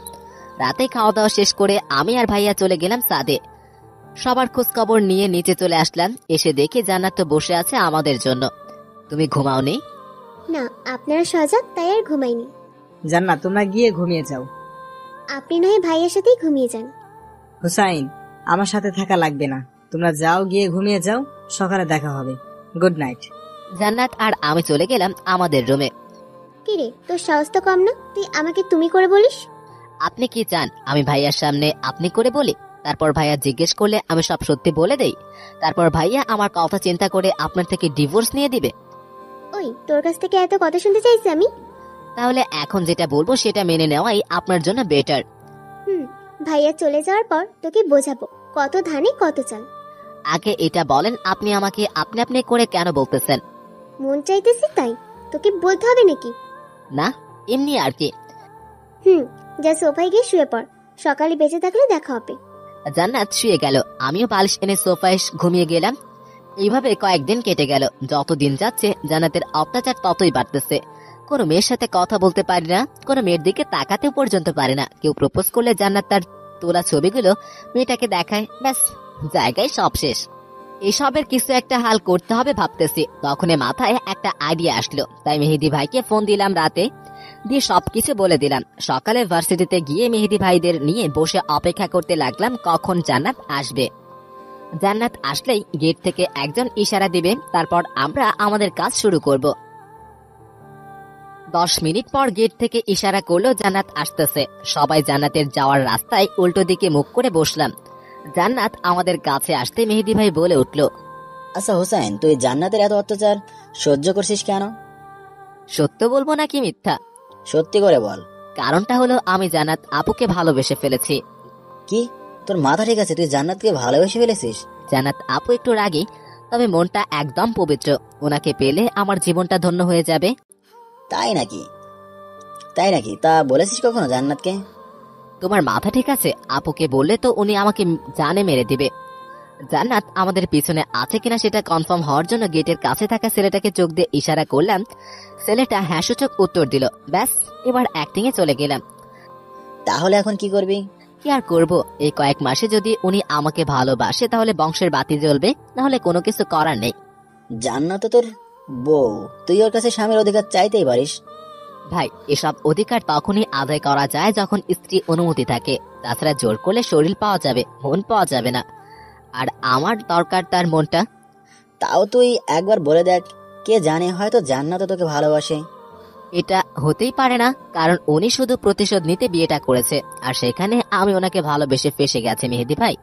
রাতে খাওয়া দাওয়া শেষ করে আমি আর ভাইয়া চলে গেলাম ছাদে। সবার খোঁজ খবর নিয়ে নিচে চলে আসলাম। এসে দেখি জান্নাত তো বসে আছে আমাদের জন্য। তুমি ঘুমাওনি? না, আপনারা সজাগ তাই আর ঘুমাইনি। জান্নাত, তোমরা গিয়ে ঘুমিয়ে যাও। আপনি নয় ভাইয়ের সাথেই ঘুমিয়ে যান। হুসাইন, আমার সাথে থাকা লাগবে না, তোমরা যাও, গিয়ে ঘুমিয়ে যাও, সকালে দেখা হবে। Good night. জান্নাত আর আমি চলে গেলাম আমাদের রুমে। কিরে, তোর সাহস তো কম না, তুই আমাকে তুমি করে বলিস? আপনি কি চান আমি ভাইয়ার সামনে আপনি করে বলি? তারপর ভাইয়া জিজ্ঞেস করলে আমি সব সত্যি বলে দেই? তারপর ভাইয়া আমার কথা চিন্তা করে আপনার থেকে ডিভোর্স নিয়ে দিবে? ওই, তোর কাছ থেকে এত কথা শুনতে চাইছি আমি? তাহলে এখন যেটা বলবো সেটা মেনে নেওয়াই আপনার জন্য বেটার। ভাইয়া চলে যাওয়ার পর তোকে বোঝাবো কত ধানে কত চাল। আগে এটা বলেন, আপনি আমাকে আপনি আপনি করে কেন বলতেছেন? মন চাইতেছি তাই, তোকে বলতে হবে নাকি? না, এমনি আর কি। যা সোফায় গিয়ে শুয়ে পড়, সকালে বেঁচে থাকলে দেখা হবে। জান্নাত শুয়ে গেল, আমিও বালিশ এনে সোফায় ঘুমিয়ে গেলাম। এইভাবে কয়েকদিন কেটে গেল। যত দিন যাচ্ছে জান্নাতের অত্যাচার ততই বাড়তেছে। কোনো মেয়ের সাথে কথা বলতে পারি না, কোনো মেয়ের দিকে তাকাতেও পর্যন্ত পারে না। কেউ প্রপোজ করলে জান্নাত তার তোলা ছবিগুলো মেয়েটাকে দেখায়, ব্যাস জায়গায় সব শেষ। এসবের কিছু একটা হাল করতে হবে ভাবতেছি, তখনই মাথায় একটা আইডিয়া আসলো। তাই মেহেদি ভাইকে ফোন দিলাম রাতে, দিয়ে সবকিছু বলে দিলাম। সকালে ভার্সিটিতে গিয়ে মেহেদি ভাইদের নিয়ে বসে অপেক্ষা করতে লাগলাম কখন জান্নাত আসবে। জান্নাত আসলেই গেট থেকে একজন ইশারা দিবে, তারপর আমরা আমাদের কাজ শুরু করব। 10 মিনিট পর গেট থেকে ইশারা করলো জান্নাত আসতেছে। সবাই জান্নাতের যাওয়ার রাস্তায় উল্টো দিকে মুখ করে বসলাম। জান্নাত আমাদের কাছে আসতে মেহেদি ভাই বলে উঠল, আচ্ছা হোসেন, তুই জান্নাতের এত অত্যাচার সহ্য করছিস কেন? সত্য বলবো নাকি মিথ্যা? সত্যি করে বল। কারণটা হলো আমি জান্নাত আপুকে ভালোবেসে ফেলেছি। কি, তোর মাথা ঠিক আছে? তুই জান্নাতকে ভালোবেসে ফেলেছিস? জান্নাত আপু একটু রাগী, তবে মনটা একদম পবিত্র। ওনাকে পেলে আমার জীবনটা ধন্য হয়ে যাবে। তাই নাকি? তা বলেছিস কখনো জান্নাতকে? তোমার মাথা ঠিক আছে? আপুকে বললে তো উনি আমাকে জানে মেরে দিবে। জান্নাত আমাদের পিছনে আছে কিনা সেটা কনফার্ম হওয়ার জন্য গেটের কাছে থাকা ছেলেটাকে চোখ দিয়ে ইশারা করলাম। ছেলেটা হ্যাঁসূচক উত্তর দিল। ব্যাস, এবার অ্যাক্টিং এ চলে গেলাম। তাহলে এখন কি করবি? কি আর করব, এই কয়েক মাসে যদি উনি আমাকে ভালোবাসে তাহলে বংশের বাতি জ্বলবে, নাহলে কোনো কিছু করার নেই। জান্নাত তো তোর বউ, তুই ওর কাছে স্বামীর অধিকার চাইতেই পারিস। ভাই, এসব অধিকার তখনই আদায় করা যায় যখন স্ত্রী অনুমতি থাকে। তাছাড়া জোর করলে শরীর পাওয়া যাবে, মন পাওয়া যাবে না। আর আমার দরকার তার মনটা। তাও তুই একবার বলে দেখ, কে জানে হয়তো জান্নাত তোকে ভালোবাসে। এটা হতেই পারে না, কারণ উনি শুধু প্রতিশোধ নিতে বিয়েটা করেছে, আর সেখানে আমি ওনাকে ভালোবেসে ফেসে গেছে। মেহেদি ভাই,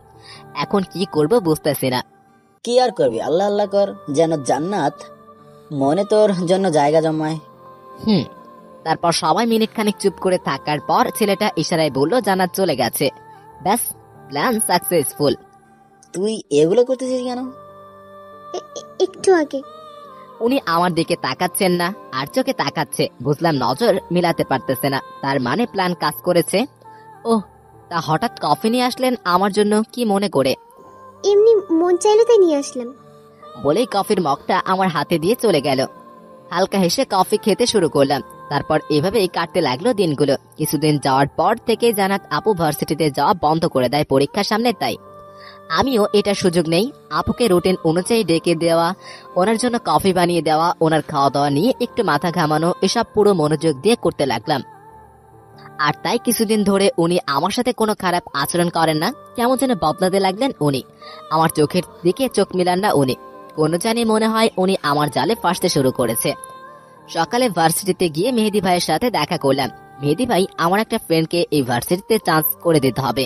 এখন কি করব বুঝতেছি না। কি আর করবি, আল্লাহ আল্লাহ কর, যেন জান্নাত মনে তোর জন্য জায়গা জমায়। তারপর সবাই মিনিট খানিক চুপ করে থাকার পর ছেলেটা ইশারায় বলল জান্নাত চলে গেছে। ব্যাস, প্ল্যান সাকসেসফুল। তুই এগুলো করতেছিস কেন? একটু আগে উনি আমার দিকে তাকাচ্ছেন না, আর চোখে তাকাচ্ছে। বুঝলাম নজর মিলাতে পারতেছে না, তার মানে প্ল্যান কাজ করেছে। ওহ, তা হঠাৎ কফি নিয়ে আসলেন আমার জন্য কি মনে করে? এমনি মন চাইলে তাই নিয়ে আসলাম। বলেই কফির মগটা আমার হাতে দিয়ে চলে গেল। হালকা হেসে কফি খেতে শুরু করলাম। তারপর এভাবেই কাটতে লাগলো দিনগুলো। কিছুদিন যাওয়ার পর থেকে জান্নাত আপু ভার্সিটিতে যাওয়া বন্ধ করে দেয় পরীক্ষার সামনে। তাই আমিও এটা সুযোগ নেই, আপুকে রুটিন অনুযায়ী ডেকে দেওয়া, ওনার জন্য কফি বানিয়ে দেওয়া, ওনার খাওয়া দাওয়া নিয়ে একটু মাথা ঘামানো, এসব পুরো মনোযোগ দিয়ে করতে লাগলাম। আর তাই কিছুদিন ধরে উনি আমার সাথে কোনো খারাপ আচরণ করেন না। কেমন যেন বদলাতে লাগলেন উনি। আমার চোখের দিকে চোখ মিলান না উনি। কোনো জানি মনে হয় উনি আমার জালে ফাঁসতে শুরু করেছে। সকালে ভার্সিটিতে গিয়ে মেহেদি ভাইয়ের সাথে দেখা করলাম। মেহেদি ভাই, আমার একটা ফ্রেন্ডকে এই ভার্সিটিতে চান্স করে দিতে হবে।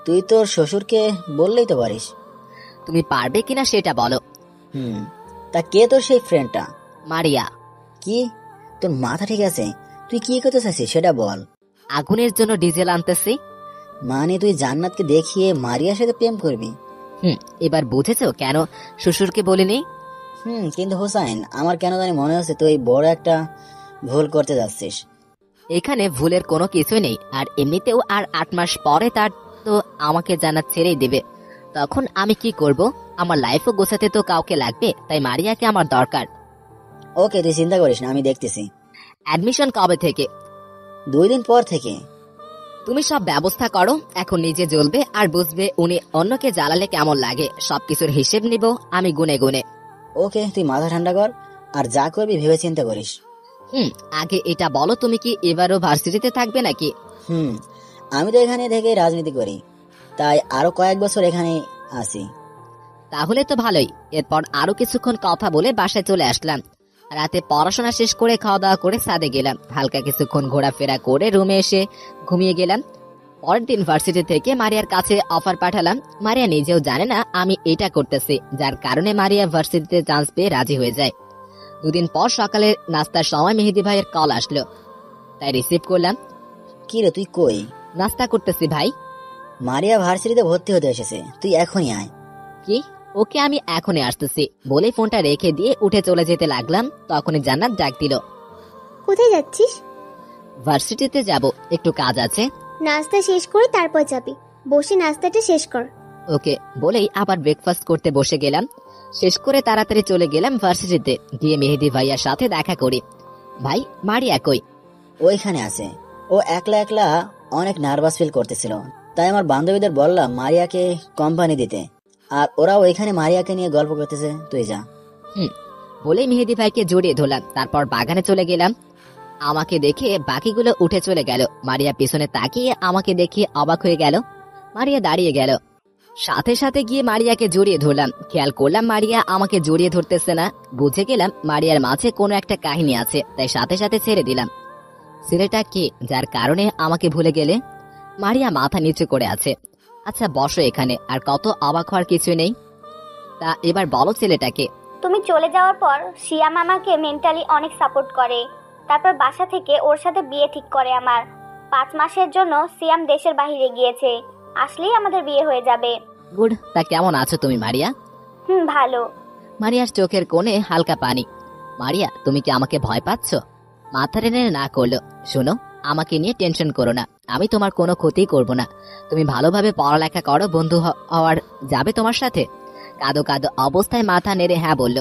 তুই তোর শ্বশুরকে বললেই তো পারিস। তুমি পারবে কিনা সেটা বলো। তা কে তোর সেই ফ্রেন্ডটা? মারিয়া। কি, তোর মাথা ঠিক আছে? তুই কি করতে চাইছিস সেটা বল। আগুনের জন্য ডিজেল আনতেছি। মানে তুই জান্নাতকে দেখিয়ে মারিয়ার সাথে প্রেম করবি? এবার বুঝেছো কেন শ্বশুরকে বলিনি? কিন্তু হোসাইন, আমার কেন জানি মনে হচ্ছে তুই বড় একটা ভুল করতে যাচ্ছিস। এখানে ভুলের কোনো কিছুই নেই। আর এমনিতেও আর 8 মাস পরে তার তো আমাকে জান্নাত ছেড়েই দেবে। তখন আমি কি করব? আমার লাইফও গোছাতে তো কাউকে লাগবে, তাই মারিয়াকে আমার দরকার। ওকে, তুই চিন্তা করিস না, আমি দেখতেছি। অ্যাডমিশন কবে থেকে? 2 দিন পর থেকে। তুমি সব ব্যবস্থা করো। এখন নিজে জ্বলবে আর বুঝবে উনি অন্যকে জ্বালালে কেমন লাগে। সবকিছুর হিসেব নিব আমি গুনে গুনে। ওকে, তুই মাথা ঠান্ডা কর, আর যা করবি ভেবে চিন্তা করিস। আগে এটা বলো, তুমি কি এবারও ভার্সিটিতে থাকবে নাকি? আমি তো এখানে থেকে রাজনীতি করি, তাই আরো কয়েক বছর এখানে আছি। তাহলে তো ভালোই। এরপর আরো কিছুক্ষণ কথা বলে বাসায় চলে আসলাম। রাতে পড়াশোনা শেষ করে খাওয়া দাওয়া করে ছাদে গেলাম। হালকা কিছুক্ষণ ঘোরাফেরা করে রুমে এসে ঘুমিয়ে গেলাম। পরের দিন ভার্সিটি থেকে মারিয়ার কাছে অফার পাঠালাম। মারিয়া নিজেও জানে না আমি এটা করতেছি, যার কারণে মারিয়া ভার্সিটিতে চান্স পেয়ে রাজি হয়ে যায়। 2 দিন পর সকালে নাস্তার সময় মেহেদি ভাইয়ের কল আসলো, তাই রিসিভ করলাম। কি রে, তুই কই? নাস্তা করতেছি ভাই। মারিয়া ভার্সিটিতে ভর্তি হতে এসেছে, তুই এখনই আয়। কি? ওকে, আমি এখনই আসতেছি বলে ফোনটা রেখে দিয়ে উঠে চলে যেতে লাগলাম। তখনই জান্নাত ডাক দিল। কোথায় যাচ্ছিস? ভার্সিটিতে যাব, একটু কাজ আছে। নাস্তা শেষ করে তারপর যাবি, বসে নাস্তাটা শেষ কর। ওকে বলেই আবার ব্রেকফাস্ট করতে বসে গেলাম। শেষ করে তাড়াতাড়ি চলে গেলাম ভার্সিটিতে। গিয়ে মেহেদি ভাইয়ার সাথে দেখা করি। ভাই, মারিয়া কই? ওইখানে আছে। ও একলা একলা অনেক নার্ভাস ফিল করতেছিল, তাই আমার বান্ধবীদের বললাম মারিয়াকে কোম্পানি দিতে, আর ওরা ওইখানে মারিয়াকে নিয়ে গল্প করতেছে। তুই যা। বলেই মেহেদি ভাইকে জড়িয়ে ধরলাম। তারপর বাগানে চলে গেলাম। আমাকে দেখে বাকিগুলো উঠে চলে গেল। মারিয়া পিছনে তাকিয়ে আমাকে দেখে অবাক হয়ে গেল। মারিয়া দাঁড়িয়ে গেল। সাথে সাথে গিয়ে মারিয়াকে জড়িয়ে ধরলাম। খেয়াল করলাম মারিয়া আমাকে জড়িয়ে ধরতেছে না। বুঝে গেলাম মারিয়ার মাঝে কোনো একটা কাহিনী আছে, তাই সাথে সাথে ছেড়ে দিলাম। ছেলেটা কে যার কারণে আমাকে ভুলে গেলে? মারিয়া মাথা নিচু করে আছে। আচ্ছা বসো এখানে, আর কত অবাক হওয়ার কিছু নেই। তা এবার বলো ছেলেটাকে। তুমি চলে যাওয়ার পর শিয়াম আমাকে মেন্টালি অনেক সাপোর্ট করে। তারপর বাসা থেকে ওর সাথে বিয়ে ঠিক করে আমার। 5 মাসের জন্য সিয়াম দেশের বাইরে গিয়েছে, আসলেই আমাদের বিয়ে হয়ে যাবে। গুড। তা কেমন আছো তুমি মারিয়া? ভালো। মারিয়ার চোখের কোণে হালকা পানি। মারিয়া, তুমি কি আমাকে ভয় পাচ্ছ? মাথা টেনে না করলো। শোনো, আমাকে নিয়ে টেনশন করো না, আমি তোমার কোনো ক্ষতি করব না। তুমি ভালোভাবে পড়ালেখা করো, বন্ধু হওয়ার যাবে তোমার সাথে। কাঁদো কাঁদো অবস্থায় মাথা নেড়ে হ্যাঁ বলল।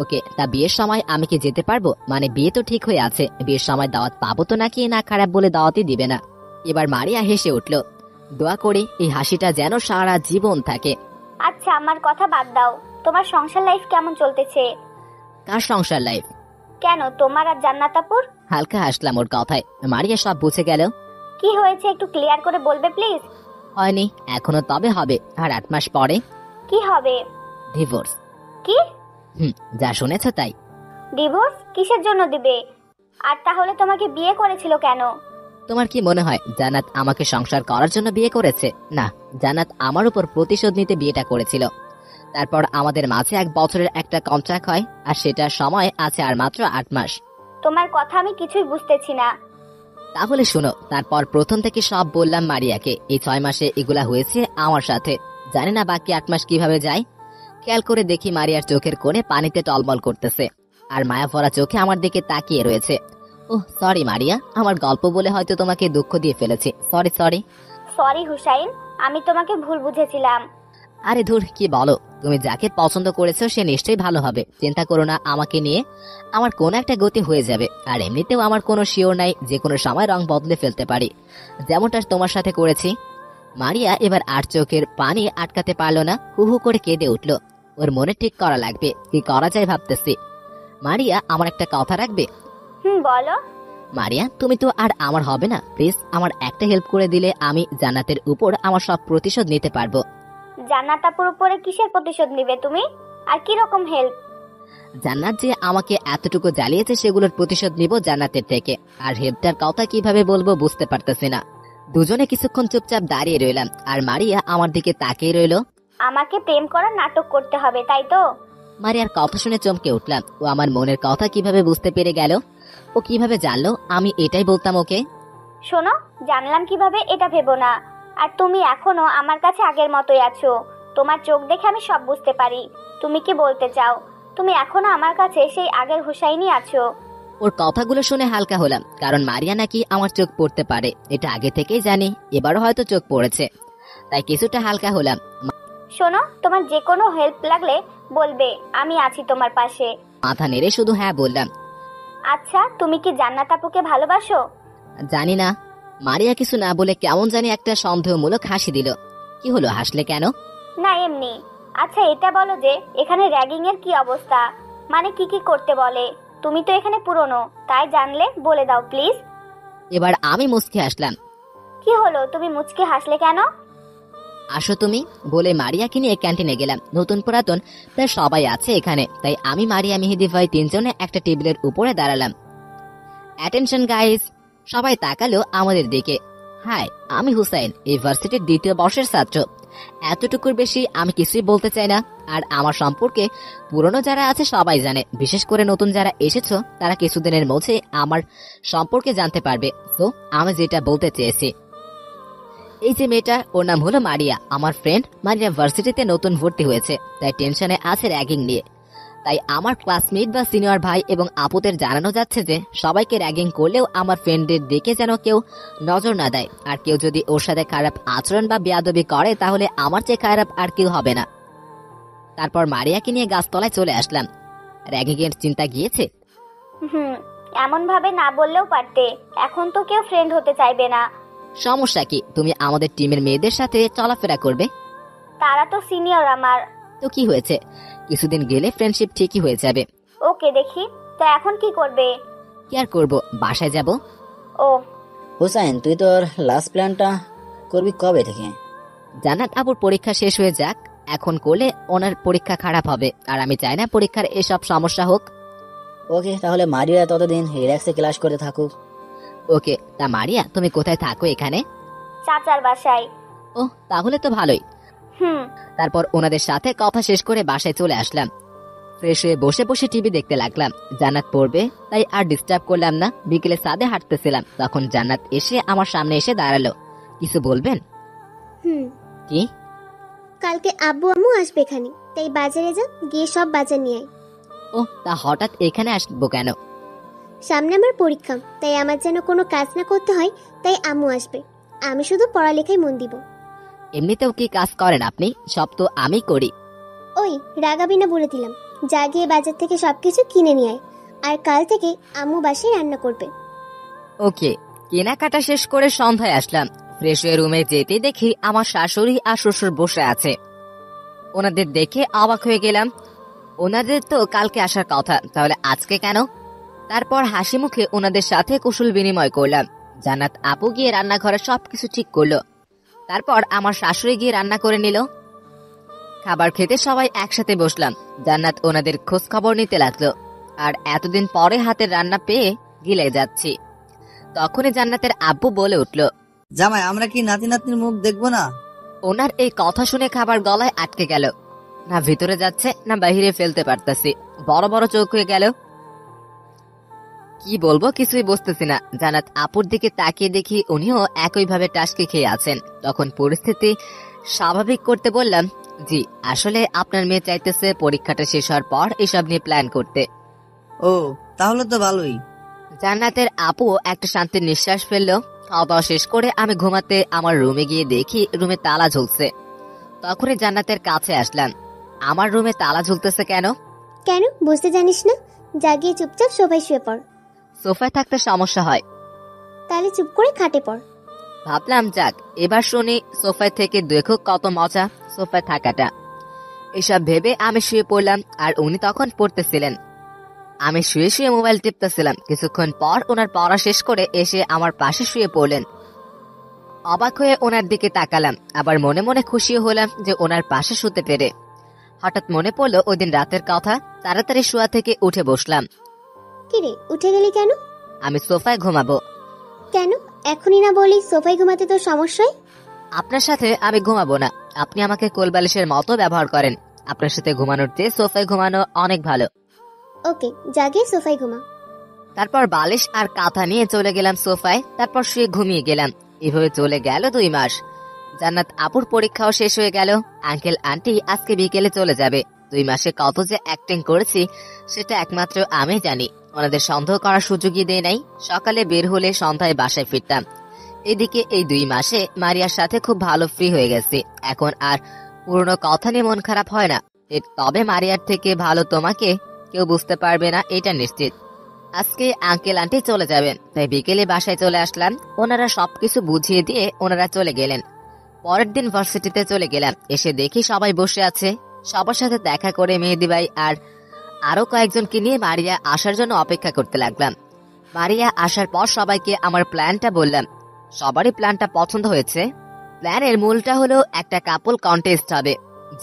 ওকে, তা বিয়ের সময় আমি কি যেতে পারবো? মানে বিয়ে তো ঠিক হয়ে আছে, বিয়ের সময় দাওয়াত পাবো তো নাকি না খারাপ বলে দাওয়াতই দিবে না? এবার মারিয়া হেসে উঠল। দোয়া করি এই হাসিটা যেন সারা জীবন থাকে। আচ্ছা, আমার কথা বাদ দাও, তোমার সংসার লাইফ কেমন চলতেছে? কার সংসার লাইফ? কেন, তোমার আর জান্নাত আপুর? হালকা হাসলাম ওর কথায়। মারিয়া সব বুঝে গেল। কি হয়েছে একটু ক্লিয়ার করে বলবে প্লিজ? হয়নি এখনো, তবে হবে। আর 8 মাস পরে কি হবে? ডিভোর্স। কি? যা শুনেছ তাই। ডিভোর্স কিসের জন্য দিবে? আর তাহলে তোমাকে বিয়ে করেছিল কেন? তোমার কি মনে হয় জান্নাত আমাকে সংসার করার জন্য বিয়ে করেছে? না, জান্নাত আমার উপর প্রতিশোধ নিতে বিয়েটা করেছিল। তারপর আমাদের মাঝে 1 বছরের একটা কন্ট্রাক্ট হয়, আর সেটার সময় আছে আর মাত্র 8 মাস। তোমার কথা আমি কিছুই বুঝতেছি না। তাহলে শোনো, তারপর প্রথম থেকে সব বললাম মারিয়াকে। এই 6 মাসে এগুলা হয়েছে আমার সাথে। জানি না বাকি 8 মাস কিভাবে যায়। খেয়াল করে দেখি মারিয়ার চোখের কোণে পানিতে টলমল করতেছে, আর মায়া ভরা চোখে আমার দিকে তাকিয়ে রয়েছে। ওহ সরি মারিয়া, আমার গল্প বলে হয়তো তোমাকে দুঃখ দিয়ে ফেলেছি। Sorry sorry. সরি হুসাইন, আমি তোমাকে ভুল বুঝেছিলাম। আরে ধুর, কি বলো? তুমি যাকে পছন্দ করেছো সে নিশ্চয়ই ভালো হবে, চিন্তা করো না। আমাকে নিয়ে আমার কোন একটা গতি হয়ে যাবে। আর এমনিতেও আমার কোনো শিওর নাই, যে কোনো সময় রং বদলে ফেলতে পারি, যেমনটা তোমার সাথে করেছি। মারিয়া এবার আর চোখের পানি আটকাতে পারলো না, হু হু করে কেঁদে উঠলো। ওর মনে ঠিক করা লাগবে, কি করা যায় ভাবতেছি। মারিয়া, আমার একটা কথা রাখবে? বলো। মারিয়া, তুমি তো আর আমার হবে না, প্লিজ আমার একটা হেল্প করে দিলে আমি জান্নাতের উপর আমার সব প্রতিশোধ নিতে পারবো। জান্নাত আপুর উপরে কিসের প্রতিশোধ নিবে তুমি? আর কি রকম হেল্প? জান্নাত যে আমাকে এতটুকু জ্বালিয়েছে সেগুলোর প্রতিশোধ নিব জান্নাতের থেকে। আর হেল্পটার কথা কিভাবে বলবো বুঝতে পারতেছি না। দুজনে কিছুক্ষণ চুপচাপ দাঁড়িয়ে রইলাম, আর মারিয়া আমার দিকে তাকিয়ে রইল। আমাকে প্রেম করার নাটক করতে হবে, তাই তো? মারিয়ার কথা শুনে চমকে উঠলাম। ও আমার মনের কথা কিভাবে বুঝতে পেরে গেল? ও কিভাবে জানলো আমি এটাই বলতাম ওকে? শোনো, জানলাম কিভাবে এটা ভেবো না। আর তুমি এখনো আমার কাছে আগের মতোই আছো। তোমার চোখ দেখে আমি সব বুঝতে পারি। তুমি কি বলতে চাও? তুমি এখনো আমার কাছে সেই আগের হুসাইনই আছো। ওর কথাগুলো শুনে হালকা হলাম, কারণ মারিয়া নাকি আমার চোখ পড়তে পারে, এটা আগে থেকেই জানি। এবারও হয়তো চোখ পড়েছে, তাই কিছুটা হালকা হলাম। শোনো, তোমার যে কোনো হেল্প লাগলে বলবে, আমি আছি তোমার পাশে। মাথা নেড়ে শুধু হ্যাঁ বললাম। আচ্ছা, তুমি কি জান্নাত আপুকে ভালোবাসো? জানি না। মারিয়া কিছু না বলে কেমন জানি একটা সন্দেহমূলক হাসি দিল। কি হলো, হাসলে কেন? না এমনি। আচ্ছা এটা বলো যে এখানে র্যাগিং এর কি অবস্থা? মানে কি কি করতে বলে? তুমি তো এখানে পুরনো, তাই জানলে বলে দাও প্লিজ। এবার আমি মুচকে হাসলাম। কি হলো, তুমি মুচকে হাসলে কেন? আসো তুমি, বলে মারিয়াকে নিয়ে ক্যান্টিনে গেলাম। নতুন পুরাতন প্রায় সবাই আছে এখানে, তাই আমি মারিয়া মেহেদি ভাই 3 জনে একটা টেবিলের উপরে দাঁড়ালাম। অ্যাটেনশন গাইস, সবাই তাকালো আমাদের দিকে। হাই, আমি হুসাইন, ইউনিভার্সিটির 2য় বর্ষের ছাত্র। এতটুকুর বেশি আমি কিছুই বলতে চাই না। আর আমার সম্পর্কে পুরনো যারা আছে সবাই জানে, বিশেষ করে নতুন যারা এসেছো তারা কিছুদিনের মধ্যে আমার সম্পর্কে জানতে পারবে। তো আমি যেটা বলতে চেয়েছি, এই যে মেয়েটা, ওর নাম হলো মারিয়া, আমার ফ্রেন্ড। মারিয়া ভার্সিটিতে নতুন ভর্তি হয়েছে, তাই টেনশনে আছে র্যাগিং নিয়ে। তাই আমার ক্লাসমেট বা সিনিয়র ভাই এবং আপুদের জানানো যাচ্ছে যে সবাইকে র্যাগিং করলেও আমার ফ্রেন্ডদের দিকে যেন কেউ নজর না দেয়, আর কেউ যদি ওর সাথে খারাপ আচরণ বা বেয়াদবি করে তাহলে আমার চেয়ে খারাপ আর কেউ হবে না। তারপর মারিয়াকে নিয়ে গাছতলায় চলে আসলাম। র্যাগিং এর চিন্তা গিয়েছে। এমন ভাবে না বললেও পারতে, এখন তো কেউ ফ্রেন্ড হতে চাইবে না। সমস্যা কি, তুমি আমাদের টিমের মেয়েদের সাথে চলাফেরা করবে। তারা তো সিনিয়র আমার। তো কি হয়েছে, কিছুদিন গেলে ফ্রেন্ডশিপ ঠিকই হয়ে যাবে। ওকে দেখি। তো এখন কি করবে? কি আর করবো, বাসায় যাব। ও হুসাইন, তুই তোর লাস্ট প্ল্যানটা করবি কবে থেকে? জান্নাত আপুর পরীক্ষা শেষ হয়ে যাক, এখন করলে ওনার পরীক্ষা খারাপ হবে, আর আমি চাই না পরীক্ষার এসব সমস্যা হোক। ওকে, তাহলে মারিয়া ততদিন রিল্যাক্সে ক্লাস করতে থাকুক। ওকে, তা মারিয়া তুমি কোথায় থাকো এখানে? চাচার বাসায়। ও তাহলে তো ভালোই। হুম। তারপর ওনাদের সাথে কথা শেষ করে বাসায় চলে আসলাম। ফ্রেশ হয়ে বসে বসে টিভি দেখতে লাগলাম। জান্নাত পড়বে তাই আর ডিস্টার্ব করলাম না। বিকেলে ছাদে হাঁটতেছিলাম, তখন জান্নাত এসে আমার সামনে এসে দাঁড়ালো। কিছু বলবেন? কি? কালকে আব্বু আম্মু আসবে এখানে, তাই বাজারে যা, গিয়ে সব বাজার নিয়ে আয়। ও তা হঠাৎ এখানে আসবো কেন? সামনে আমার পরীক্ষা, তাই আমার যেন কোনো কাজ না করতে হয়, তাই আম্মু আসবে। আমি শুধু পড়ালেখায় মন দিব। এমনিতেও কি কাজ করেন আপনি? সব তো আমি করি। ওই রাগাবি না বলে দিলাম। যা গিয়ে বাজার থেকে সবকিছু কিনে নিয়ে আয়, আর কাল থেকে আম্মু বাসায় রান্না করবে। ওকে। কেনাকাটা শেষ করে সন্ধ্যায় আসলাম। ফ্রেশ হয়ে রুমে যেতে দেখি আমার শাশুড়ি আর শ্বশুর বসে আছে। ওনাদের দেখে অবাক হয়ে গেলাম। ওনাদের তো কালকে আসার কথা, তাহলে আজকে কেন? তারপর হাসি মুখে ওনাদের সাথে কুশল বিনিময় করলাম। জান্নাত আপু গিয়ে রান্নাঘরে সবকিছু ঠিক করলো। তারপর আমার শাশুড়ি গিয়ে রান্না করে নিল। খাবার খেতে সবাই একসাথে বসলাম। জান্নাত ওনাদের খোঁজ খবর নিতে লাগলো, আর এতদিন পরে হাতের রান্না পেয়ে গিলে যাচ্ছি। তখনই জান্নাতের আব্বু বলে উঠল, জামাই, আমরা কি নাতি নাতনির মুখ দেখবো না? ওনার এই কথা শুনে খাবার গলায় আটকে গেল। না ভিতরে যাচ্ছে না বাহিরে ফেলতে পারতাছি। বড় বড় চোখ হয়ে গেল। কি বলবো কিছুই বুঝতেছি না। জান্নাত আপুর দিকে তাকিয়ে দেখি উনিও একইভাবে টাসকে খেয়ে আছেন। তখন পরিস্থিতি স্বাভাবিক করতে বললাম, জি আসলে আপনার মেয়ে চাইতেছে পরীক্ষাটা শেষ হওয়ার পর এসব নিয়ে প্ল্যান করতে। ও তাহলে তো ভালোই। জান্নাতের আপু একটা শান্তির নিঃশ্বাস ফেললো। খাওয়া দাওয়া শেষ করে আমি ঘুমাতে আমার রুমে গিয়ে দেখি রুমে তালা ঝুলছে। তখনই জান্নাতের কাছে আসলাম। আমার রুমে তালা ঝুলতেছে কেন? কেন বুঝতে জানিস না? যা গিয়ে চুপচাপ সোফায় শুয়ে পড়। সোফায় থাকতে সমস্যা হয়। তাহলে চুপ করে খাটে পড়। ভাবলাম যাক এবার শুনি সোফায় থেকে দেখো কত মজা সোফায় থাকাটা। এসব ভেবে আমি শুয়ে পড়লাম, আর উনি তখন পড়তেছিলেন। আমি শুয়ে শুয়ে মোবাইল টিপতেছিলাম। কিছুক্ষণ পর ওনার পড়া শেষ করে এসে আমার পাশে শুয়ে পড়লেন। অবাক হয়ে ওনার দিকে তাকালাম, আবার মনে মনে খুশি হলাম যে ওনার পাশে শুতে পেরে। হঠাৎ মনে পড়লো ওই দিন রাতের কথা। তাড়াতাড়ি শোয়া থেকে উঠে বসলাম। কিরে উঠে গেলি কেন? আমি সোফায় ঘুমাবো। কেন এখনই না বলি সোফায় ঘুমাতে তোর সমস্যায়? আপনার সাথে আমি ঘুমাবো না। আপনি আমাকে কোলবালিশের মতো ব্যবহার করেন। আপনার সাথে ঘুমানোর চেয়ে সোফায় ঘুমানো অনেক ভালো। ওকে, জাগে সোফায় ঘুমা। তারপর বালিশ আর কাঁথা নিয়ে চলে গেলাম সোফায়। তারপর শুয়ে ঘুমিয়ে গেলাম। এভাবে চলে গেল 2 মাস। জান্নাত আপুর পরীক্ষাও শেষ হয়ে গেল। আঙ্কেল আন্টি আজকে বিকেলে চলে যাবে। 2 মাসে কত যে অ্যাক্টিং করেছি সেটা একমাত্র আমি জানি। ওনাদের সন্দেহ করার সুযোগই দেয় নাই। সকালে বের হলে সন্ধ্যায় বাসায় ফিরতাম। এদিকে এই 2 মাসে মারিয়ার সাথে খুব ভালো ফ্রি হয়ে গেছে। এখন আর পুরনো কথা নিয়ে মন খারাপ হয় না। তবে মারিয়ার থেকে ভালো তোমাকে কেউ বুঝতে পারবে না, এটা নিশ্চিত। আজকে আঙ্কেল আন্টি চলে যাবেন, তাই বিকেলে বাসায় চলে আসলাম। ওনারা সবকিছু বুঝিয়ে দিয়ে ওনারা চলে গেলেন। পরের দিন ভার্সিটিতে চলে গেলাম। এসে দেখি সবাই বসে আছে। সবার সাথে দেখা করে মেহেদি ভাই আর আরো কয়েকজনকে নিয়ে মারিয়া আসার জন্য অপেক্ষা করতে লাগলাম। মারিয়া আসার পর সবাইকে আমার প্ল্যানটা বললাম। সবারই প্ল্যানটা পছন্দ হয়েছে। প্ল্যানের মূলটা হলো একটা কাপল কন্টেস্ট হবে।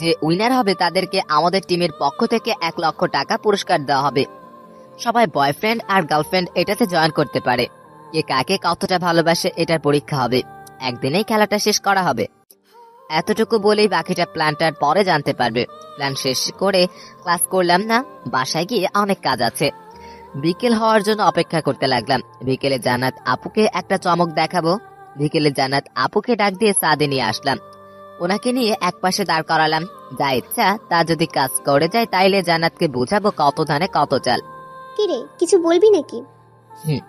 যে উইনার হবে তাদেরকে আমাদের টিমের পক্ষ থেকে 1 লক্ষ টাকা পুরস্কার দেওয়া হবে। সবাই বয়ফ্রেন্ড আর গার্লফ্রেন্ড এটাতে জয়েন করতে পারে। কে কাকে কতটা ভালোবাসে এটার পরীক্ষা হবে। একদিনেই খেলাটা শেষ করা হবে। এতটুকু বলেই বাকিটা প্ল্যানটার পরে জানতে পারবে। প্ল্যান শেষ করে ক্লাস করলাম না, বাসায় গিয়ে অনেক কাজ আছে। বিকেল হওয়ার জন্য অপেক্ষা করতে লাগলাম। বিকেলে জান্নাত আপুকে একটা চমক দেখাবো। বিকেলে জান্নাত আপুকে ডাক দিয়ে সাদে নিয়ে আসলাম। ওনাকে নিয়ে একপাশে দাঁড় করালাম। যা ইচ্ছা তা যদি কাজ করে যায় তাইলে জান্নাতকে বোঝাবো কত ধানে কত চাল। কিরে, কিছু বলবি নাকি? হুম।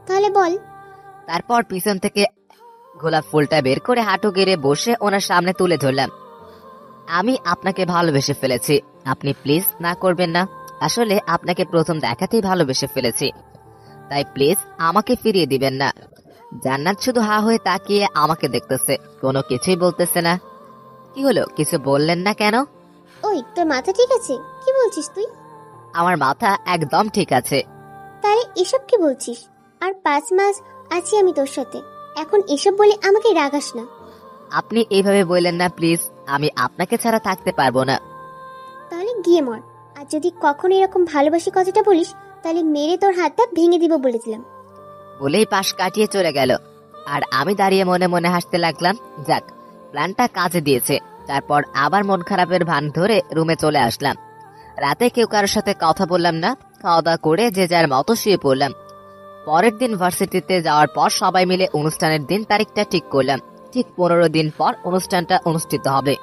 তাহলে বল। তারপর পিছন থেকে গোলাপ ফুলটা বের করে হাঁটু গেড়ে বসে ওনার সামনে তুলে ধরলাম। আমি আপনাকে ভালোবেসে ফেলেছি, আপনি প্লিজ না করবেন না। আসলে আপনাকে প্রথম দেখাতেই ভালোবেসে ফেলেছি, তাই প্লিজ আমাকে ফিরিয়ে দিবেন না। জান্নাত শুধু হা হয়ে তাকিয়ে আমাকে দেখতেছে, কোনো কিছুই বলতেছে না। কি হলো, কিছু বললেন না কেন? ওই, তোর মাথা ঠিক আছে? কি বলছিস তুই? আমার মাথা একদম ঠিক আছে। তাহলে এসব কি বলছিস? আর 5 মাস আছি আমি তোর সাথে, এখন এসব বলে আমাকে রাগাস না। আপনি এইভাবে বললেন না প্লিজ, আমি আপনাকে ছাড়া থাকতে পারবো না। তাহলে গিয়ে মর। আর যদি কখনো এরকম ভালোবাসি কথাটা বলিস তাহলে মেরে তোর হাতটা ভেঙে দিব বলে দিলাম। বলেই পাশ কাটিয়ে চলে গেল। আর আমি দাঁড়িয়ে মনে মনে হাসতে লাগলাম। যাক, প্ল্যানটা কাজে দিয়েছে। তারপর আবার মন খারাপের ভান ধরে রুমে চলে আসলাম। রাতে কেউ কারোর সাথে কথা বললাম না, খাওয়া দাওয়া করে যে যার মতো শুয়ে পড়লাম। পরের দিন ভার্সিটিতে যাওয়ার পর সবাই মিলে অনুষ্ঠানের দিন তারিখটা ঠিক করলাম। ঠিক 15 দিন পর অনুষ্ঠানটা অনুষ্ঠিত হবে।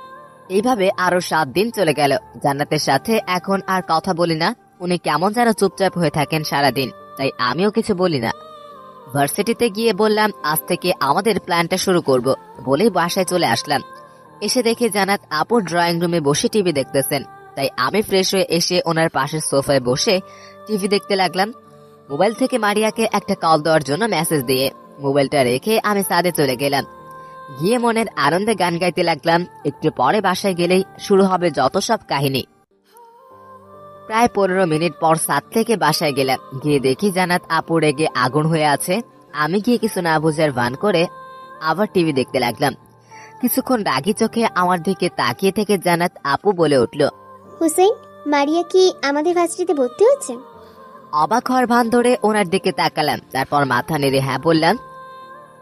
এইভাবে আরো 7 দিন চলে গেল। জান্নাতের সাথে এখন আর কথা বলি না। উনি কেমন যেন চুপচাপ হয়ে থাকেন সারাদিন, তাই আমিও কিছু বলি না। ভার্সিটিতে গিয়ে বললাম আজ থেকে আমাদের প্ল্যানটা শুরু করব, বলেই বাসায় চলে আসলাম। এসে দেখে জান্নাত আপু ড্রয়িং রুমে বসে টিভি দেখতেছেন, তাই আমি ফ্রেশ হয়ে এসে ওনার পাশের সোফায় বসে টিভি দেখতে লাগলাম। মোবাইল থেকে মারিয়াকে একটা কল দেওয়ার জন্য মেসেজ দিয়ে মোবাইলটা রেখে আমি ছাদে চলে গেলাম। গিয়ে মনের আনন্দে গান গাইতে লাগলাম। একটু পরে বাসায় গেলেই শুরু হবে যত সব কাহিনী। প্রায় 15 মিনিট পর ছাদ থেকে বাসায় গেলাম। গিয়ে দেখি জান্নাত আপু রেগে আগুন হয়ে আছে। আমি গিয়ে কিছু না বুঝার ভান করে আবার টিভি দেখতে লাগলাম। কিছুক্ষণ রাগি চোখে আমার দিকে তাকিয়ে থেকে জান্নাত আপু বলে উঠল, হুসেন, মারিয়া কি আমাদের ভার্সিটিতে ভর্তি হচ্ছে? অবাক হওয়ার ভান ধরে ওনার দিকে তাকালাম। তারপর মাথা নেড়ে হ্যাঁ বললাম।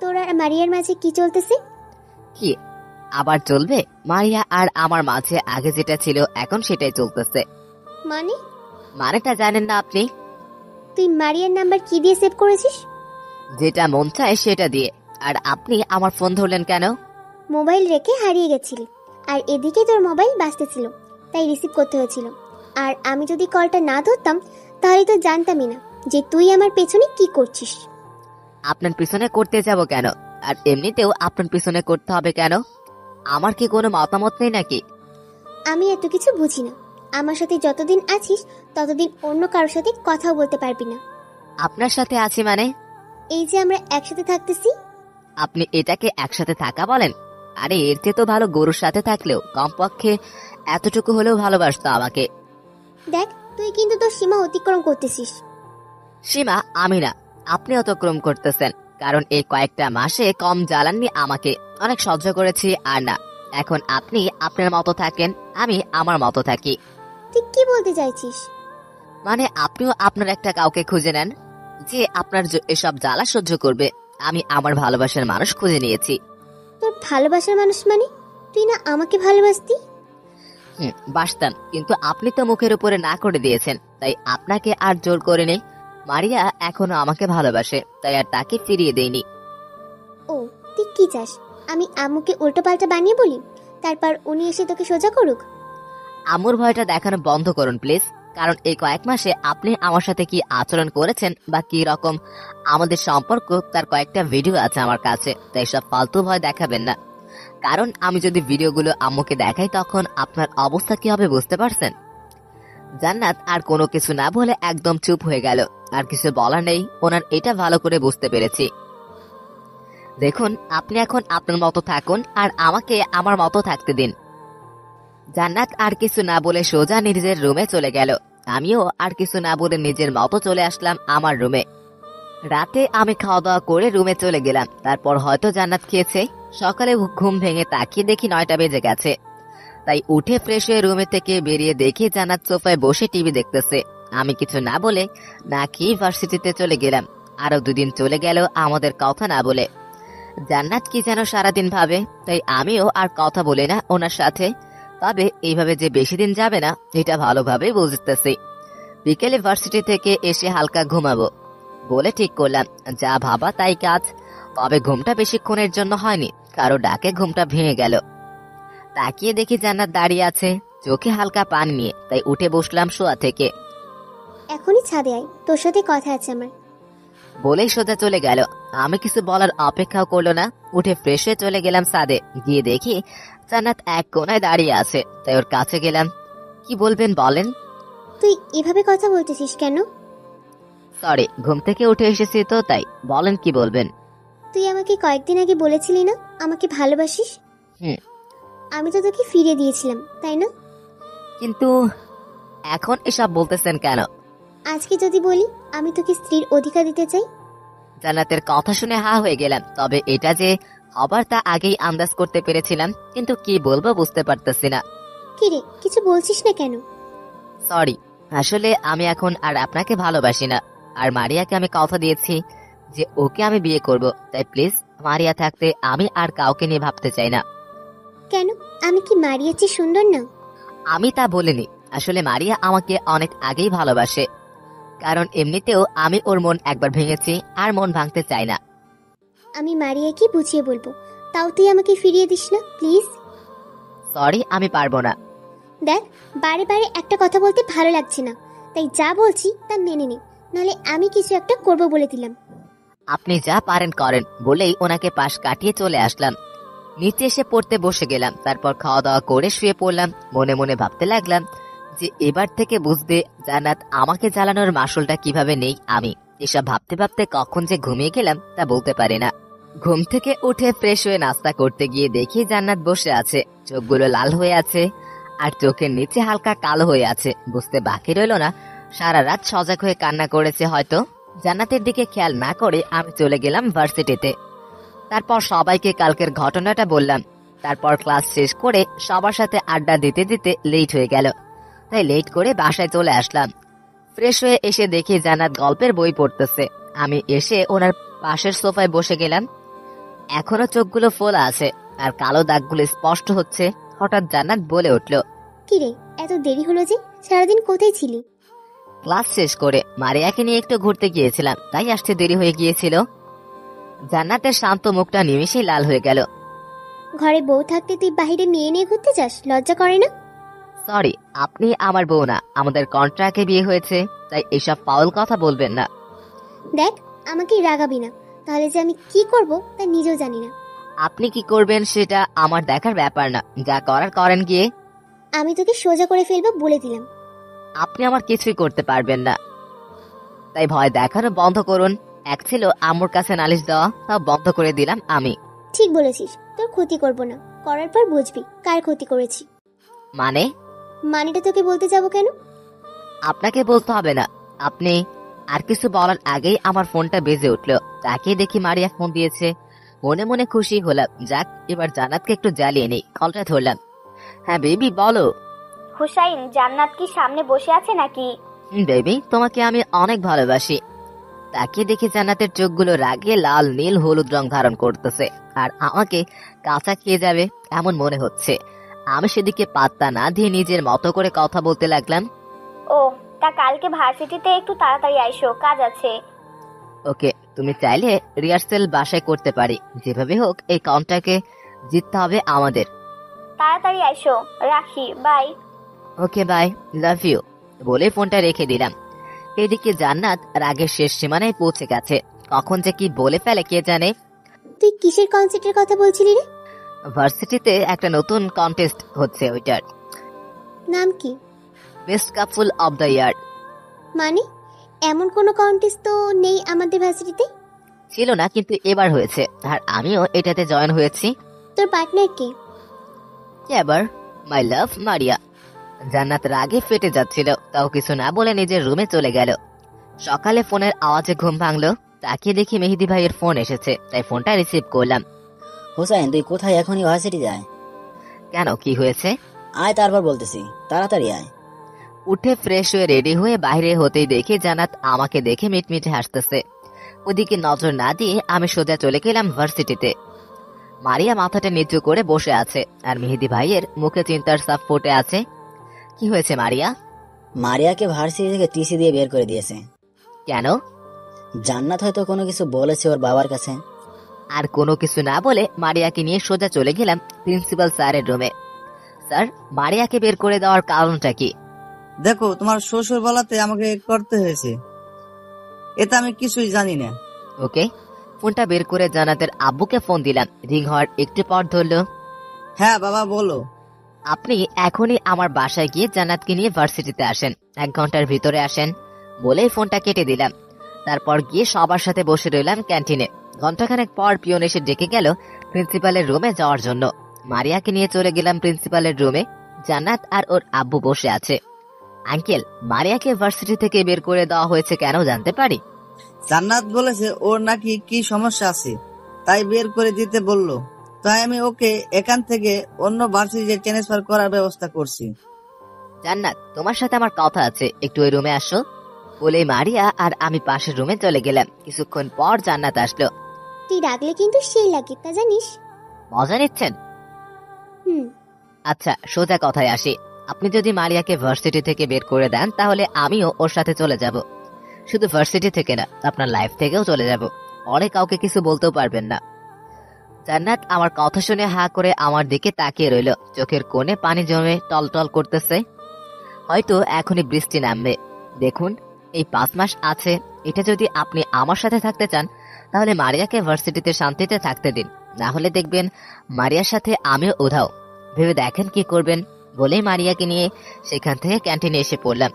তোর আর মারিয়ার মাঝে কি চলতেছে? কি আবার চলবে? মারিয়া আর আমার মাঝে আগে যেটা ছিল এখন সেটাই চলতেছে। মানে? মানেটা জানেন না আপনি? তুই মারিয়ার নাম্বার কি দিয়ে সেভ করেছিস? যেটা মন চায় সেটা দিয়ে। আর আপনি আমার ফোন ধরলেন কেন? মোবাইল রেখে হারিয়ে গেছিলি, আর এদিকে তোর মোবাইল বাজতেছিল, তাই রিসিভ করতে হয়েছিল। আর আমি যদি কলটা না ধরতাম তাহলে তো জানতামই না যে তুই আমার পেছনে কি করছিস। আপনার পিছনে করতে যাব কেন? আর এমনিতেও আপনার পিছনে করতে হবে কেন? আমার কি কোনো মতামত নেই নাকি? আমি এত কিছু বুঝি না। আমার সাথে যতদিন আছিস ততদিন অন্য কারোর সাথে কথাও বলতে পারবি না। আপনার সাথে আছি মানে? এই যে আমরা একসাথে থাকতেছি। আপনি এটাকে একসাথে থাকা বলেন? আরে এর চেয়ে তো ভালো গরুর সাথে থাকলেও কমপক্ষে এতটুকু হলেও ভালোবাসতো আমাকে। দেখ, তুই কিন্তু তোর সীমা অতিক্রম করতেছিস। সীমা আমি না, আপনি অতিক্রম করতেছেন। কারণ এই কয়েকটা মাসে কম জ্বালাননি আমাকে, অনেক সহ্য করেছি। আর না, এখন আপনি আপনার মতো থাকেন, আমি আমার মতো থাকি। তুই কি বলতে চাইছিস? মানে আপনিও আপনার একটা কাউকে খুঁজে নেন যে আপনার এসব জ্বালা সহ্য করবে। আমি আমার ভালোবাসার মানুষ খুঁজে নিয়েছি। তোর ভালোবাসার মানুষ মানে? তুই না আমাকে ভালোবাসতি? বাসতাম, কিন্তু আপনি তো মুখের উপরে না করে দিয়েছেন, তাই আপনাকে আর জোর করে নেই। মারিয়া এখনো আমাকে ভালোবাসে, তাই আর তাকে ফিরিয়ে দেয়নি। ও, তুই কি চাস? আমি আম্মুকে উল্টো পাল্টা বানিয়ে বলি, তারপর উনি এসে তোকে সোজা করুক? আম্মুর ভয়টা দেখানো বন্ধ করুন প্লিজ। কারণ এই কয়েক মাসে আপনি আমার সাথে কি আচরণ করেছেন বা কি রকম আমাদের সম্পর্ক তার কয়েকটা ভিডিও আছে আমার কাছে, তাই সব ফালতু ভয় দেখাবেন না। কারণ আমি যদি ভিডিওগুলো আম্মুকে দেখাই তখন আপনার অবস্থা কি হবে বুঝতে পারছেন? জান্নাত আর কোনো কিছু না বলে একদম চুপ হয়ে গেল। আর কিছু বলার নেই, ওনার এটা ভালো করে বুঝতে পেরেছি। দেখুন, আপনি এখন আপনার মতো থাকুন আর আমাকে আমার মতো থাকতে দিন। জান্নাত আর কিছু না বলে সোজা নিজের রুমে চলে গেল। আমিও আর কিছু না বলে নিজের মতো চলে আসলাম আমার রুমে। রাতে আমি খাওয়া দাওয়া করে রুমে চলে গেলাম। তারপর হয়তো জান্নাত খেয়েছে। সকালে ঘুম ভেঙে তাকিয়ে দেখি 9টা বেজে গেছে। তাই উঠে ফ্রেশ হয়ে রুমে থেকে বেরিয়ে দেখি জান্নাত সোফায় বসে টিভি দেখতেছে। আমি কিছু না বলে না খেয়ে ভার্সিটিতে চলে গেলাম। আরো 2 দিন চলে গেল আমাদের কথা না বলে। জান্নাত কি যেন সারাদিন ভাবে, তাই আমিও আর কথা বলি না ওনার সাথে। তবে এইভাবে যে বেশি দিন যাবে না এটা ভালোভাবে বুঝতেছি। বিকেলে ভার্সিটি থেকে এসে হালকা ঘুমাবো বলে ঠিক করলাম। যা ভাবা তাই কাজ। তবে ঘুমটা বেশিক্ষণের জন্য হয়নি, কারো ডাকে ঘুমটা ভেঙে গেল। তাকিয়ে দেখি জান্নাত দাঁড়িয়ে আছে, চোখে হালকা পানি নিয়ে। তাই উঠে বসলাম শোয়া থেকে। এখনই ছাদে আয়, তোর সাথে কথা আছে আমার। বলেই সোজা চলে গেল। আমি কিছু বলার অপেক্ষাও করলো না, উঠে ফ্রেশ হয়ে চলে গেলাম ছাদে। গিয়ে দেখি জান্নাত এক কোনায় দাঁড়িয়ে আছে। তাই ওর কাছে গেলাম। কি বলবেন বলেন। তুই এভাবে কথা বলতেছিস কেন? সরি, ঘুম থেকে উঠে এসেছি তো তাই। বলেন কি বলবেন। তুই আমাকে কয়েকদিন আগে বলেছিলি না আমাকে ভালোবাসিস? হুম। আমি তো তোকে ফিরিয়ে দিয়েছিলাম, তাই না? কিন্তু এখন এসব বলতেছেন কেন? আজকে যদি বলি আমি তোকে স্ত্রীর অধিকার দিতে চাই? জান্নাতের কথা শুনে হা হয়ে গেলাম। তবে এটা যে হবার তা আগেই আন্দাজ করতে পেরেছিলাম, কিন্তু কি বলবো বুঝতে পারতেছি না। কিরে, কিছু বলছিস না কেন? সরি, আসলে আমি এখন আর আপনাকে ভালোবাসি না। আর মারিয়াকে আমি কথা দিয়েছি যে ওকে আমি বিয়ে করব। তাই প্লিজ, মারিয়া থাকতে আমি আর কাউকে নিয়ে ভাবতে চাই না। কেন? আমি কি মারিয়ার চেয়ে সুন্দর না? আমি তা বলিনি। আসলে মারিয়া আমাকে অনেক আগেই ভালোবাসে। কারণ এমনিতেও আমি ওর মন একবার ভেঙেছি, আর মন ভাঙতে চাই না। আমি মারিয়াকে বুঝিয়ে বলবো, তাও তুই আমাকে ফিরিয়ে দিস না প্লিজ। সরি, আমি পারবো না। দেখ, বারে বারে একটা কথা বলতে ভালো লাগছে না, তাই যা বলছি তা মেনে নে, নাহলে আমি কিছু একটা করব বলে দিলাম। আপনি যা পারেন করেন বলেই ওনাকে পাশ কাটিয়ে চলে আসলাম। নিচে এসে পড়তে বসে গেলাম। তারপর খাওয়া দাওয়া করে শুয়ে পড়লাম। মনে মনে ভাবতে লাগলাম যে এবার থেকে বুঝবে জান্নাত আমাকে জ্বালানোর মাসুলটা কিভাবে নেই আমি। এসব ভাবতে ভাবতে কখন যে ঘুমিয়ে গেলাম তা বলতে পারি না। ঘুম থেকে উঠে ফ্রেশ হয়ে নাস্তা করতে গিয়ে দেখি জান্নাত বসে আছে। চোখগুলো লাল হয়ে আছে আর চোখের নিচে হালকা কালো হয়ে আছে। বুঝতে বাকি রইল না সারা রাত সজাগ হয়ে কান্না করেছে হয়তো। জান্নাতের দিকে খেয়াল না করে আমি চলে গেলাম ভার্সিটিতে। তারপর সবাইকে কালকের ঘটনাটা বললাম। তারপর ক্লাস শেষ করে সবার সাথে আড্ডা দিতে দিতে লেট হয়ে গেল। তাই লেট করে বাসায় চলে আসলাম। ফ্রেশ হয়ে এসে দেখি জান্নাত গল্পের বই পড়তেছে। আমি এসে ওনার পাশের সোফায় বসে গেলাম। এখনো চোখগুলো ফোলা আছে আর কালো দাগগুলো স্পষ্ট হচ্ছে। হঠাৎ জান্নাত বলে উঠল, কিরে, এত দেরি হলো যে? সারাদিন কোথায় ছিলি? ক্লাস শেষ করে মারিয়াকে নিয়ে একটু ঘুরতে গিয়েছিলাম, তাই আসতে দেরি হয়ে গিয়েছিল। জান্নাতের শান্ত মুখটা নিমেষেই লাল হয়ে গেল। ঘরে বউ থাকতে তুই বাইরে মেয়ে নিয়ে ঘুরতে যাস, লজ্জা করে না? সরি, আপনি আমার বউ না, আমাদের কন্ট্রাক্টে বিয়ে হয়েছে, তাই এসব ফাউল কথা বলবেন না। দেখ, আমাকে রাগাবি না, তাহলে যে আমি কি করব তা নিজেও জানি না। আপনি কি করবেন সেটা আমার দেখার ব্যাপার না, যা করার করেন গিয়ে। আমি তোকে সোজা করে ফেলবো বলে দিলাম। আপনি আমার কিছুই করতে পারবেন না, তাই ভয় দেখানো বন্ধ করুন। এক ছিল আম্মুর কাছে নালিশ দেওয়া, তাও বন্ধ করে দিলাম আমি। ঠিক বলেছিস, তোর ক্ষতি করব না, করার পর বুঝবি কার ক্ষতি করেছি। মানে? মানেটা তোকে বলতে যাব কেন? আপনাকে বলতে হবে না। আপনি আর কিছু বলার আগেই আমার ফোনটা বেজে উঠলো। তাকে দেখি মারিয়া ফোন দিয়েছে। মনে মনে খুশি হলাম। যাক, এবার জান্নাতকে একটু জ্বালিয়ে নেই। কলটা ধরলাম। হ্যাঁ বেবি, বলো। হুসাইন, জান্নাত কি সামনে বসে আছে নাকি? বেবি, তোমাকে আমি অনেক ভালোবাসি। তাকে দেখে জান্নাতের চোখগুলো রাগে লাল নীল হলুদ রং ধারণ করতেছে আর আমাকে কাঁচা খেয়ে যাবে এমন মনে হচ্ছে। আমি সেদিকে পাত্তা না দিয়ে নিজের মতো করে কথা বলতে লাগলাম। ও, তা কালকে ভার্সিটিতে একটু তাড়াতাড়ি আইসো, কাজ আছে। ওকে, তুমি চাইলে রিহার্সেল বাসায় করতে পারি। যেভাবে হোক এই কাউন্টারকে জিততে হবে আমাদের। তাড়াতাড়ি আইসো, রাখি, bye. Okay bye, love you বলে ফোনটা রেখে দিলাম। এদিকে জান্নাত রাগের শেষ সীমানায় পৌঁছে গেছে। কখন যে কি বলে ফেলে কে জানে। তুই কিসের কনসার্টের কথা বলছিলি রে? ভার্সিটিতে একটা নতুন কন্টেস্ট হচ্ছে, ওইটার নাম কি? Best couple of the year. মানে এমন কোনো কন্টেস্ট তো নেই আমাদের ভার্সিটিতে। ছিল না, কিন্তু এবার হয়েছে আর আমিও এটাতে জয়েন হয়েছি। তোর পার্টনার কে? এবার মাই লাভ মারিয়া। জান্নাত রাগে ফেটে যাচ্ছিল, তাও কিছু না বলে নিজের রুমে চলে গেল। সকালে ফোনের আওয়াজে ঘুম ভাঙলো। তাকে দেখি মেহেদি ভাইয়ের ফোন এসেছে, তাই ফোনটা রিসিভ করলাম। হোসাইন, তুই কোথায়? এখনই ভার্সিটি যায়। কেন, কি হয়েছে? আয়, তারপর বলতেছি, তাড়াতাড়ি আয়। উঠে ফ্রেশ হয়ে রেডি হয়ে বাইরে হতেই দেখি জান্নাত আমাকে দেখে মিটমিটে হাসতেছে। ওদিকে নজর না দিয়ে আমি সোজা চলে গেলাম ভার্সিটিতে। মারিয়া মাথাটা নিচু করে বসে আছে আর মেহেদি ভাইয়ের মুখে চিন্তার ছাপ ফুটে আছে। কি হয়েছে মারিয়া? মারিয়াকে ভার্সিটি থেকে টিসি দিয়ে বের করে দিয়েছে। কেন? জান্নাত হয়তো কোনো কিছু বলেছে ওর বাবার কাছে। আর কোনো কিছু না বলে মারিয়াকে নিয়ে সোজা চলে গেলাম প্রিন্সিপাল স্যারের রুমে। স্যার, মারিয়াকে বের করে দেওয়ার কারণটা কি? দেখো, তোমার শ্বশুর বলাতে আমাকে করতে হয়েছে, এটা আমি কিছুই জানি না। ওকে, ফোনটা বের করে জান্নাতের আব্বুকে ফোন দিলাম। রিং হওয়ার একটু পর ধরলো। হ্যাঁ বাবা, বলো। আপনি এখনই আমার বাসায় গিয়ে জান্নাতকে নিয়ে ভার্সিটিতে আসেন, 1 ঘন্টার ভিতরে আসেন বলেই ফোনটা কেটে দিলাম। তারপর গিয়ে সবার সাথে বসে রইলাম ক্যান্টিনে। ঘন্টাখানেক পর পিয়ন এসে ডেকে গেল প্রিন্সিপালের রুমে যাওয়ার জন্য। মারিয়াকে নিয়ে চলে গেলাম প্রিন্সিপালের রুমে। জান্নাত আর ওর আব্বু বসে আছে। আঙ্কেল, মারিয়াকে ভার্সিটি থেকে বের করে দেওয়া হয়েছে কেন জানতে পারি? জান্নাত বলেছে ওর নাকি কি সমস্যা আছে, তাই বের করে দিতে বললো। তাই আমি ওকে এখান থেকে অন্য ভার্সিটিতে ট্রান্সফার করার ব্যবস্থা করছি। জান্নাত, তোমার সাথে আমার কথা আছে, একটু ওই রুমে আসো বলে মারিয়া আর আমি পাশের রুমে চলে গেলাম। কিছুক্ষণ পর জান্নাত আসলো। তুই ডাকলে কিন্তু সেই লাগে, তা জানিস? মজা নিচ্ছেন? হুম। আচ্ছা, সোজা কথায় আসি। আপনি যদি মারিয়াকে ভার্সিটি থেকে বের করে দেন তাহলে আমিও ওর সাথে চলে যাব। শুধু ভার্সিটি থেকে না, আপনার লাইফ থেকেও চলে যাব। পরে কাউকে কিছু বলতেও পারবেন না। জান্নাত আমার কথা শুনে হা করে আমার দিকে তাকিয়ে রইল। চোখের কোণে পানি জমে টলটল করতেছে। হয়তো এখনই বৃষ্টি নামবে। দেখুন, এই 5 মাস আছে, এটা যদি আপনি আমার সাথে থাকতে চান তাহলে মারিয়াকে ভার্সিটিতে শান্তিতে থাকতে দিন, না হলে দেখবেন মারিয়ার সাথে আমিও উধাও। ভেবে দেখেন কি করবেন। বলেই মারিয়াকে নিয়ে সেখান থেকে ক্যান্টিনে এসে পড়লাম।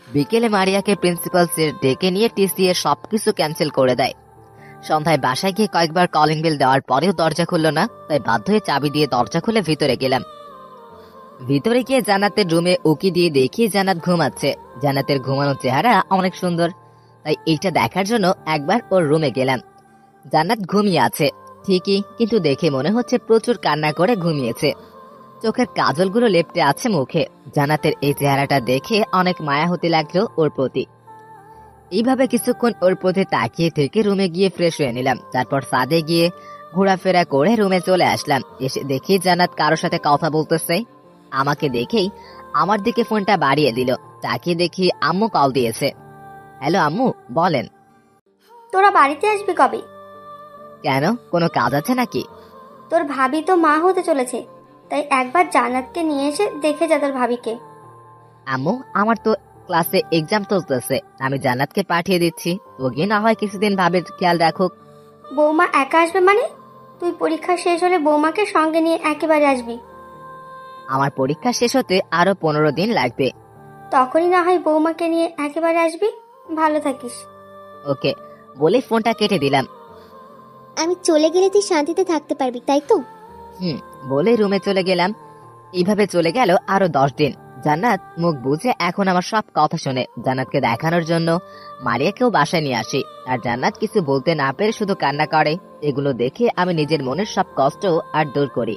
বিকেলে মারিয়াকে প্রিন্সিপাল স্যার ডেকে নিয়ে টিসি এর সবকিছু ক্যান্সেল করে দেয়। সন্ধ্যায় বাসায় গিয়ে কয়েকবার কলিং বেল দেওয়ার পরেও দরজা খুললো না, তাই বাধ্য হয়ে চাবি দিয়ে দরজা খুলে ভিতরে গেলাম। ভিতরে গিয়ে জান্নাতের রুমে উকি দিয়ে দেখি জান্নাত ঘুমাচ্ছে। জান্নাতের ঘুমানো চেহারা অনেক সুন্দর, তাই এইটা দেখার জন্য একবার ওর রুমে গেলাম। জান্নাত ঘুমিয়ে আছে ঠিকই, কিন্তু দেখে মনে হচ্ছে প্রচুর কান্না করে ঘুমিয়েছে। চোখের কাজলগুলো লেপটে আছে মুখে। জান্নাতের এই চেহারাটা দেখে অনেক মায়া হতে লাগলো ওর প্রতি। এইভাবে কিছুক্ষণ ওর প্রতি তাকিয়ে থেকে রুমে গিয়ে ফ্রেশ হয়ে নিলাম। তারপর ছাদে গিয়ে ঘোরাফেরা করে রুমে চলে আসলাম। এসে দেখি জান্নাত কারোর সাথে কথা বলতেছে। আমাকে দেখেই আমার দিকে ফোনটা বাড়িয়ে দিল। তাকিয়ে দেখি আম্মু কল দিয়েছে। হ্যালো আম্মু, বলেন। তোরা বাড়িতে আসবি কবে? কেন, কোনো কাজ আছে নাকি? তোর ভাবি তো মা হতে চলেছে, তাই একবার জান্নাতকে নিয়ে এসে দেখে যা তোর ভাবিকে। আম্মু, আমার তো ক্লাসে এক্সাম চলতেছে, আমি জান্নাতকে পাঠিয়ে দিচ্ছি। ও গিয়ে না হয় কিছুদিন ভাবির খেয়াল রাখুক। বৌমা একা আসবে মানে? তুই পরীক্ষা শেষ হলে বৌমাকে সঙ্গে নিয়ে একেবারে আসবি। আমার পরীক্ষা শেষ হতে আরো 15 দিন লাগবে। তখনই না হয় বৌমাকে নিয়ে একেবারে আসবি। ভালো থাকিস। ওকে বলে ফোনটা কেটে দিলাম। আমি চলে গেলে তুই শান্তিতে থাকতে পারবি, তাই তো? বলে রুমে চলে গেলাম। এইভাবে চলে গেল আরো 10 দিন। জান্নাত মুখ বুঝে এখন আমার সব কথা শুনে। জান্নাতকে দেখানোর জন্য মারিয়াকেও বাসায় নিয়ে আসি, আর জান্নাত কিছু বলতে না পেরে শুধু কান্না করে। এগুলো দেখে আমি নিজের মনের সব কষ্ট আর দূর করি।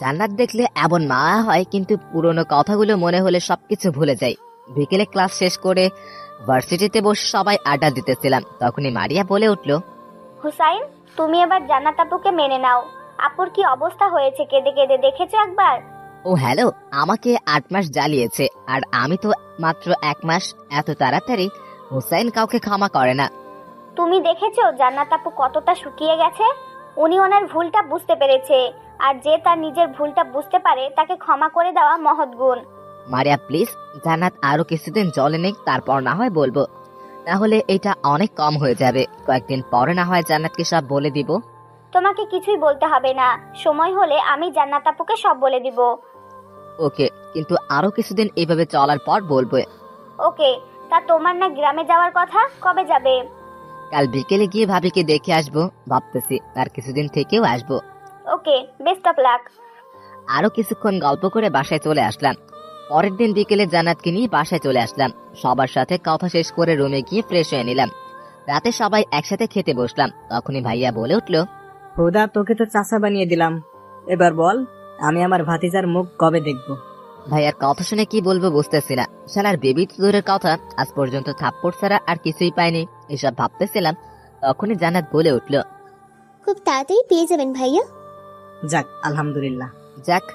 জান্নাত দেখলে এমন মায়া হয়, কিন্তু পুরনো কথাগুলো মনে হলে সবকিছু ভুলে যাই। বিকেলে ক্লাস শেষ করে ভার্সিটিতে বসে সবাই আড্ডা দিতেছিলাম। তখনই মারিয়া বলে উঠল, হুসাইন, তুমি এবার জান্নাত আপুকে মেনে নাও। আপুর কি অবস্থা হয়েছে, কেঁদে কেঁদে দেখেছো একবার? ও হ্যালো, আমাকে 8 মাস জ্বালিয়েছে, আর আমি তো মাত্র 1 মাস। এত তাড়াতাড়ি হুসাইন কাউকে ক্ষমা করে না। তুমি দেখেছো জান্নাত আপু কতটা শুকিয়ে গেছে? উনি ওনার ভুলটা বুঝতে পেরেছে, আর যে তার নিজের ভুলটা বুঝতে পারে তাকে ক্ষমা করে দেওয়া মহৎ গুণ। মারিয়া প্লিজ, জান্নাত আরো কিছুদিন জলে নেই, তারপর না হয় বলবো। তাহলে এটা অনেক কম হয়ে যাবে। কয়েকদিন পরে না হয় জান্নাতকে সব বলে দিব। তোমাকে কিছুই বলতে হবে না, সময় হলে আমি জান্নাত আপুকে সব বলে দিব। ওকে, কিন্তু আরো কিছুদিন এইভাবে চলার পর বলবো। ওকে, তা তোমার না গ্রামে যাওয়ার কথা, কবে যাবে? কাল বিকেলে গিয়ে ভাবিকে দেখে আসবো ভাবতেছি, আর কিছুদিন থেকেও আসবো। ওকে, বেস্ট অফ লাক। আরো কিছুক্ষণ গল্প করে বাসায় চলে আসলাম। পরের দিন বিকেলে জান্নাতকে নিয়ে বাসায় চলে আসলাম। সবার সাথে কথা শেষ করে রুমে গিয়ে ফ্রেশ হয়ে নিলাম। রাতে সবাই একসাথে খেতে বসলাম। তখনই ভাইয়া বলে উঠলো, হুদা, তোকে তো চাচা বানিয়ে দিলাম, এবার বল আমি আমার ভাতিজার মুখ কবে দেখবো? ভাইয়ার কথা শুনে কি বলবো বুঝতেছি না। শালার বেবি তো দূরের কথা, আজ পর্যন্ত থাপ্পড় ছাড়া আর কিছুই পাইনি। এসব ভাবতেছিলাম, তখনই জান্নাত বলে উঠলো, খুব তাড়াতাড়ি পেয়ে যাবেন ভাইয়া। যাক, আলহামদুলিল্লাহ। যাক,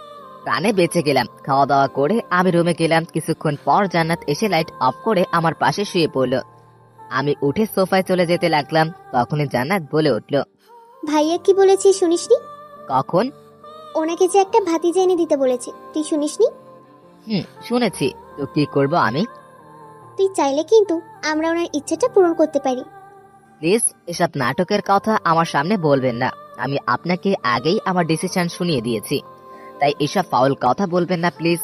প্রাণে বেঁচে গেলাম। খাওয়া দাওয়া করে আমি রুমে গেলাম। কিছুক্ষণ পর জান্নাত এসে লাইট অফ করে আমার পাশে শুয়ে পড়লো। আমি উঠে সোফায় চলে যেতে লাগলাম। তখনই জান্নাত বলে উঠলো, ভাইয়া কি বলেছি শুনিসনি? কখন? ওনাকে যে একটা ভাতিজা এনে দিতে বলেছে, তুই শুনিসনি? শুনেছি। তো কি করব আমি? তুই চাইলে কিন্তু আমরা ওনার ইচ্ছাটা পূরণ করতে পারি। প্লিজ এসব নাটকের কথা আমার সামনে বলবেন না। আমি আপনাকে আগেই আমার ডিসিশন শুনিয়ে দিয়েছি, তাই এসব ফাউল কথা বলবেন না প্লিজ।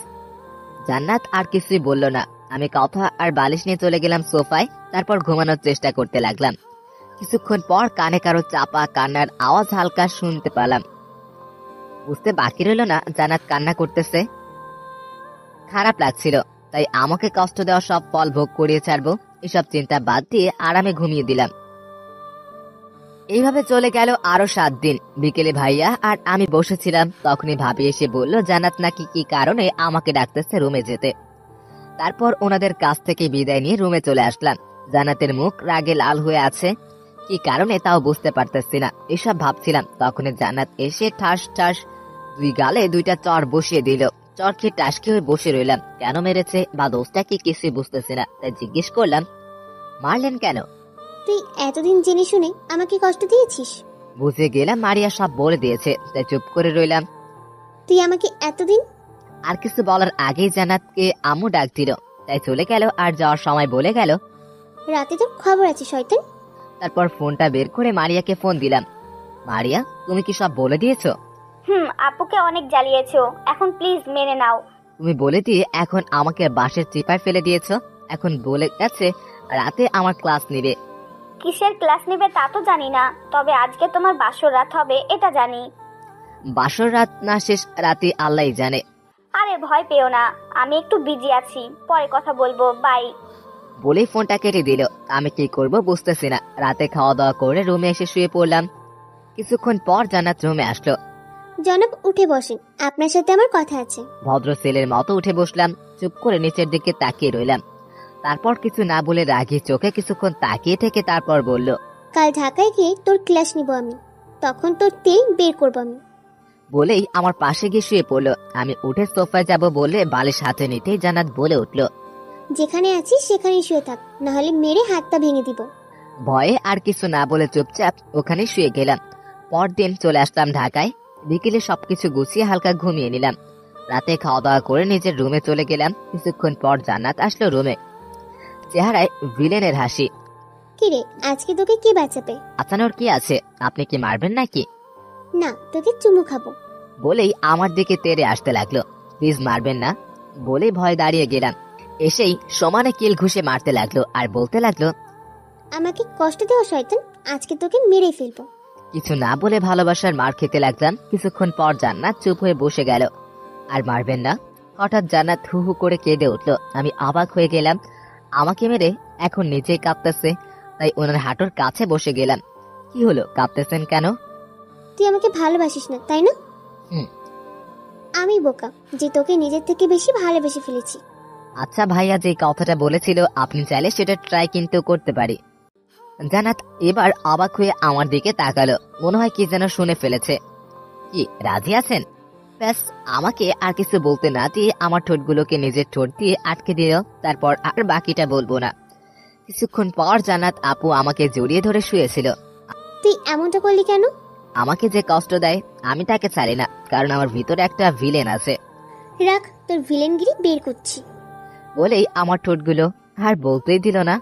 জান্নাত আর কিছুই বলল না। আমি কথা আর বালিশ নিয়ে চলে গেলাম সোফায়, তারপর ঘুমানোর চেষ্টা করতে লাগলাম। কিছুক্ষণ পর কানে কারো চাপা কান্নার আওয়াজ হালকা শুনতে পেলাম। বুঝতে বাকি রইল না জান্নাত কান্না করতেছে। খারাপ লাগছিল, তাই আমাকে কষ্ট দেওয়া সব ফল ভোগ করিয়ে ছাড়বো এসব চিন্তা বাদ দিয়ে আরামে ঘুমিয়ে দিলাম। এইভাবে চলে গেল আরো 7 দিন। বিকেলে ভাইয়া আর আমি বসেছিলাম, তখনই ভাবি এসে বলল জান্নাত নাকি কি কারণে আমাকে ডাকতেছে রুমে যেতে। তারপর ওনাদের কাছ থেকে বিদায় নিয়ে রুমে চলে আসলাম। জান্নাতের মুখ রাগে লাল হয়ে আছে, কি কারণে তাও বুঝতে পারতেছি না। এসব ভাবছিলাম তখনই জান্নাত এসে ঠাস ঠাস 2 গালে 2টা চর বসিয়ে দিল। চর খেয়ে টাসকে হয়ে বসে রইলাম। কেন মেরেছে বা দোষটা কি কিছুই বুঝতেছি না, তাই জিজ্ঞেস করলাম, মারলেন কেন? তুই এতদিন জেনে শুনে আমাকে কষ্ট দিয়েছিস? বুঝে গেলাম মারিয়া সব বলে দিয়েছে, তাই চুপ করে রইলাম। তুই আমাকে এতদিন... আর কিছু বলার আগেই জান্নাতকে আম্মু ডাক দিল, তাই চলে গেল। আর যাওয়ার সময় বলে গেল, রাতে তোর খবর আছে শয়তান। তারপর ফোনটা বের করে মারিয়াকে ফোন দিলাম। মারিয়া, তুমি কি সব বলে দিয়েছো? আপুকে অনেক জ্বালিয়েছো, এখন প্লিজ মেনে নাও। তুমি বলে দিয়ে এখন আমাকে বাসের চিপায় ফেলে দিয়েছো। এখন বলে গেছে রাতে আমার ক্লাস নিবে। কিসের ক্লাস নিবে তা তো জানি না, তবে আজকে তোমার বাসর রাত হবে এটা জানি। বাসর রাত না শেষ রাতে আল্লাহই জানে। আরে ভয় পেও না, আমি একটু বিজি আছি, পরে কথা বলবো, বাই। বলেই ফোনটা কেটে দিল। আমি কি করব বুঝতেছি না। রাতে খাওয়া দাওয়া করে রুমে এসে শুয়ে পড়লাম। কিছুক্ষণ পর জান্নাত রুমে আসলো। জনাব উঠে বসেন, আপনার সাথে আমার কথা আছে। ভদ্র ছেলের মতো উঠে বসলাম। চুপ করে নিচের দিকে তাকিয়ে রইলাম। তারপর কিছু না বলে রাগী চোখে কিছুক্ষণ তাকিয়ে থেকে তারপর বলল, কাল ঢাকায় গিয়ে তোর ক্লাস নিব আমি, তখন তোর তেল বের করবো আমি। বলেই আমার পাশে গিয়ে শুয়ে পড়লো। আমি উঠে সোফায় যাব বলে বালিশ হাতে নিতেই জান্নাত বলে উঠল, যেখানে আছিস সেখানেই শুয়ে থাক, নাহলে মেরে হাত পা ভেঙে দিব। ভয়ে আর কিছু না বলে চুপচাপ ওখানে শুয়ে গেলাম। পরদিন চলে আসলাম ঢাকায়। বিকেলে সবকিছু গুছিয়ে হালকা ঘুমিয়ে নিলাম। রাতে খাওয়া দাওয়া করে নিজের রুমে চলে গেলাম। কিছুক্ষণ পর জান্নাত আসলো রুমে, চেহারায় ভিলেনের হাসি। কিরে, আজকে তোকে কি বাঁচাবে? আচানোর কি আছে, আপনি কি মারবেন নাকি? না, তোকে চুমু খাবো। বলেই আমার দিকে তেড়ে আসতে লাগলো। প্লিজ মারবেন না বলেই ভয় দাঁড়িয়ে গেলাম। এসেই সমানে কিল ঘুষে মারতে লাগলো আর বলতে লাগলো, আমাকে কষ্ট দেওয়া শয়তান, আজকে তোকে মেরে ফেলবো। কিছু না বলে ভালোবাসার মার খেতে লাগলাম। কিছুক্ষণ পর জান্নাত চুপ হয়ে বসে গেল। আর মারবেন না? হঠাৎ জান্নাত হু হু করে কেঁদে উঠলো। আমি অবাক হয়ে গেলাম। আমাকে মেরে এখন নিজেই কাঁদতেছে, তাই ওনার হাঁটুর কাছে বসে গেলাম। কি হলো, কাঁদতেছেন কেন? তুই আমাকে ভালোবাসিস না তাই না? আমি বোকা যে তোকে নিজের থেকে বেশি ভালোবেসে ফেলেছি। আচ্ছা ভাইয়া যে কথাটা বলেছিল আপনি চাইলে সেটা ট্রাই কিন্তু করতে পারি। জান্নাত এবার অবাক হয়ে আমার দিকে তাকালো, মনে হয় কি যেন শুনে ফেলেছে। কি রাজি আছেন? ব্যাস, আমাকে আর কিছু বলতে না দিয়ে আমার ঠোঁটগুলোকে নিজের ঠোঁট দিয়ে আটকে দিল। তারপর আর বাকিটা বলবো না। কিছুক্ষণ পর জান্নাত আপু আমাকে জড়িয়ে ধরে শুয়েছিল। তুই এমনটা করলি কেন? আমাকে যে কষ্ট দেয় আমি তাকে ছাড়ি না, কারণ আমার ভিতরে একটা ভিলেন আছে। রাখ, তোর ভিলেনগিরি বের করছি। বলেই আমার ঠোঁটগুলো আর বলতেই দিল না।